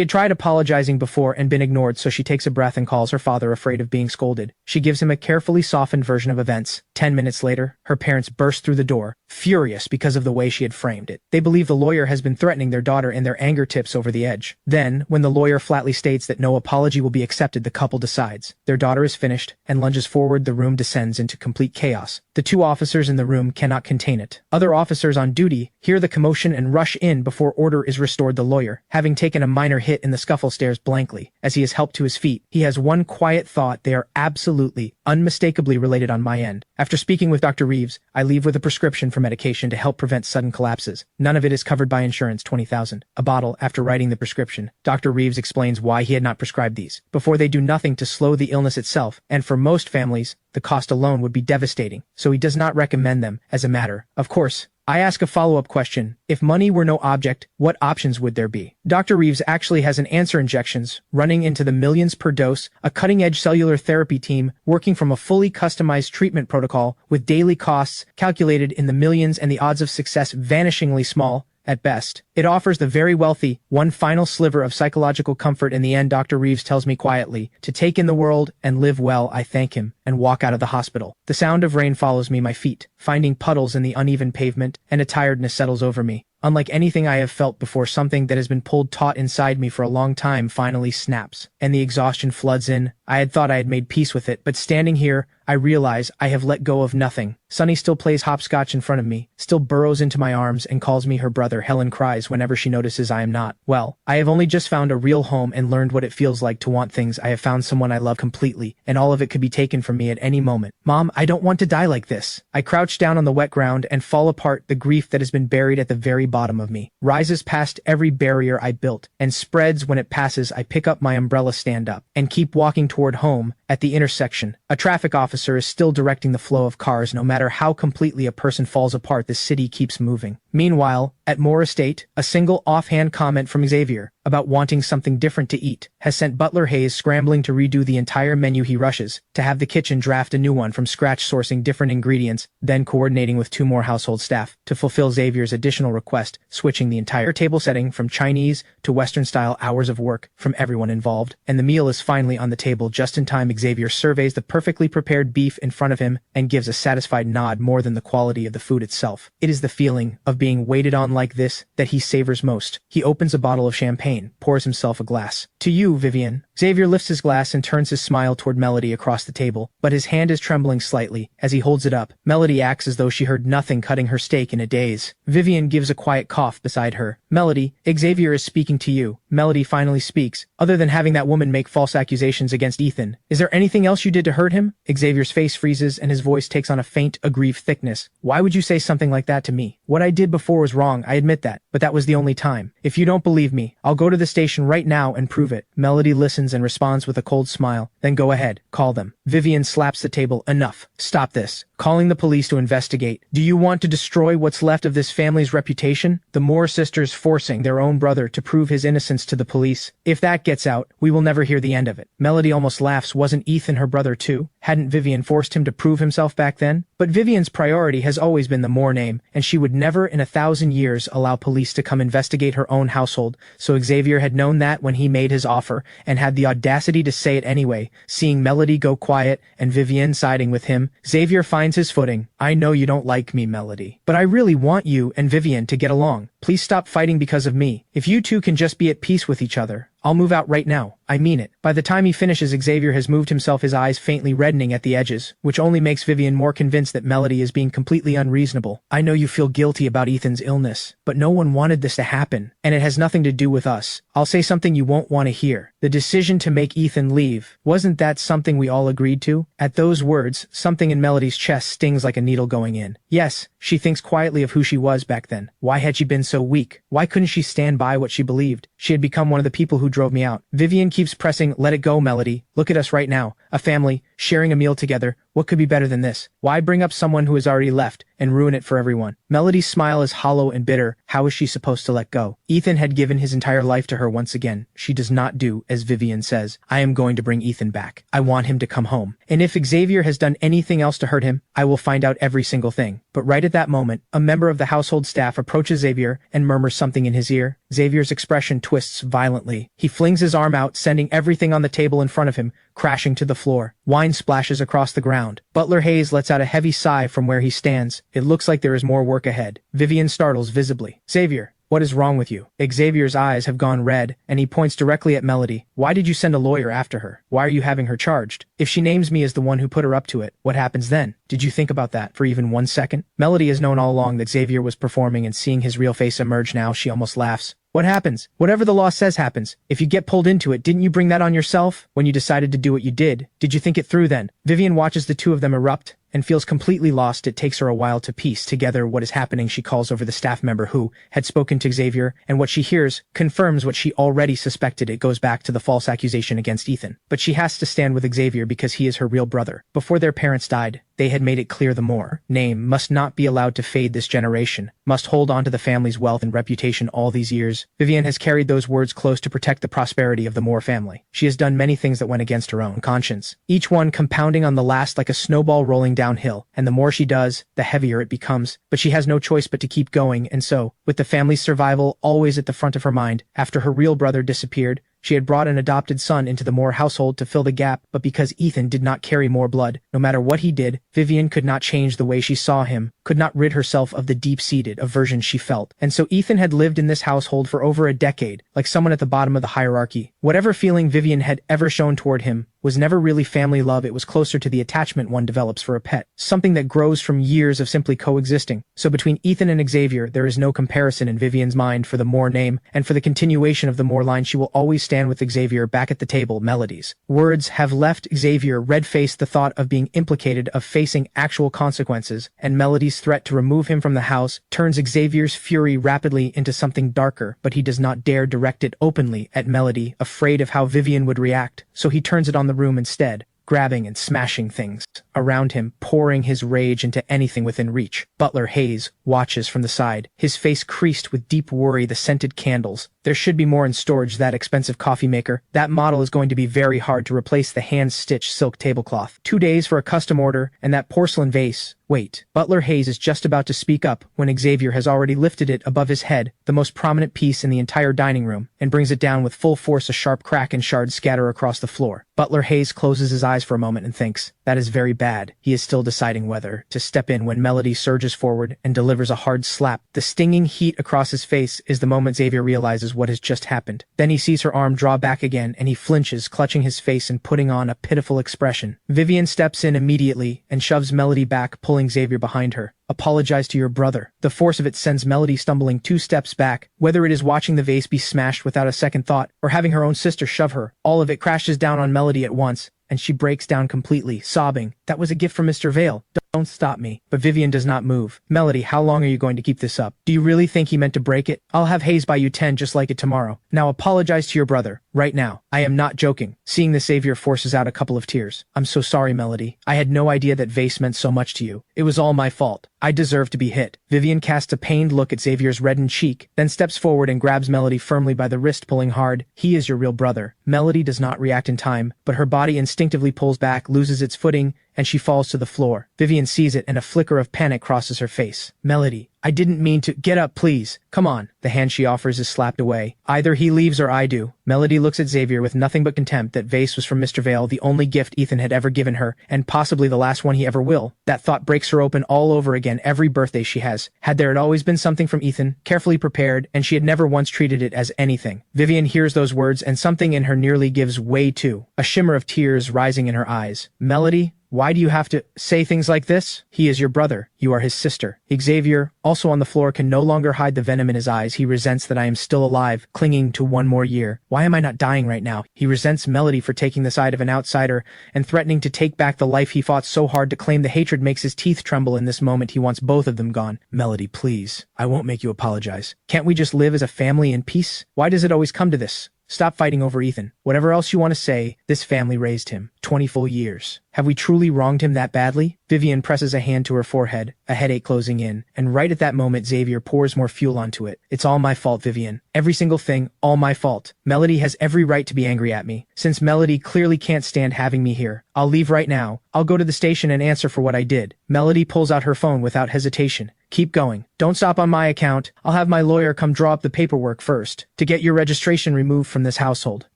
had tried apologizing before and been ignored, so she takes a breath and calls her father, afraid of being scolded. She gives him a carefully softened version of events. 10 minutes later, her parents burst through the door, furious because of the way she had framed it. They believe the lawyer has been threatening their daughter, and their anger tips over the edge. Then, when the lawyer flatly states that no apology will be accepted, the couple decides. Their daughter is finished, and lunges forward. The room descends into complete chaos. The two officers in the room cannot contain it. Other officers on duty hear the commotion and rush in before order is restored. The lawyer, having taken a minor hit in the scuffle, stares blankly. As he is helped to his feet, he has one quiet thought: they are absolutely, unmistakably related on my end. After speaking with Dr. Reeves, I leave with a prescription for medication to help prevent sudden collapses. None of it is covered by insurance. 20,000. A bottle. After writing the prescription, Dr. Reeves explains why he had not prescribed these before. They do nothing to slow the illness itself, and for most families, the cost alone would be devastating, so he does not recommend them as a matter of course. I ask a follow-up question. If money were no object, what options would there be? Dr. Reeves actually has an answer: injections, running into the millions per dose, a cutting-edge cellular therapy team working from a fully customized treatment protocol with daily costs calculated in the millions, and the odds of success vanishingly small at best. It offers the very wealthy one final sliver of psychological comfort in the end. Dr. Reeves tells me quietly to take in the world and live well. I thank him and walk out of the hospital. The sound of rain follows me, my feet finding puddles in the uneven pavement, and a tiredness settles over me. Unlike anything I have felt before, something that has been pulled taut inside me for a long time finally snaps, and the exhaustion floods in. I had thought I had made peace with it, but standing here, I realize I have let go of nothing. Sunny still plays hopscotch in front of me, still burrows into my arms and calls me her brother. Helen cries whenever she notices I am not. Well, I have only just found a real home and learned what it feels like to want things. I have found someone I love completely, and all of it could be taken from me at any moment. Mom, I don't want to die like this. I crouch down on the wet ground and fall apart. The grief that has been buried at the very bottom of me rises past every barrier I built and spreads when it passes. I pick up my umbrella, stand up, and keep walking toward home. At the intersection, a traffic officer is still directing the flow of cars. No matter how completely a person falls apart, the city keeps moving. Meanwhile, at Moore Estate, a single offhand comment from Xavier about wanting something different to eat has sent Butler Hayes scrambling to redo the entire menu. He rushes to have the kitchen draft a new one from scratch, sourcing different ingredients, then coordinating with 2 more household staff to fulfill Xavier's additional request, switching the entire table setting from Chinese to Western style. Hours of work from everyone involved, and the meal is finally on the table just in time. Xavier surveys the perfectly prepared beef in front of him and gives a satisfied nod. More than the quality of the food itself, it is the feeling of being waited on like this that he savors most. He opens a bottle of champagne, pours himself a glass. To you, Vivian. Xavier lifts his glass and turns his smile toward Melody across the table, but his hand is trembling slightly. As he holds it up, Melody acts as though she heard nothing, cutting her steak in a daze. Vivian gives a quiet cough beside her. Melody, Xavier is speaking to you. Melody finally speaks. Other than having that woman make false accusations against Ethan, is there anything else you did to hurt him? Xavier's face freezes and his voice takes on a faint, aggrieved thickness. Why would you say something like that to me? What I did before was wrong, I admit that, but that was the only time. If you don't believe me, I'll go to the station right now and prove it. Melody listens and responds with a cold smile. Then go ahead, call them. Vivian slaps the table. Enough. Stop this. Calling the police to investigate. Do you want to destroy what's left of this family's reputation? The Moore sisters forcing their own brother to prove his innocence to the police. If that gets out, we will never hear the end of it. Melody almost laughs. Wasn't Ethan her brother too? Hadn't Vivian forced him to prove himself back then? But Vivian's priority has always been the Moore name, and she would never in 1,000 years allow police to come investigate her own household, so Xavier had known that when he made his offer, and had the audacity to say it anyway. Seeing Melody go quiet, and Vivian siding with him, Xavier finds his footing. I know you don't like me, Melody, but I really want you and Vivian to get along. Please stop fighting because of me. If you two can just be at peace with each other, I'll move out right now. I mean it. By the time he finishes, Xavier has moved himself, his eyes faintly reddening at the edges, which only makes Vivian more convinced that Melody is being completely unreasonable. I know you feel guilty about Ethan's illness, but no one wanted this to happen, and it has nothing to do with us. I'll say something you won't want to hear. The decision to make Ethan leave, wasn't that something we all agreed to? At those words, something in Melody's chest stings like a needle going in. Yes, she thinks quietly of who she was back then. Why had she been so weak? Why couldn't she stand by what she believed? She had become one of the people who drove me out. Vivian keeps pressing, let it go, Melody. Look at us right now. A family, sharing a meal together. What could be better than this? Why bring up someone who has already left and ruin it for everyone? Melody's smile is hollow and bitter. How is she supposed to let go? Ethan had given his entire life to her once again. She does not do as Vivian says. I am going to bring Ethan back. I want him to come home. And if Xavier has done anything else to hurt him, I will find out every single thing. But right at that moment, a member of the household staff approaches Xavier and murmurs something in his ear. Xavier's expression twists violently. He flings his arm out, sending everything on the table in front of him crashing to the floor. Wine splashes across the ground. Butler Hayes lets out a heavy sigh from where he stands. It looks like there is more work ahead. Vivian startles visibly. Xavier, what is wrong with you? Xavier's eyes have gone red, and he points directly at Melody. Why did you send a lawyer after her? Why are you having her charged? If she names me as the one who put her up to it, what happens then? Did you think about that for even 1 second? Melody has known all along that Xavier was performing, and seeing his real face emerge now, she almost laughs. What happens? Whatever the law says happens. If you get pulled into it, didn't you bring that on yourself? When you decided to do what you did, did you think it through then? Vivian watches the two of them erupt and feels completely lost. It takes her a while to piece together what is happening. She calls over the staff member who had spoken to Xavier, and what she hears confirms what she already suspected. It goes back to the false accusation against Ethan. But she has to stand with Xavier because he is her real brother. Before their parents died, they had made it clear the Moore name must not be allowed to fade this generation, must hold on to the family's wealth and reputation all these years. Vivian has carried those words close to protect the prosperity of the Moore family. She has done many things that went against her own conscience, each one compounding on the last like a snowball rolling downhill, and the more she does, the heavier it becomes. But she has no choice but to keep going, and so, with the family's survival always at the front of her mind, after her real brother disappeared, she had brought an adopted son into the Moore household to fill the gap, but because Ethan did not carry Moore blood, no matter what he did, Vivian could not change the way she saw him, could not rid herself of the deep-seated aversion she felt. And so Ethan had lived in this household for over a decade, like someone at the bottom of the hierarchy. Whatever feeling Vivian had ever shown toward him was never really family love. It was closer to the attachment one develops for a pet, something that grows from years of simply coexisting. So between Ethan and Xavier, there is no comparison in Vivian's mind for the Moore name, and for the continuation of the Moore line, she will always stand with Xavier back at the table. Melody's words have left Xavier red-faced. The thought of being implicated, of facing actual consequences, and Melody's threat to remove him from the house turns Xavier's fury rapidly into something darker, but he does not dare direct it openly at Melody, afraid of how Vivian would react, so he turns it on the room instead, grabbing and smashing things around him, pouring his rage into anything within reach. Butler Hayes watches from the side, his face creased with deep worry. The scented candles. There should be more in storage. That expensive coffee maker. That model is going to be very hard to replace. The hand-stitched silk tablecloth. 2 days for a custom order, and that porcelain vase. Wait. Butler Hayes is just about to speak up when Xavier has already lifted it above his head, the most prominent piece in the entire dining room, and brings it down with full force. A sharp crack and shards scatter across the floor. Butler Hayes closes his eyes for a moment and thinks, that is very bad. He is still deciding whether to step in when Melody surges forward and delivers a hard slap. The stinging heat across his face is the moment Xavier realizes what has just happened. Then he sees her arm draw back again and he flinches, clutching his face and putting on a pitiful expression. Vivian steps in immediately and shoves Melody back, pulling Xavier behind her. Apologize to your brother. The force of it sends Melody stumbling 2 steps back. Whether it is watching the vase be smashed without a second thought, or having her own sister shove her, all of it crashes down on Melody at once, and she breaks down completely, sobbing, "That was a gift from Mr. Vale. Don't stop me." But Vivian does not move. "Melody, how long are you going to keep this up? Do you really think he meant to break it? I'll have Hayes buy you 10 just like it tomorrow. Now apologize to your brother. Right now. I am not joking." Seeing the Xavier forces out a couple of tears. "I'm so sorry, Melody. I had no idea that vase meant so much to you. It was all my fault. I deserve to be hit." Vivian casts a pained look at Xavier's reddened cheek, then steps forward and grabs Melody firmly by the wrist, pulling hard. "He is your real brother." Melody does not react in time, but her body instinctively pulls back, loses its footing, and she falls to the floor. Vivian sees it and a flicker of panic crosses her face. "Melody, I didn't mean to. Get up, please. Come on." The hand she offers is slapped away. "Either he leaves or I do." Melody looks at Xavier with nothing but contempt. That vase was from Mr. Vale, the only gift Ethan had ever given her, and possibly the last one he ever will. That thought breaks her open all over again every birthday she has. Had there always been something from Ethan, carefully prepared, and she had never once treated it as anything. Vivian hears those words and something in her nearly gives way too, a shimmer of tears rising in her eyes. "Melody, why do you have to say things like this? He is your brother. You are his sister." Xavier, also on the floor, can no longer hide the venom in his eyes. He resents that I am still alive, clinging to one more year. Why am I not dying right now? He resents Melody for taking the side of an outsider and threatening to take back the life he fought so hard to claim. The hatred makes his teeth tremble in this moment. He wants both of them gone. "Melody, please. I won't make you apologize. Can't we just live as a family in peace? Why does it always come to this? Stop fighting over Ethan. Whatever else you want to say, this family raised him. 20 full years. Have we truly wronged him that badly?" Vivian presses a hand to her forehead, a headache closing in, and right at that moment Xavier pours more fuel onto it. "It's all my fault, Vivian. Every single thing, all my fault. Melody has every right to be angry at me. Since Melody clearly can't stand having me here, I'll leave right now. I'll go to the station and answer for what I did." Melody pulls out her phone without hesitation. "Keep going. Don't stop on my account. I'll have my lawyer come draw up the paperwork first, to get your registration removed from this household.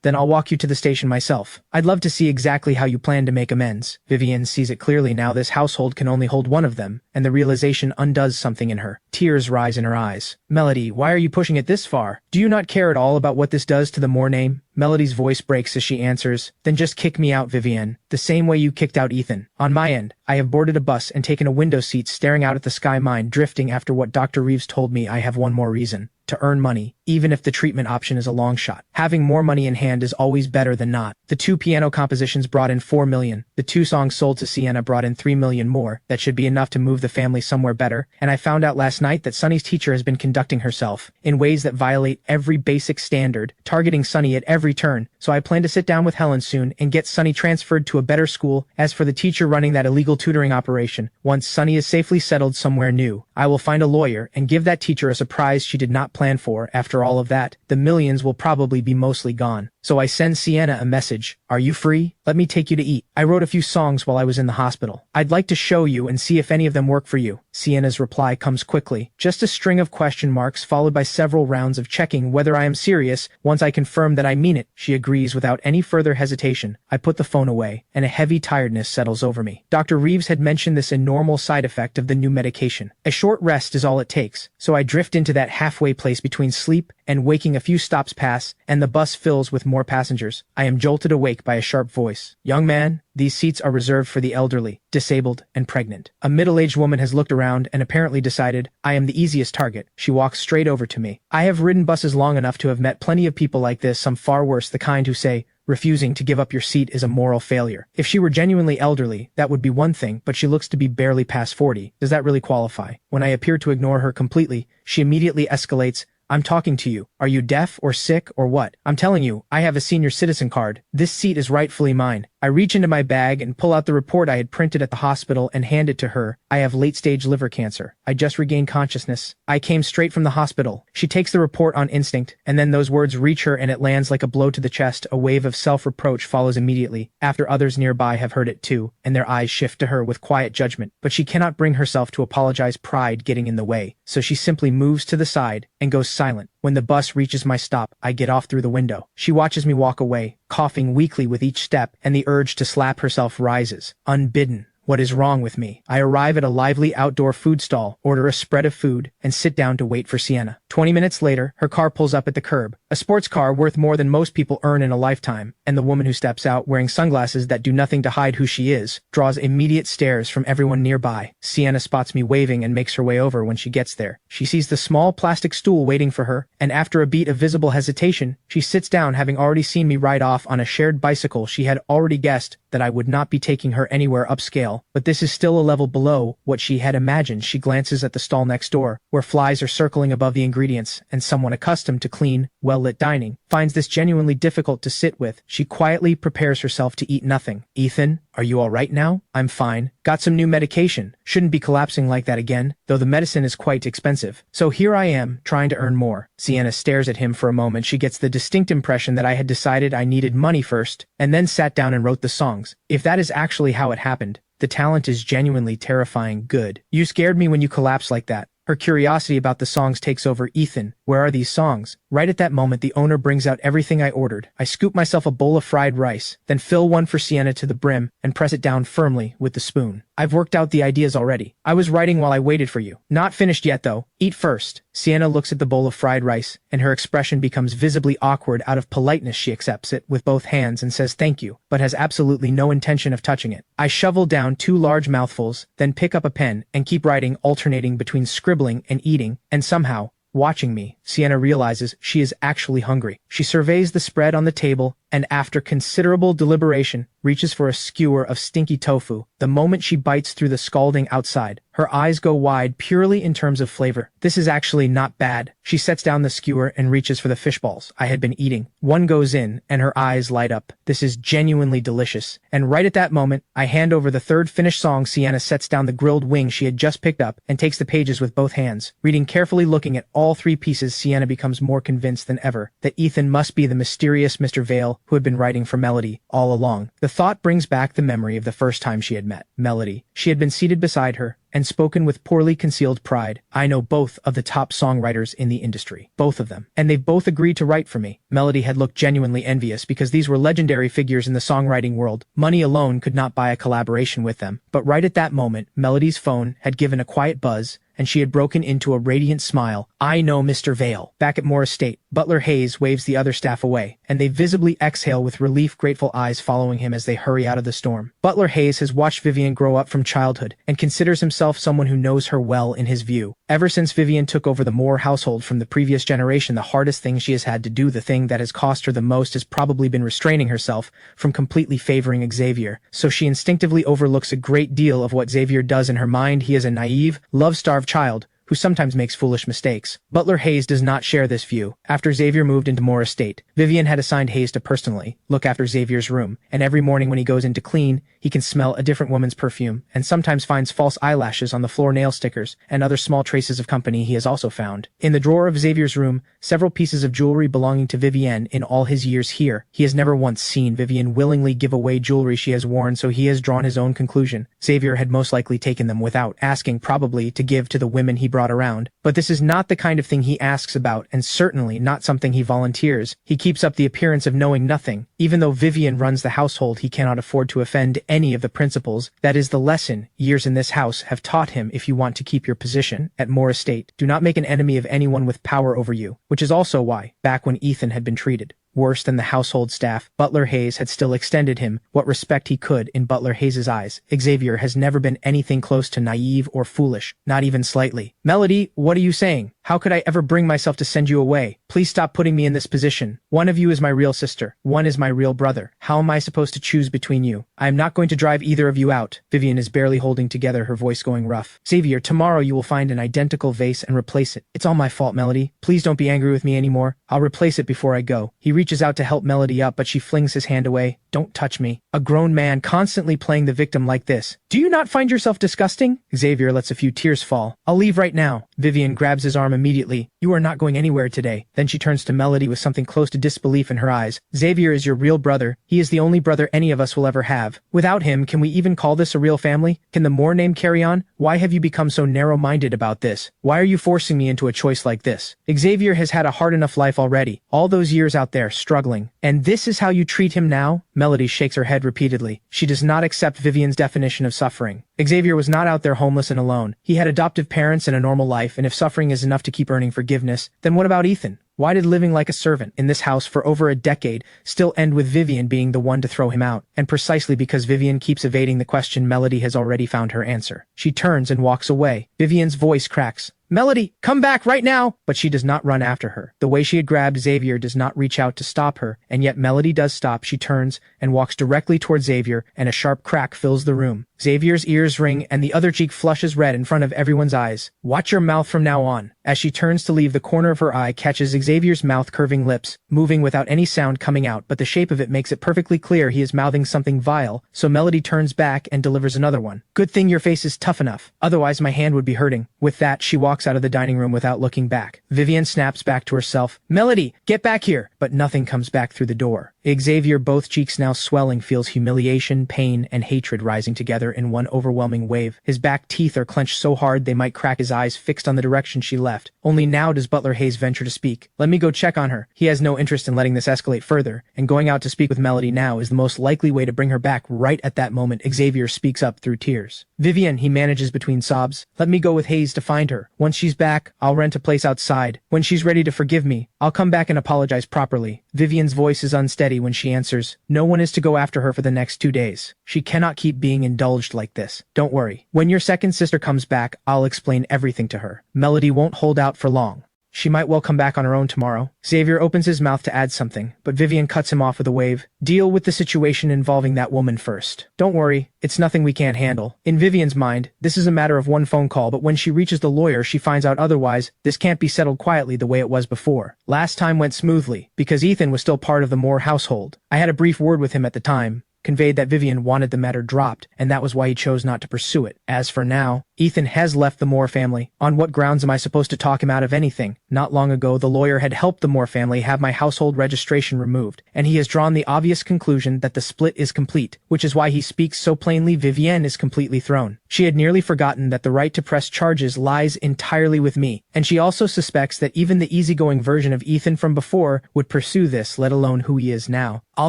Then I'll walk you to the station myself. I'd love to see exactly how you plan to make amends." Vivian sees it clearly now. This household can only hold one of them, and the realization undoes something in her. Tears rise in her eyes. "Melody, why are you pushing it this far? Do you not care at all about what this does to the Moore name?" Melody's voice breaks as she answers, "Then just kick me out, Vivian, the same way you kicked out Ethan. On my end, I have boarded a bus and taken a window seat staring out at the sky, mind drifting after what Dr. Reeves told me. I have one more reason. To earn money, even if the treatment option is a long shot. Having more money in hand is always better than not. The 2 piano compositions brought in $4 million. The 2 songs sold to Sienna brought in $3 million more. That should be enough to move the family somewhere better. And I found out last night that Sunny's teacher has been conducting herself in ways that violate every basic standard, targeting Sunny at every turn. So I plan to sit down with Helen soon and get Sunny transferred to a better school. As for the teacher running that illegal tutoring operation, once Sunny is safely settled somewhere new, I will find a lawyer and give that teacher a surprise she did not plan for. After all of that, the millions will probably be mostly gone. So I send Sienna a message. "Are you free? Let me take you to eat. I wrote a few songs while I was in the hospital. I'd like to show you and see if any of them work for you." Sienna's reply comes quickly. Just a string of question marks followed by several rounds of checking whether I am serious. Once I confirm that I mean it, she agrees without any further hesitation. I put the phone away, and a heavy tiredness settles over me. Dr. Reeves had mentioned this enormous side effect of the new medication. A short rest is all it takes, so I drift into that halfway place between sleep and waking. A few stops pass, and the bus fills with more passengers. I am jolted awake by a sharp voice. "Young man, these seats are reserved for the elderly, disabled, and pregnant." A middle-aged woman has looked around and apparently decided I am the easiest target. She walks straight over to me. I have ridden buses long enough to have met plenty of people like this, some far worse, the kind who say, refusing to give up your seat is a moral failure. If she were genuinely elderly, that would be one thing, but she looks to be barely past 40. Does that really qualify? When I appear to ignore her completely, she immediately escalates. "I'm talking to you. Are you deaf or sick or what? I'm telling you, I have a senior citizen card. This seat is rightfully mine. I reach into my bag and pull out the report I had printed at the hospital and hand it to her. I have late-stage liver cancer. I just regained consciousness. I came straight from the hospital. She takes the report on instinct, and then those words reach her and it lands like a blow to the chest. A wave of self-reproach follows immediately, after others nearby have heard it too, and their eyes shift to her with quiet judgment. But she cannot bring herself to apologize, pride getting in the way, so she simply moves to the side and goes silent. When the bus reaches my stop, I get off through the window. She watches me walk away, coughing weakly with each step, and the urge to slap herself rises. Unbidden. What is wrong with me? I arrive at a lively outdoor food stall, order a spread of food, and sit down to wait for Sienna. 20 minutes later, her car pulls up at the curb. A sports car worth more than most people earn in a lifetime, and the woman who steps out, wearing sunglasses that do nothing to hide who she is, draws immediate stares from everyone nearby. Sienna spots me waving and makes her way over. When she gets there, she sees the small plastic stool waiting for her, and after a beat of visible hesitation, she sits down, having already seen me ride off on a shared bicycle. She had already guessed that I would not be taking her anywhere upscale, but this is still a level below what she had imagined. She glances at the stall next door, where flies are circling above the ingredients, and someone accustomed to clean, well-lit dining finds this genuinely difficult to sit with. She quietly prepares herself to eat nothing. Ethan, are you all right now? I'm fine. Got some new medication. Shouldn't be collapsing like that again, though the medicine is quite expensive. So here I am, trying to earn more. Sienna stares at him for a moment. She gets the distinct impression that I had decided I needed money first, and then sat down and wrote the songs. If that is actually how it happened, the talent is genuinely terrifying good. You scared me when you collapsed like that. Her curiosity about the songs takes over. Ethan, where are these songs? Right at that moment, the owner brings out everything I ordered. I scoop myself a bowl of fried rice, then fill one for Sienna to the brim and press it down firmly with the spoon. I've worked out the ideas already. I was writing while I waited for you. Not finished yet though. Eat first. Sienna looks at the bowl of fried rice, and her expression becomes visibly awkward. Out of politeness, she accepts it with both hands and says thank you, but has absolutely no intention of touching it. I shovel down 2 large mouthfuls, then pick up a pen and keep writing, alternating between scribbling and eating, and somehow, watching me, Sienna realizes she is actually hungry. She surveys the spread on the table, and after considerable deliberation, reaches for a skewer of stinky tofu. The moment she bites through the scalding outside, her eyes go wide purely in terms of flavor. This is actually not bad. She sets down the skewer and reaches for the fish balls I had been eating. One goes in, and her eyes light up. This is genuinely delicious. And right at that moment, I hand over the third finished song. Sienna sets down the grilled wing she had just picked up and takes the pages with both hands. Reading carefully, looking at all 3 pieces, Sienna becomes more convinced than ever that Ethan must be the mysterious Mr. Vale who had been writing for Melody all along. The thought brings back the memory of the first time she had met Melody. She had been seated beside her and spoken with poorly concealed pride. I know both of the top songwriters in the industry. Both of them. And they've both agreed to write for me. Melody had looked genuinely envious because these were legendary figures in the songwriting world. Money alone could not buy a collaboration with them. But right at that moment, Melody's phone had given a quiet buzz, and she had broken into a radiant smile. I know Mr. Vale. Back at Moore Estate, Butler Hayes waves the other staff away, and they visibly exhale with relief, grateful eyes following him as they hurry out of the storm. Butler Hayes has watched Vivian grow up from childhood and considers himself someone who knows her well. In his view, ever since Vivian took over the Moore household from the previous generation, the hardest thing she has had to do, the thing that has cost her the most, has probably been restraining herself from completely favoring Xavier. So she instinctively overlooks a great deal of what Xavier does. In her mind, he is a naive, love-starved child who sometimes makes foolish mistakes. Butler Hayes does not share this view. After Xavier moved into Moore Estate, Vivian had assigned Hayes to personally look after Xavier's room, and every morning when he goes in to clean, he can smell a different woman's perfume, and sometimes finds false eyelashes on the floor, nail stickers, and other small traces of company. He has also found, in the drawer of Xavier's room, several pieces of jewelry belonging to Vivian. In all his years here, he has never once seen Vivian willingly give away jewelry she has worn, so he has drawn his own conclusion. Xavier had most likely taken them without asking, probably to give to the women he brought around. But this is not the kind of thing he asks about, and certainly not something he volunteers. He keeps up the appearance of knowing nothing. Even though Vivian runs the household, he cannot afford to offend any of the principals. That is the lesson years in this house have taught him. If you want to keep your position at Moore Estate, do not make an enemy of anyone with power over you. Which is also why, back when Ethan had been treated worse than the household staff, Butler Hayes had still extended him what respect he could. In Butler Hayes's eyes, Xavier has never been anything close to naive or foolish, not even slightly. Melody, what are you saying? How could I ever bring myself to send you away? Please stop putting me in this position. One of you is my real sister. One is my real brother. How am I supposed to choose between you? I am not going to drive either of you out. Vivian is barely holding together, her voice going rough. Xavier, tomorrow you will find an identical vase and replace it. It's all my fault, Melody. Please don't be angry with me anymore. I'll replace it before I go. He reaches out to help Melody up, but she flings his hand away. Don't touch me. A grown man constantly playing the victim like this. Do you not find yourself disgusting? Xavier lets a few tears fall. I'll leave right now. Vivian grabs his arm immediately. You are not going anywhere today. Then she turns to Melody with something close to disbelief in her eyes. Xavier is your real brother. He is the only brother any of us will ever have. Without him, can we even call this a real family? Can the Moore name carry on? Why have you become so narrow-minded about this? Why are you forcing me into a choice like this? Xavier has had a hard enough life already. All those years out there, struggling. And this is how you treat him now? Melody shakes her head repeatedly. She does not accept Vivian's definition of suffering. Xavier was not out there homeless and alone. He had adoptive parents and a normal life, and if suffering is enough to keep earning forgiveness, then what about Ethan? Why did living like a servant in this house for over a decade still end with Vivian being the one to throw him out? And precisely because Vivian keeps evading the question, Melody has already found her answer. She turns and walks away. Vivian's voice cracks. Melody, come back right now! But she does not run after her. The way she had grabbed Xavier does not reach out to stop her, and yet Melody does stop. She turns and walks directly towards Xavier, and a sharp crack fills the room. Xavier's ears ring, and the other cheek flushes red in front of everyone's eyes. Watch your mouth from now on. As she turns to leave, the corner of her eye catches Xavier's mouth curving lips, moving without any sound coming out, but the shape of it makes it perfectly clear he is mouthing something vile, so Melody turns back and delivers another one. Good thing your face is tough enough, otherwise my hand would be hurting. With that, she walks out of the dining room without looking back. Vivian snaps back to herself. Melody, get back here! But nothing comes back through the door. Xavier, both cheeks now swelling, feels humiliation, pain, and hatred rising together in one overwhelming wave. His back teeth are clenched so hard they might crack, his eyes fixed on the direction she left. Only now does Butler Hayes venture to speak. Let me go check on her. He has no interest in letting this escalate further, and going out to speak with Melody now is the most likely way to bring her back. Right at that moment, Xavier speaks up through tears. Vivian, he manages between sobs. Let me go with Hayes to find her. Once she's back, I'll rent a place outside. When she's ready to forgive me, I'll come back and apologize properly. Vivian's voice is unsteady when she answers. No one is to go after her for the next 2 days. She cannot keep being indulged like this. Don't worry. When your second sister comes back, I'll explain everything to her. Melody won't hold out for long. She might well come back on her own tomorrow. Xavier opens his mouth to add something, but Vivian cuts him off with a wave. Deal with the situation involving that woman first. Don't worry, it's nothing we can't handle. In Vivian's mind, this is a matter of one phone call, but when she reaches the lawyer, she finds out otherwise. This can't be settled quietly the way it was before. Last time went smoothly, because Ethan was still part of the Moore household. I had a brief word with him at the time, conveyed that Vivian wanted the matter dropped, and that was why he chose not to pursue it. As for now, Ethan has left the Moore family. On what grounds am I supposed to talk him out of anything? Not long ago, the lawyer had helped the Moore family have my household registration removed, and he has drawn the obvious conclusion that the split is complete, which is why he speaks so plainly. Vivian is completely thrown. She had nearly forgotten that the right to press charges lies entirely with me, and she also suspects that even the easygoing version of Ethan from before would pursue this, let alone who he is now. I'll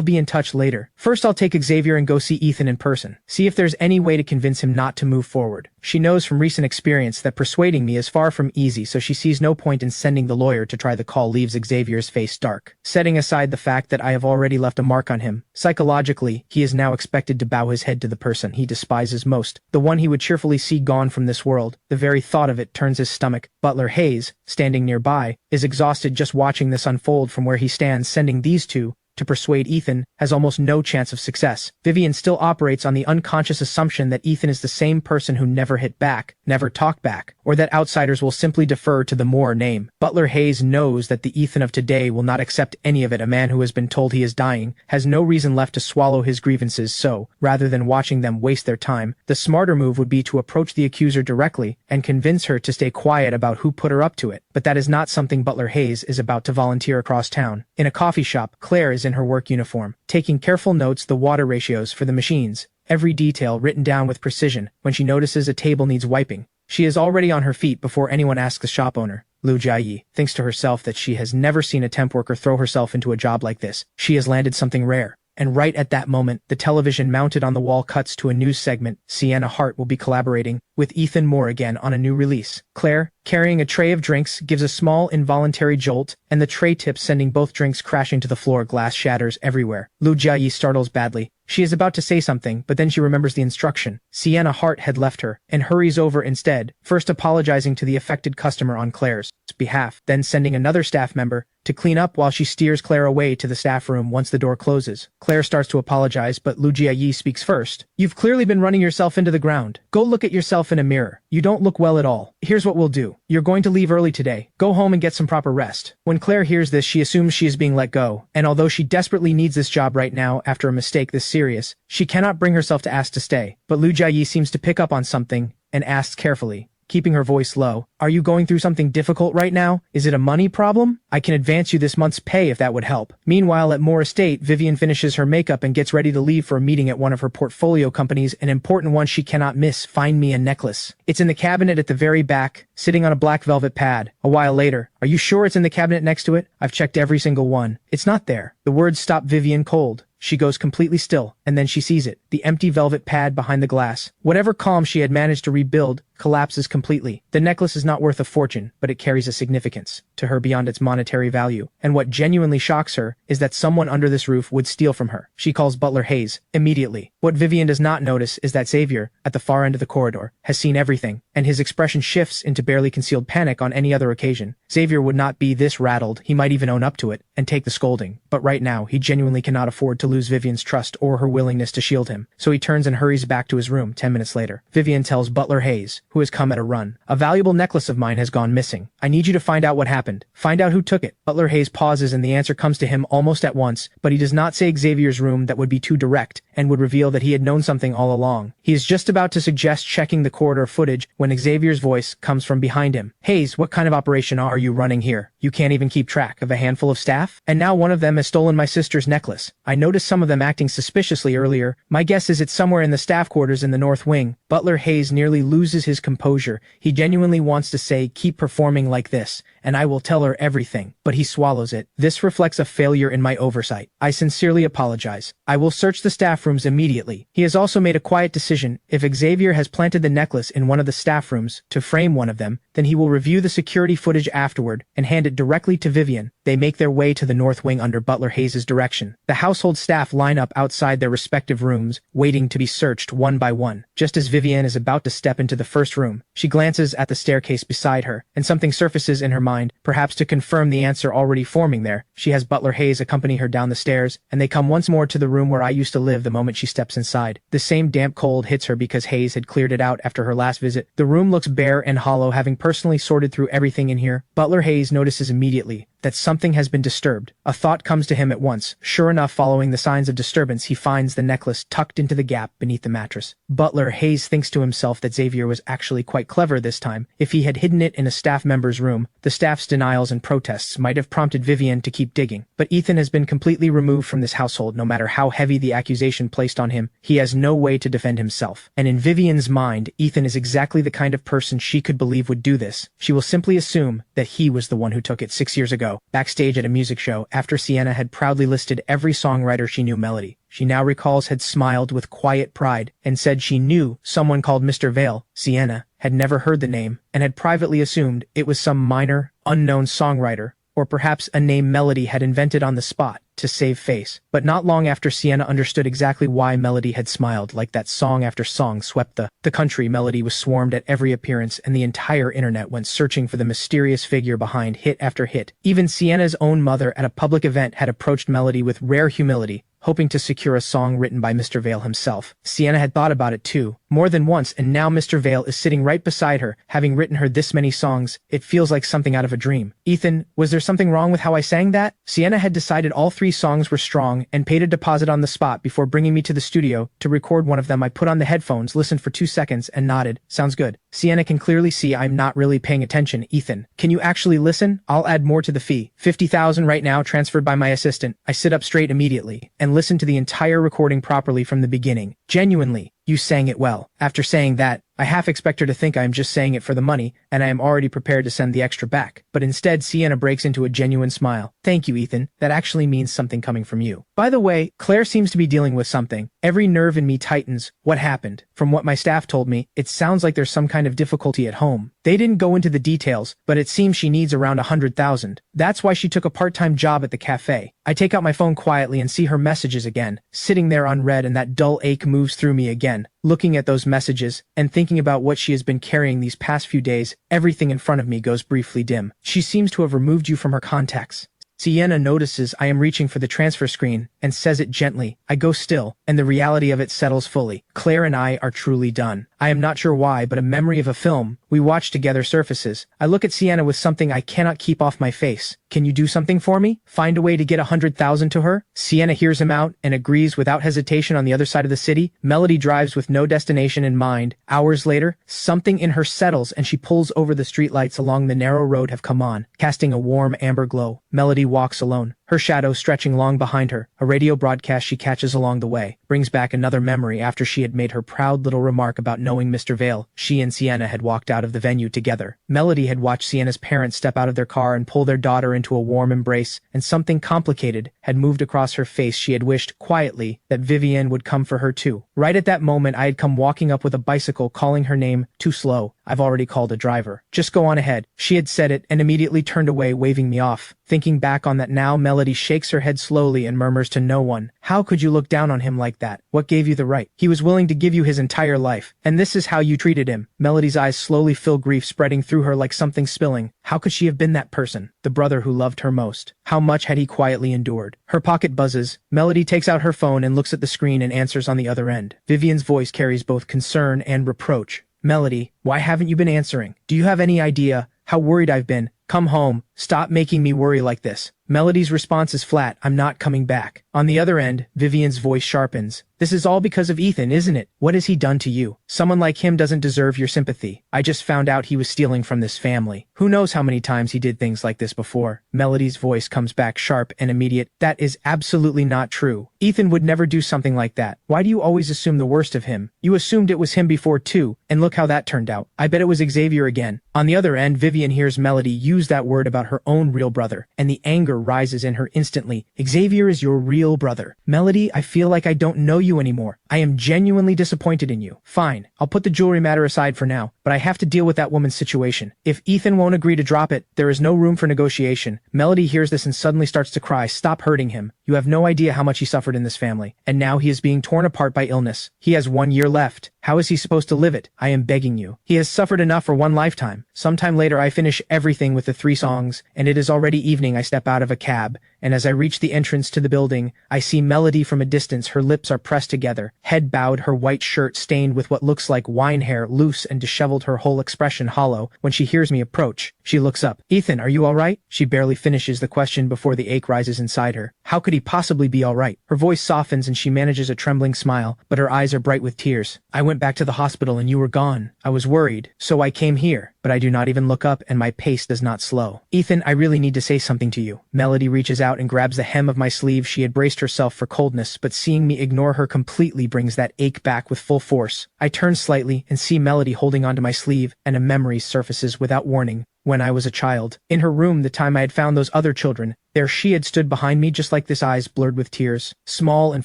be in touch later. First, I'll take Xavier and go see Ethan in person. See if there's any way to convince him not to move forward. She knows from recent experience that persuading me is far from easy, so she sees no point in sending the lawyer to try the call. Leaves Xavier's face dark. Setting aside the fact that I have already left a mark on him, psychologically, he is now expected to bow his head to the person he despises most, the one he would cheerfully see gone from this world. The very thought of it turns his stomach. Butler Hayes, standing nearby, is exhausted just watching this unfold from where he stands. Sending these two to persuade Ethan has almost no chance of success. Vivian still operates on the unconscious assumption that Ethan is the same person who never hit back, never talked back, or that outsiders will simply defer to the Moore name. Butler Hayes knows that the Ethan of today will not accept any of it. A man who has been told he is dying has no reason left to swallow his grievances, so, rather than watching them waste their time, the smarter move would be to approach the accuser directly and convince her to stay quiet about who put her up to it. But that is not something Butler Hayes is about to volunteer across town. In a coffee shop, Claire is in her work uniform, taking careful notes the water ratios for the machines, every detail written down with precision. When she notices a table needs wiping, she is already on her feet before anyone asks the shop owner. Lu Jiayi thinks to herself that she has never seen a temp worker throw herself into a job like this. She has landed something rare. And right at that moment, the television mounted on the wall cuts to a news segment. Sienna Hart will be collaborating with Ethan Moore again on a new release. Claire, carrying a tray of drinks, gives a small involuntary jolt, and the tray tips, sending both drinks crashing to the floor. Glass shatters everywhere. Lu Jiayi startles badly. She is about to say something, but then she remembers the instruction. Sienna's heart had left her, and hurries over instead, first apologizing to the affected customer on Claire's behalf, then sending another staff member to clean up while she steers Claire away to the staff room once the door closes. Claire starts to apologize, but Lu Jiayi speaks first. You've clearly been running yourself into the ground. Go look at yourself in a mirror. You don't look well at all. Here's what we'll do. You're going to leave early today. Go home and get some proper rest. When Claire hears this, she assumes she is being let go, and although she desperately needs this job right now after a mistake this serious, she cannot bring herself to ask to stay. But Lu Jiayi seems to pick up on something and asks carefully, keeping her voice low, "Are you going through something difficult right now? Is it a money problem? I can advance you this month's pay if that would help." Meanwhile, at Moore Estate, Vivian finishes her makeup and gets ready to leave for a meeting at one of her portfolio companies, an important one she cannot miss. Find me a necklace. It's in the cabinet at the very back, sitting on a black velvet pad. A while later, "Are you sure it's in the cabinet next to it? I've checked every single one. It's not there." The words stop Vivian cold. She goes completely still, and then she sees it, the empty velvet pad behind the glass. Whatever calm she had managed to rebuild collapses completely. The necklace is not worth a fortune, but it carries a significance to her beyond its monetary value. And what genuinely shocks her is that someone under this roof would steal from her. She calls Butler Hayes immediately. What Vivian does not notice is that Xavier, at the far end of the corridor, has seen everything, and his expression shifts into barely concealed panic. On any other occasion, Xavier would not be this rattled. He might even own up to it and take the scolding. But right now, he genuinely cannot afford to lose Vivian's trust or her willingness to shield him. So he turns and hurries back to his room. 10 minutes later, Vivian tells Butler Hayes, who has come at a run, "A valuable necklace of mine has gone missing. I need you to find out what happened. Find out who took it." Butler Hayes pauses and the answer comes to him almost at once, but he does not say Xavier's room. That would be too direct and would reveal that he had known something all along. He is just about to suggest checking the corridor footage when Xavier's voice comes from behind him. "Hayes, what kind of operation are you running here? You can't even keep track of a handful of staff? And now one of them has stolen my sister's necklace. I noticed some of them acting suspiciously earlier. My guess is it's somewhere in the staff quarters in the north wing." Butler Hayes nearly loses his composure. He genuinely wants to say, "Keep performing like this, and I will tell her everything," but he swallows it. "This reflects a failure in my oversight. I sincerely apologize. I will search the staff rooms immediately." He has also made a quiet decision. If Xavier has planted the necklace in one of the staff rooms to frame one of them, then he will review the security footage afterward and hand it directly to Vivian. They make their way to the north wing under Butler Hayes' direction. The household staff line up outside their respective rooms, waiting to be searched one by one. Just as Vivian is about to step into the first room, she glances at the staircase beside her, and something surfaces in her mind, perhaps to confirm the answer already forming there. She has Butler Hayes accompany her down the stairs, and they come once more to the room where I used to live. The moment she steps inside, the same damp cold hits her because Hayes had cleared it out after her last visit. The room looks bare and hollow, having personally sorted through everything in here. Butler Hayes notices immediately that something has been disturbed. A thought comes to him at once. Sure enough, following the signs of disturbance, he finds the necklace tucked into the gap beneath the mattress. Butler Hayes thinks to himself that Xavier was actually quite clever this time. If he had hidden it in a staff member's room, the staff's denials and protests might have prompted Vivian to keep digging. But Ethan has been completely removed from this household. No matter how heavy the accusation placed on him, he has no way to defend himself. And in Vivian's mind, Ethan is exactly the kind of person she could believe would do this. She will simply assume that he was the one who took it 6 years ago. Backstage at a music show, after Sienna had proudly listed every songwriter she knew, Melody, she now recalls, had smiled with quiet pride and said she knew someone called Mr. Vale. Sienna had never heard the name and had privately assumed it was some minor, unknown songwriter, or perhaps a name Melody had invented on the spot to save face. But not long after Sienna understood exactly why Melody had smiled, like that song after song swept the country, Melody was swarmed at every appearance, and the entire internet went searching for the mysterious figure behind hit after hit. Even Sienna's own mother at a public event had approached Melody with rare humility, hoping to secure a song written by Mr. Vale himself. Sienna had thought about it too, more than once, and now Mr. Vale is sitting right beside her, having written her this many songs. It feels like something out of a dream. "Ethan, was there something wrong with how I sang that?" Sienna had decided all 3 songs were strong and paid a deposit on the spot before bringing me to the studio to record one of them. I put on the headphones, listened for 2 seconds, and nodded. "Sounds good." Sienna can clearly see I'm not really paying attention. "Ethan, can you actually listen? I'll add more to the fee. 50,000 right now, transferred by my assistant." I sit up straight immediately and listen to the entire recording properly from the beginning. Genuinely, You sang it well. After saying that, I half expect her to think I am just saying it for the money, and I am already prepared to send the extra back. But instead, Sienna breaks into a genuine smile. Thank you, Ethan. That actually means something coming from you. By the way, Claire seems to be dealing with something. Every nerve in me tightens. What happened? From what my staff told me, it sounds like there's some kind of difficulty at home. They didn't go into the details, but it seems she needs around 100,000. That's why she took a part-time job at the cafe. I take out my phone quietly and see her messages again, sitting there unread, and that dull ache moves through me again. Looking at those messages, and thinking about what she has been carrying these past few days, everything in front of me goes briefly dim. She seems to have removed you from her contacts. Sienna notices I am reaching for the transfer screen, and says it gently. I go still, and the reality of it settles fully. Claire and I are truly done. I am not sure why, but a memory of a film we watched together surfaces. I look at Sienna with something I cannot keep off my face. Can you do something for me? Find a way to get 100,000 to her? Sienna hears him out and agrees without hesitation. On the other side of the city, Melody drives with no destination in mind. Hours later, something in her settles and she pulls over. The streetlights along the narrow road have come on, casting a warm amber glow. Melody walks alone, her shadow stretching long behind her. A radio broadcast she catches along the way brings back another memory. After she had made her proud little remark about knowing Mr. Vale, she and Sienna had walked out of the venue together. Melody had watched Sienna's parents step out of their car and pull their daughter into a warm embrace, and something complicated had moved across her face. She had wished, quietly, that Vivienne would come for her too. Right at that moment, I had come walking up with a bicycle, calling her name. Too slow. I've already called a driver. Just go on ahead. She had said it and immediately turned away, waving me off. Thinking back on that now, Melody shakes her head slowly and murmurs to no one, "How could you look down on him like that? What gave you the right? He was willing to give you his entire life, and this is how you treated him." Melody's eyes slowly fill, grief spreading through her like something spilling. How could she have been that person? The brother who loved her most. How much had he quietly endured? Her pocket buzzes. Melody takes out her phone and looks at the screen and answers on the other end. Vivian's voice carries both concern and reproach. "Melody, why haven't you been answering? Do you have any idea how worried I've been? Come home. Stop making me worry like this." Melody's response is flat. "I'm not coming back." On the other end, Vivian's voice sharpens. "This is all because of Ethan, isn't it? What has he done to you? Someone like him doesn't deserve your sympathy. I just found out he was stealing from this family. Who knows how many times he did things like this before." Melody's voice comes back sharp and immediate. "That is absolutely not true. Ethan would never do something like that. Why do you always assume the worst of him? You assumed it was him before too, and look how that turned out. I bet it was Xavier again." On the other end, Vivian hears Melody use that word about her own real brother, and the anger rises in her instantly. "Xavier is your real brother. Melody, I feel like I don't know you anymore. I am genuinely disappointed in you. Fine, I'll put the jewelry matter aside for now, but I have to deal with that woman's situation. If Ethan won't agree to drop it, there is no room for negotiation." Melody hears this and suddenly starts to cry. "Stop hurting him. You have no idea how much he suffered in this family, and now he is being torn apart by illness. He has 1 year left. How is he supposed to live it? I am begging you. He has suffered enough for one lifetime." Sometime later, I finish everything with the 3 songs, and it is already evening. I step out of a cab, and as I reach the entrance to the building, I see Melody from a distance. Her lips are pressed together, head bowed, her white shirt stained with what looks like wine hair, loose and disheveled, her whole expression hollow. When she hears me approach, she looks up. "Ethan, are you all right?" She barely finishes the question before the ache rises inside her. How could he possibly be all right? Her voice softens and she manages a trembling smile, but her eyes are bright with tears. "I went back to the hospital and you were gone. I was worried, so I came here." But I do not even look up and my pace does not slow. "Ethan, I really need to say something to you." Melody reaches out and grabs the hem of my sleeve. She had braced herself for coldness, but seeing me ignore her completely brings that ache back with full force. I turn slightly and see Melody holding onto my sleeve, and a memory surfaces without warning. When I was a child, in her room, the time I had found those other children, there she had stood behind me just like this, eyes blurred with tears, small and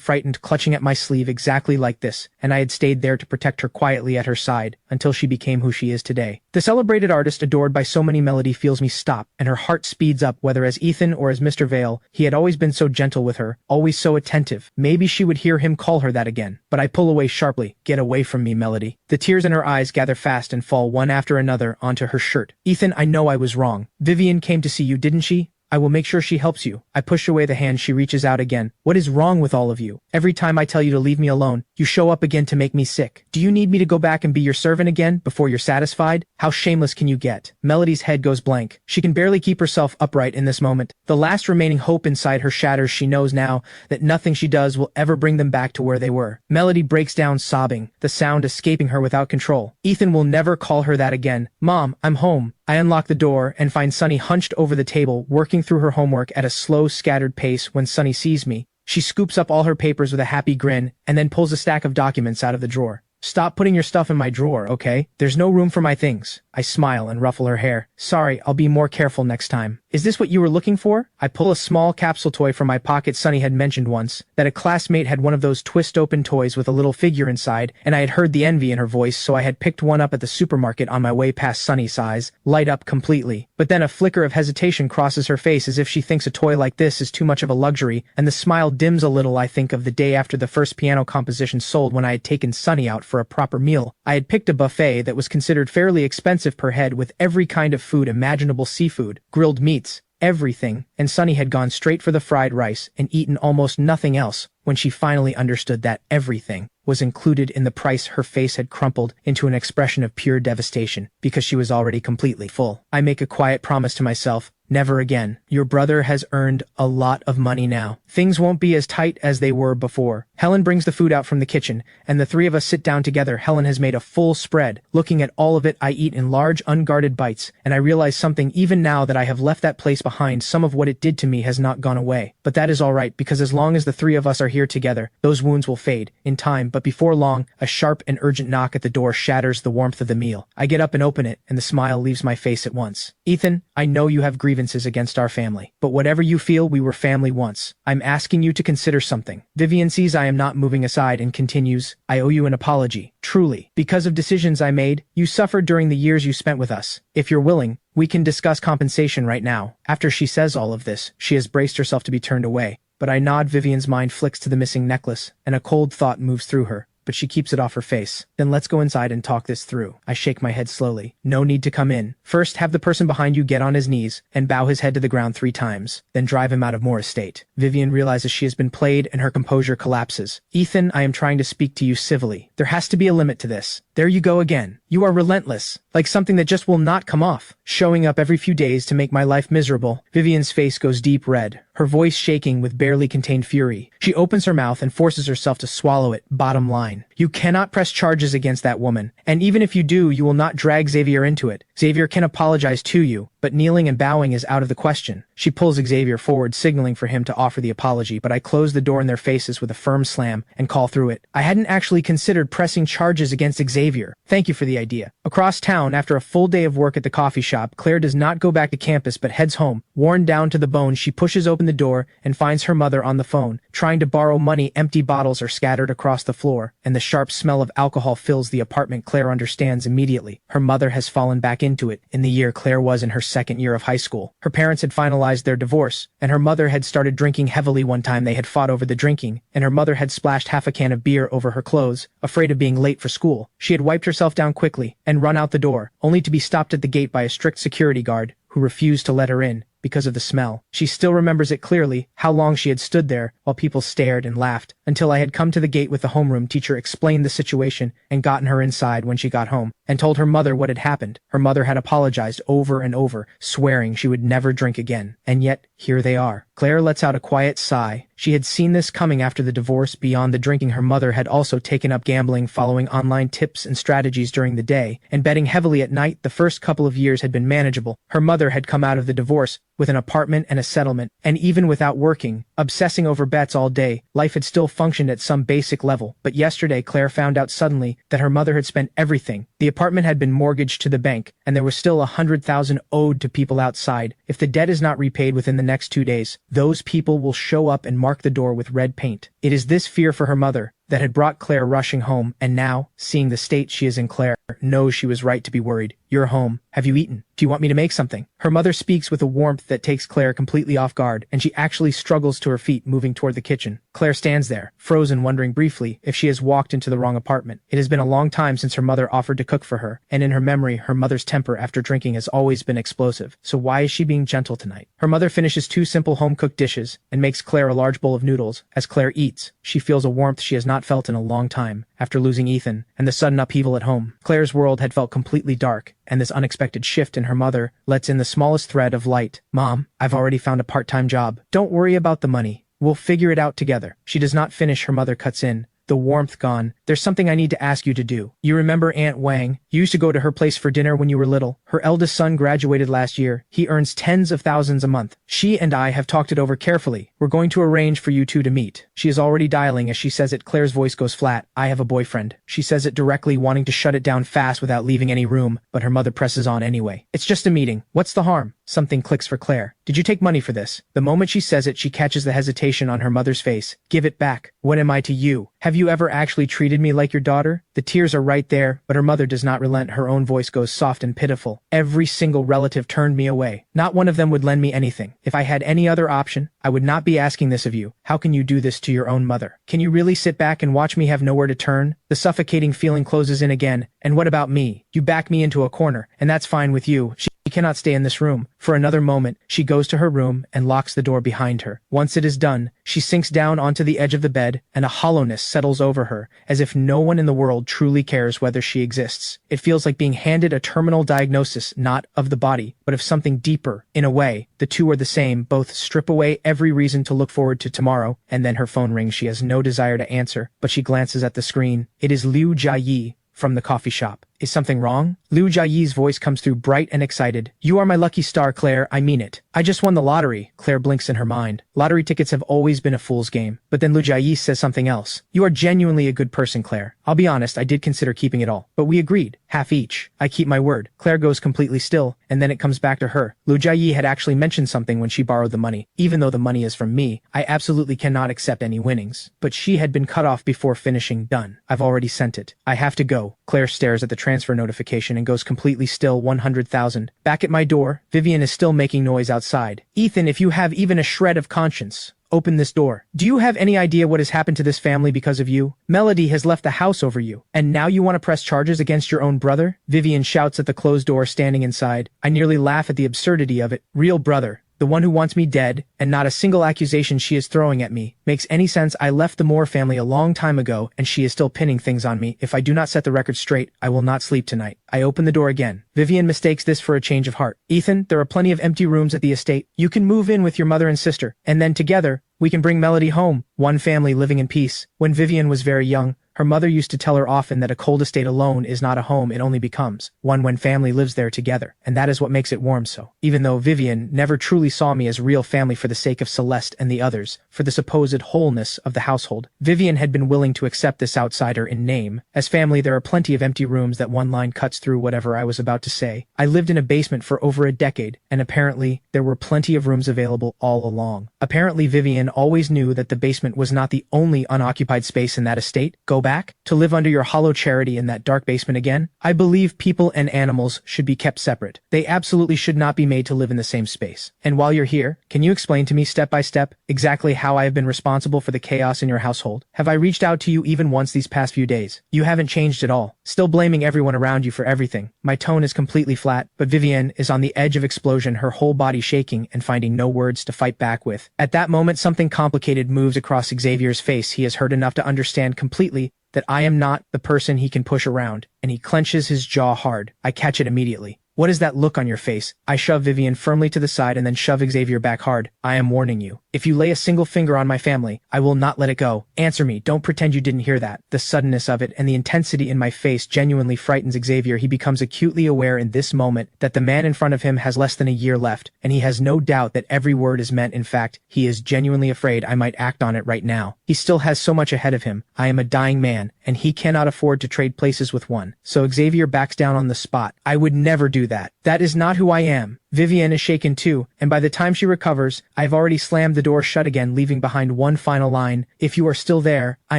frightened, clutching at my sleeve exactly like this, and I had stayed there to protect her quietly at her side until she became who she is today. The celebrated artist adored by so many, Melody feels me stop, and her heart speeds up. Whether as Ethan or as Mr. Vale, he had always been so gentle with her, always so attentive. Maybe she would hear him call her that again. But I pull away sharply. "Get away from me, Melody." The tears in her eyes gather fast and fall one after another onto her shirt. "Ethan, I know I was wrong. Vivian came to see you, didn't she? I will make sure she helps you." I push away the hand. She reaches out again. "What is wrong with all of you? Every time I tell you to leave me alone, you show up again to make me sick. Do you need me to go back and be your servant again before you're satisfied? How shameless can you get?" Melody's head goes blank. She can barely keep herself upright in this moment. The last remaining hope inside her shatters. She knows now that nothing she does will ever bring them back to where they were. Melody breaks down sobbing, the sound escaping her without control. Ethan will never call her that again. "Mom, I'm home." I unlock the door and find Sunny hunched over the table, working through her homework at a slow, scattered pace. When Sunny sees me, she scoops up all her papers with a happy grin and then pulls a stack of documents out of the drawer. Stop putting your stuff in my drawer, okay? There's no room for my things. I smile and ruffle her hair. Sorry, I'll be more careful next time. Is this what you were looking for? I pull a small capsule toy from my pocket. Sunny had mentioned once that a classmate had one of those twist-open toys with a little figure inside, and I had heard the envy in her voice, so I had picked one up at the supermarket on my way past Sunny's eyes light up completely. But then a flicker of hesitation crosses her face as if she thinks a toy like this is too much of a luxury, and the smile dims a little. I think of the day after the first piano composition sold when I had taken Sunny out for a proper meal. I had picked a buffet that was considered fairly expensive per head with every kind of food imaginable, seafood, grilled meats, everything, and Sunny had gone straight for the fried rice and eaten almost nothing else. When she finally understood that everything was included in the price, her face had crumpled into an expression of pure devastation because she was already completely full. I make a quiet promise to myself, never again. Your brother has earned a lot of money now. Things won't be as tight as they were before. Helen brings the food out from the kitchen, and the three of us sit down together. Helen has made a full spread. Looking at all of it, I eat in large, unguarded bites, and I realize something. Even now that I have left that place behind, some of what it did to me has not gone away. But that is all right, because as long as the three of us are here together, those wounds will fade in time. But before long, a sharp and urgent knock at the door shatters the warmth of the meal. I get up and open it, and the smile leaves my face at once. Ethan, I know you have grievances against our family, but whatever you feel, we were family once. I'm asking you to consider something. Vivian sees I am not moving aside and continues, I owe you an apology, truly, because of decisions I made. You suffered during the years you spent with us. If you're willing, we can discuss compensation right now. After she says all of this, she has braced herself to be turned away, but I nod. Vivian's mind flicks to the missing necklace, and a cold thought moves through her, but she keeps it off her face. Then let's go inside and talk this through. I shake my head slowly. No need to come in. First, have the person behind you get on his knees and bow his head to the ground 3 times. Then drive him out of Moore Estate. Vivian realizes she has been played and her composure collapses. Ethan, I am trying to speak to you civilly. There has to be a limit to this. There you go again. You are relentless, like something that just will not come off, showing up every few days to make my life miserable. Vivian's face goes deep red, her voice shaking with barely contained fury. She opens her mouth and forces herself to swallow it. Bottom line, you cannot press charges against that woman, and even if you do, you will not drag Xavier into it. Xavier can apologize to you, but kneeling and bowing is out of the question. She pulls Xavier forward, signaling for him to offer the apology, but I close the door in their faces with a firm slam and call through it. I hadn't actually considered pressing charges against Xavier. Thank you for the idea. Across town, after a full day of work at the coffee shop, Claire does not go back to campus but heads home. Worn down to the bone, she pushes open the door and finds her mother on the phone, trying to borrow money. Empty bottles are scattered across the floor, and the sharp smell of alcohol fills the apartment. Claire understands immediately. Her mother has fallen back into it. In the year Claire was in her second year of high school, her parents had finalized their divorce, and her mother had started drinking heavily. One time they had fought over the drinking, and her mother had splashed half a can of beer over her clothes. Afraid of being late for school, she had wiped herself down quickly and run out the door, only to be stopped at the gate by a strict security guard who refused to let her in because of the smell. She still remembers it clearly, how long she had stood there while people stared and laughed, until I had come to the gate with the homeroom teacher, explained the situation, and gotten her inside when she got home, and told her mother what had happened. Her mother had apologized over and over, swearing she would never drink again. And yet, here they are. Claire lets out a quiet sigh. She had seen this coming after the divorce. Beyond the drinking, her mother had also taken up gambling, following online tips and strategies during the day, and betting heavily at night. The first couple of years had been manageable. Her mother had come out of the divorce with an apartment and a settlement, and even without working, obsessing over bets all day, life had still functioned at some basic level. But yesterday, Claire found out suddenly that her mother had spent everything. The apartment had been mortgaged to the bank, and there was still $100,000 owed to people outside. If the debt is not repaid within the next 2 days, those people will show up and mark the door with red paint. It is this fear for her mother that had brought Claire rushing home, and now, seeing the state she is in, Claire knows she was right to be worried. You're home. Have you eaten? Do you want me to make something? Her mother speaks with a warmth that takes Claire completely off guard, and she actually struggles to her feet, moving toward the kitchen. Claire stands there, frozen, wondering briefly if she has walked into the wrong apartment. It has been a long time since her mother offered to cook for her, and in her memory, her mother's temper after drinking has always been explosive. So why is she being gentle tonight? Her mother finishes 2 simple home-cooked dishes and makes Claire a large bowl of noodles. As Claire eats, she feels a warmth she has not felt in a long time after losing Ethan and the sudden upheaval at home. Claire's world had felt completely dark, and this unexpected shift in her mother lets in the smallest thread of light. Mom, I've already found a part-time job. Don't worry about the money. We'll figure it out together. She does not finish. Her mother cuts in, the warmth gone. There's something I need to ask you to do. You remember Aunt Wang? You used to go to her place for dinner when you were little. Her eldest son graduated last year. He earns tens of thousands a month. She and I have talked it over carefully. We're going to arrange for you two to meet. She is already dialing as she says it. Claire's voice goes flat. I have a boyfriend. She says it directly, wanting to shut it down fast without leaving any room, but her mother presses on anyway. It's just a meeting. What's the harm? Something clicks for Claire. Did you take money for this? The moment she says it, she catches the hesitation on her mother's face. Give it back. What am I to you? Have you ever actually treated me like your daughter? The tears are right there, but her mother does not relent. Her own voice goes soft and pitiful. Every single relative turned me away. Not one of them would lend me anything. If I had any other option, I would not be asking this of you. How can you do this to your own mother? Can you really sit back and watch me have nowhere to turn? The suffocating feeling closes in again. And what about me? You back me into a corner, and that's fine with you. She cannot stay in this room. For another moment, she goes to her room and locks the door behind her. Once it is done, she sinks down onto the edge of the bed, and a hollowness settles over her, as if no one in the world truly cares whether she exists. It feels like being handed a terminal diagnosis, not of the body, but of something deeper. In a way, the two are the same. Both strip away every reason to look forward to tomorrow, and then her phone rings. She has no desire to answer, but she glances at the screen. It is Liu Jiayi from the coffee shop. Is something wrong? Liu Jiayi's voice comes through bright and excited. You are my lucky star, Claire, I mean it. I just won the lottery. Claire blinks in her mind. Lottery tickets have always been a fool's game. But then Liu Jiayi says something else. You are genuinely a good person, Claire. I'll be honest, I did consider keeping it all. But we agreed. Half each. I keep my word. Claire goes completely still, and then it comes back to her. Liu Jiayi had actually mentioned something when she borrowed the money. Even though the money is from me, I absolutely cannot accept any winnings. But she had been cut off before finishing. Done. I've already sent it. I have to go. Claire stares at the transfer notification and goes completely still. 100,000. Back at my door, Vivian is still making noise outside. Ethan, if you have even a shred of conscience, open this door. Do you have any idea what has happened to this family because of you? Melody has left the house over you, and now you want to press charges against your own brother? Vivian shouts at the closed door standing inside. I nearly laugh at the absurdity of it. Real brother. The one who wants me dead, and not a single accusation she is throwing at me, makes any sense. I left the Moore family a long time ago, and she is still pinning things on me. If I do not set the record straight, I will not sleep tonight. I open the door again. Vivian mistakes this for a change of heart. Ethan, there are plenty of empty rooms at the estate. You can move in with your mother and sister, and then together, we can bring Melody home. One family living in peace. When Vivian was very young, her mother used to tell her often that a cold estate alone is not a home, it only becomes one when family lives there together, and that is what makes it warm. So, even though Vivian never truly saw me as real family for the sake of Celeste and the others, for the supposed wholeness of the household, Vivian had been willing to accept this outsider in name. As family, there are plenty of empty rooms. That one line cuts through whatever I was about to say. I lived in a basement for over a decade, and apparently, there were plenty of rooms available all along. Apparently, Vivian always knew that the basement was not the only unoccupied space in that estate. Go back to live under your hollow charity in that dark basement again? I believe people and animals should be kept separate. They absolutely should not be made to live in the same space. And while you're here, can you explain to me step by step exactly how I have been responsible for the chaos in your household? Have I reached out to you even once these past few days? You haven't changed at all, still blaming everyone around you for everything. My tone is completely flat, but Vivian is on the edge of explosion, her whole body shaking and finding no words to fight back with. At that moment, something complicated moves across Xavier's face. He has heard enough to understand completely that I am not the person he can push around, and he clenches his jaw hard. I catch it immediately. What is that look on your face? I shove Vivian firmly to the side and then shove Xavier back hard. I am warning you. If you lay a single finger on my family, I will not let it go. Answer me. Don't pretend you didn't hear that. The suddenness of it and the intensity in my face genuinely frightens Xavier. He becomes acutely aware in this moment that the man in front of him has less than a year left, and he has no doubt that every word is meant. In fact, he is genuinely afraid I might act on it right now. He still has so much ahead of him. I am a dying man, and he cannot afford to trade places with one. So Xavier backs down on the spot. I would never do that. That is not who I am. Vivian is shaken too, and by the time she recovers, I've already slammed the door shut again, leaving behind one final line. If you are still there, I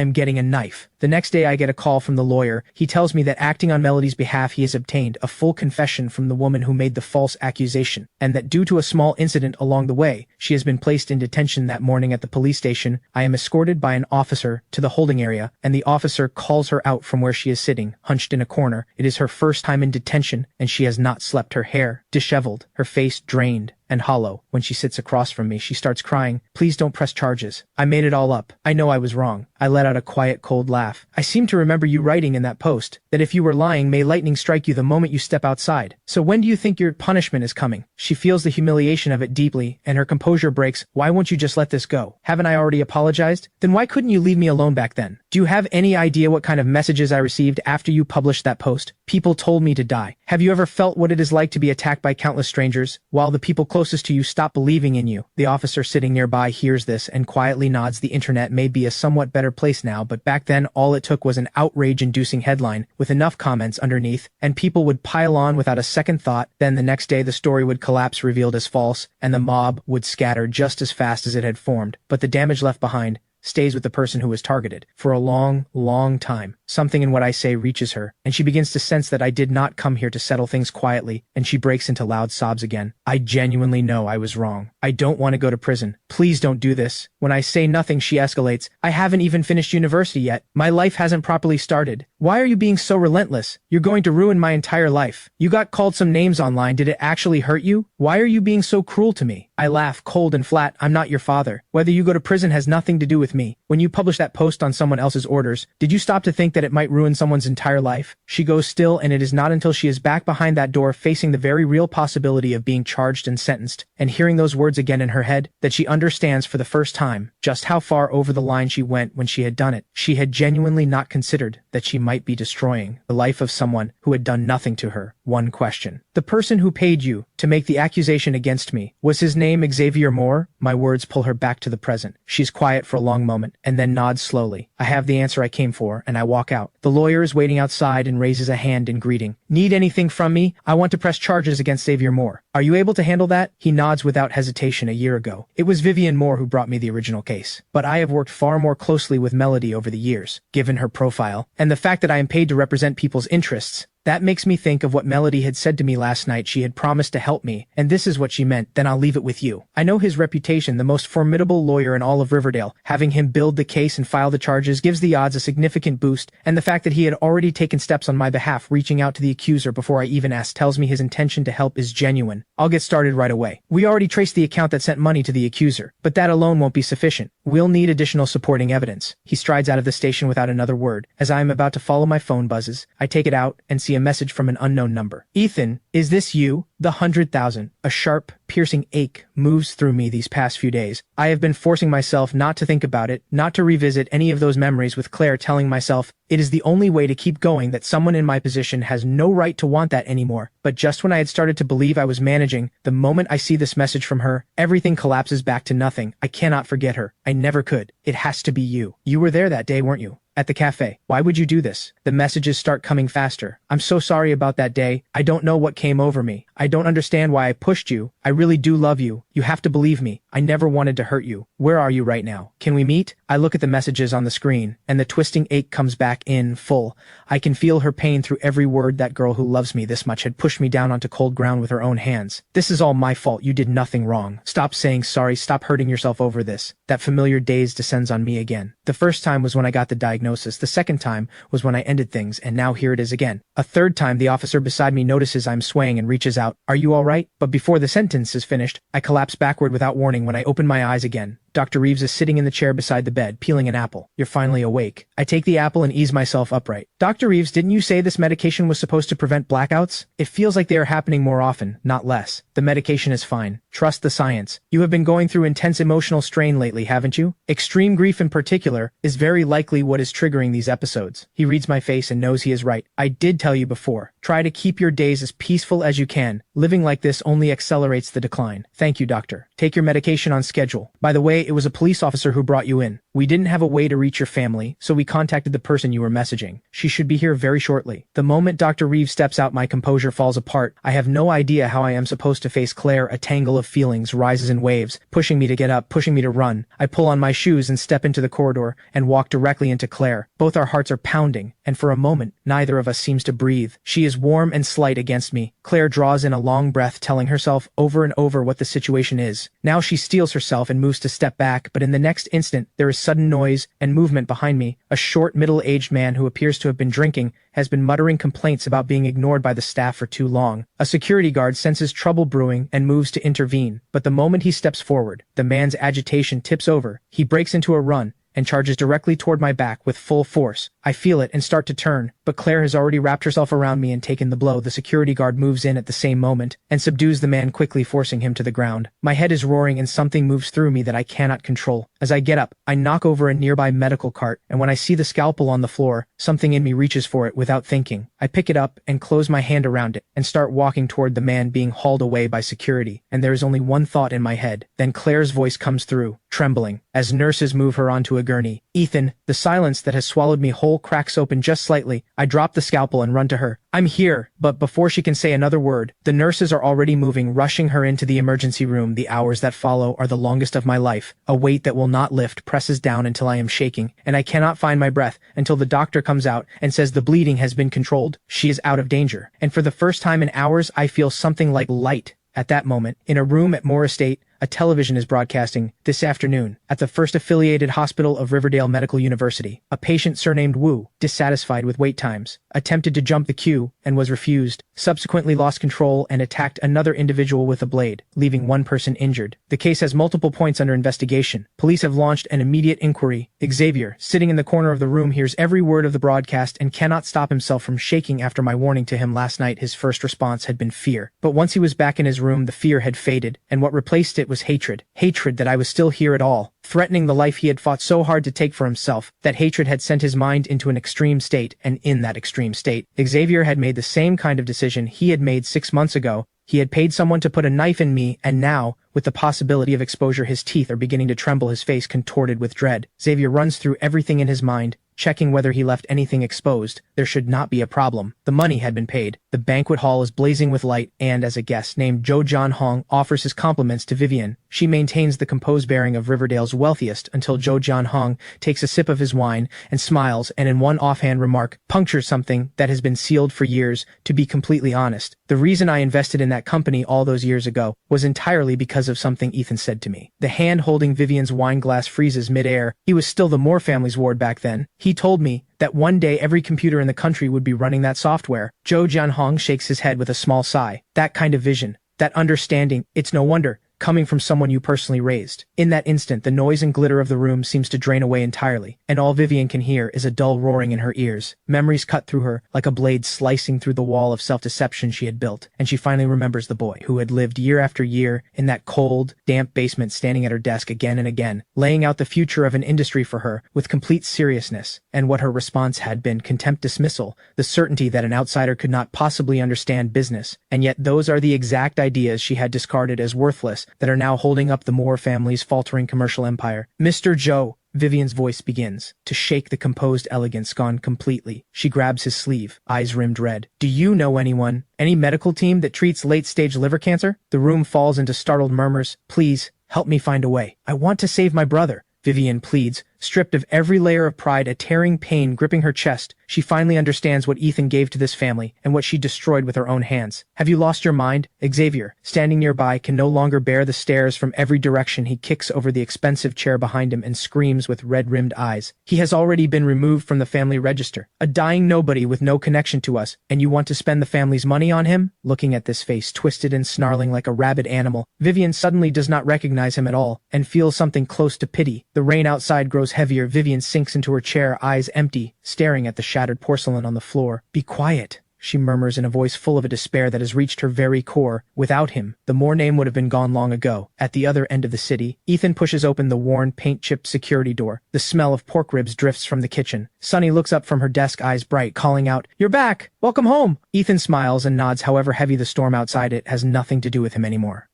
am getting a knife. The next day I get a call from the lawyer. He tells me that acting on Melody's behalf he has obtained a full confession from the woman who made the false accusation, and that due to a small incident along the way, she has been placed in detention that morning at the police station. I am escorted by an officer to the holding area, and the officer calls her out from where she is sitting, hunched in a corner. It is her first time in detention, and she has not slept, her hair disheveled, her face drained, and hollow. When she sits across from me, she starts crying. Please don't press charges. I made it all up. I know I was wrong. I let out a quiet, cold laugh. I seem to remember you writing in that post that if you were lying, may lightning strike you the moment you step outside. So when do you think your punishment is coming? She feels the humiliation of it deeply, and her composure breaks. Why won't you just let this go? Haven't I already apologized? Then why couldn't you leave me alone back then? Do you have any idea what kind of messages I received after you published that post? People told me to die. Have you ever felt what it is like to be attacked by countless strangers, while the people closest to you stop believing in you? The officer sitting nearby hears this and quietly nods. The internet may be a somewhat better place now, but back then all it took was an outrage-inducing headline with enough comments underneath, and people would pile on without a second thought. Then the next day the story would collapse, revealed as false, and the mob would scatter just as fast as it had formed. But the damage left behind stays with the person who was targeted. For a long, long time, something in what I say reaches her, and she begins to sense that I did not come here to settle things quietly, and she breaks into loud sobs again. I genuinely know I was wrong. I don't want to go to prison. Please don't do this. When I say nothing, she escalates. I haven't even finished university yet. My life hasn't properly started. Why are you being so relentless? You're going to ruin my entire life. You got called some names online. Did it actually hurt you? Why are you being so cruel to me? I laugh, cold and flat. I'm not your father. Whether you go to prison has nothing to do with me. When you published that post on someone else's orders, did you stop to think that it might ruin someone's entire life? She goes still, and it is not until she is back behind that door facing the very real possibility of being charged and sentenced, and hearing those words again in her head, that she understands for the first time just how far over the line she went when she had done it. She had genuinely not considered that she might be destroying the life of someone who had done nothing to her. One question. The person who paid you to make the accusation against me, was his name Xavier Moore? My words pull her back to the present. She's quiet for a long moment, and then nods slowly. I have the answer I came for, and I walk out. The lawyer is waiting outside and raises a hand in greeting. Need anything from me? I want to press charges against Xavier Moore. Are you able to handle that? He nods without hesitation. A year ago, it was Vivian Moore who brought me the original case. But I have worked far more closely with Melody over the years, given her profile, and the fact that I am paid to represent people's interests. That makes me think of what Melody had said to me last night. She had promised to help me, and this is what she meant. Then I'll leave it with you. I know his reputation, the most formidable lawyer in all of Riverdale. Having him build the case and file the charges gives the odds a significant boost, and the fact that he had already taken steps on my behalf, reaching out to the accuser before I even asked, tells me his intention to help is genuine. I'll get started right away. We already traced the account that sent money to the accuser, but that alone won't be sufficient. We'll need additional supporting evidence. He strides out of the station without another word. As I am about to follow, my phone buzzes. I take it out and see a message from an unknown number. Ethan, is this you? The 100,000. A sharp, piercing ache moves through me these past few days. I have been forcing myself not to think about it, not to revisit any of those memories with Claire, telling myself it is the only way to keep going, that someone in my position has no right to want that anymore. But just when I had started to believe I was managing, the moment I see this message from her, everything collapses back to nothing. I cannot forget her. I never could. It has to be you. You were there that day, weren't you? At the cafe. Why would you do this? The messages start coming faster. I'm so sorry about that day. I don't know what came over me. I don't understand why I pushed you. I really do love you. You have to believe me. I never wanted to hurt you. Where are you right now? Can we meet? I look at the messages on the screen, and the twisting ache comes back in full. I can feel her pain through every word. That girl who loves me this much had pushed me down onto cold ground with her own hands. This is all my fault. You did nothing wrong. Stop saying sorry. Stop hurting yourself over this. That familiar daze descends on me again. The first time was when I got the diagnosis. The second time was when I ended things, and now here it is again. A third time, the officer beside me notices I'm swaying and reaches out. Are you all right? But before the sentence is finished, I collapse backward without warning. When I open my eyes again, Dr. Reeves is sitting in the chair beside the bed, peeling an apple. You're finally awake. I take the apple and ease myself upright. Dr. Reeves, didn't you say this medication was supposed to prevent blackouts? It feels like they are happening more often, not less. The medication is fine. Trust the science. You have been going through intense emotional strain lately, haven't you? Extreme grief in particular is very likely what is triggering these episodes. He reads my face and knows he is right. I did tell you before. Try to keep your days as peaceful as you can. Living like this only accelerates the decline. Thank you, doctor. Take your medication on schedule. By the way, it was a police officer who brought you in. We didn't have a way to reach your family, so we contacted the person you were messaging. She should be here very shortly. The moment Dr. Reeves steps out, my composure falls apart. I have no idea how I am supposed to face Claire. A tangle of feelings rises in waves, pushing me to get up, pushing me to run. I pull on my shoes and step into the corridor and walk directly into Claire. Both our hearts are pounding, and and for a moment, neither of us seems to breathe. She is warm and slight against me. Claire draws in a long breath, telling herself over and over what the situation is. Now she steels herself and moves to step back, but in the next instant, there is sudden noise and movement behind me. A short, middle-aged man who appears to have been drinking has been muttering complaints about being ignored by the staff for too long. A security guard senses trouble brewing and moves to intervene, but the moment he steps forward, the man's agitation tips over. He breaks into a run and charges directly toward my back with full force. I feel it and start to turn, but Claire has already wrapped herself around me and taken the blow. The security guard moves in at the same moment and subdues the man, quickly forcing him to the ground. My head is roaring and something moves through me that I cannot control. As I get up, I knock over a nearby medical cart, and when I see the scalpel on the floor, something in me reaches for it without thinking. I pick it up and close my hand around it and start walking toward the man being hauled away by security, and there is only one thought in my head. Then Claire's voice comes through, trembling, as nurses move her onto a gurney. Ethan, the silence that has swallowed me whole cracks open just slightly. I drop the scalpel and run to her. I'm here, but before she can say another word, the nurses are already moving, rushing her into the emergency room. The hours that follow are the longest of my life. A weight that will not lift presses down until I am shaking, and I cannot find my breath until the doctor comes out and says the bleeding has been controlled. She is out of danger, and for the first time in hours, I feel something like light. At that moment, in a room at Moore Estate, a television is broadcasting, "This afternoon, at the First Affiliated Hospital of Riverdale Medical University, a patient surnamed Wu, dissatisfied with wait times, attempted to jump the queue and was refused, subsequently lost control and attacked another individual with a blade, leaving one person injured. The case has multiple points under investigation. Police have launched an immediate inquiry." Xavier, sitting in the corner of the room, hears every word of the broadcast and cannot stop himself from shaking after my warning to him last night. His first response had been fear. But once he was back in his room, the fear had faded, and what replaced it was hatred. Hatred that I was still here at all, threatening the life he had fought so hard to take for himself. That hatred had sent his mind into an extreme state, and in that extreme state, Xavier had made the same kind of decision he had made 6 months ago. He had paid someone to put a knife in me, and now, with the possibility of exposure, his teeth are beginning to tremble, his face contorted with dread. Xavier runs through everything in his mind, checking whether he left anything exposed. There should not be a problem. The money had been paid. The banquet hall is blazing with light, and as a guest named Jo John Hong offers his compliments to Vivian, she maintains the composed bearing of Riverdale's wealthiest until Jo John Hong takes a sip of his wine and smiles, and in one offhand remark, punctures something that has been sealed for years. To be completely honest, the reason I invested in that company all those years ago was entirely because of something Ethan said to me. The hand holding Vivian's wine glass freezes mid-air. He was still the Moore family's ward back then. He told me that one day every computer in the country would be running that software. Jo John Hong shakes his head with a small sigh. That kind of vision, that understanding, it's no wonder, coming from someone you personally raised. In that instant, the noise and glitter of the room seems to drain away entirely, and all Vivian can hear is a dull roaring in her ears. Memories cut through her like a blade slicing through the wall of self-deception she had built, and she finally remembers the boy who had lived year after year in that cold, damp basement, standing at her desk again and again, laying out the future of an industry for her with complete seriousness, and what her response had been: contempt, dismissal, the certainty that an outsider could not possibly understand business. And yet those are the exact ideas she had discarded as worthless that are now holding up the Moore family's faltering commercial empire. "Mr. Joe," Vivian's voice begins to shake, the composed elegance gone completely. She grabs his sleeve, eyes rimmed red. "Do you know anyone, any medical team that treats late-stage liver cancer?" The room falls into startled murmurs. "Please, help me find a way. I want to save my brother," Vivian pleads, stripped of every layer of pride, a tearing pain gripping her chest. She finally understands what Ethan gave to this family and what she destroyed with her own hands. "Have you lost your mind?" Xavier, standing nearby, can no longer bear the stares from every direction. He kicks over the expensive chair behind him and screams with red-rimmed eyes. "He has already been removed from the family register. A dying nobody with no connection to us, and you want to spend the family's money on him?" Looking at this face, twisted and snarling like a rabid animal, Vivian suddenly does not recognize him at all and feels something close to pity. The rain outside grows heavier. Vivian sinks into her chair, eyes empty, staring at the shattered porcelain on the floor. "Be quiet," she murmurs in a voice full of a despair that has reached her very core. Without him, the Moore name would have been gone long ago. At the other end of the city, Ethan pushes open the worn, paint-chipped security door. The smell of pork ribs drifts from the kitchen. Sunny looks up from her desk, eyes bright, calling out, "You're back! Welcome home!" Ethan smiles and nods, however heavy the storm outside it has nothing to do with him anymore.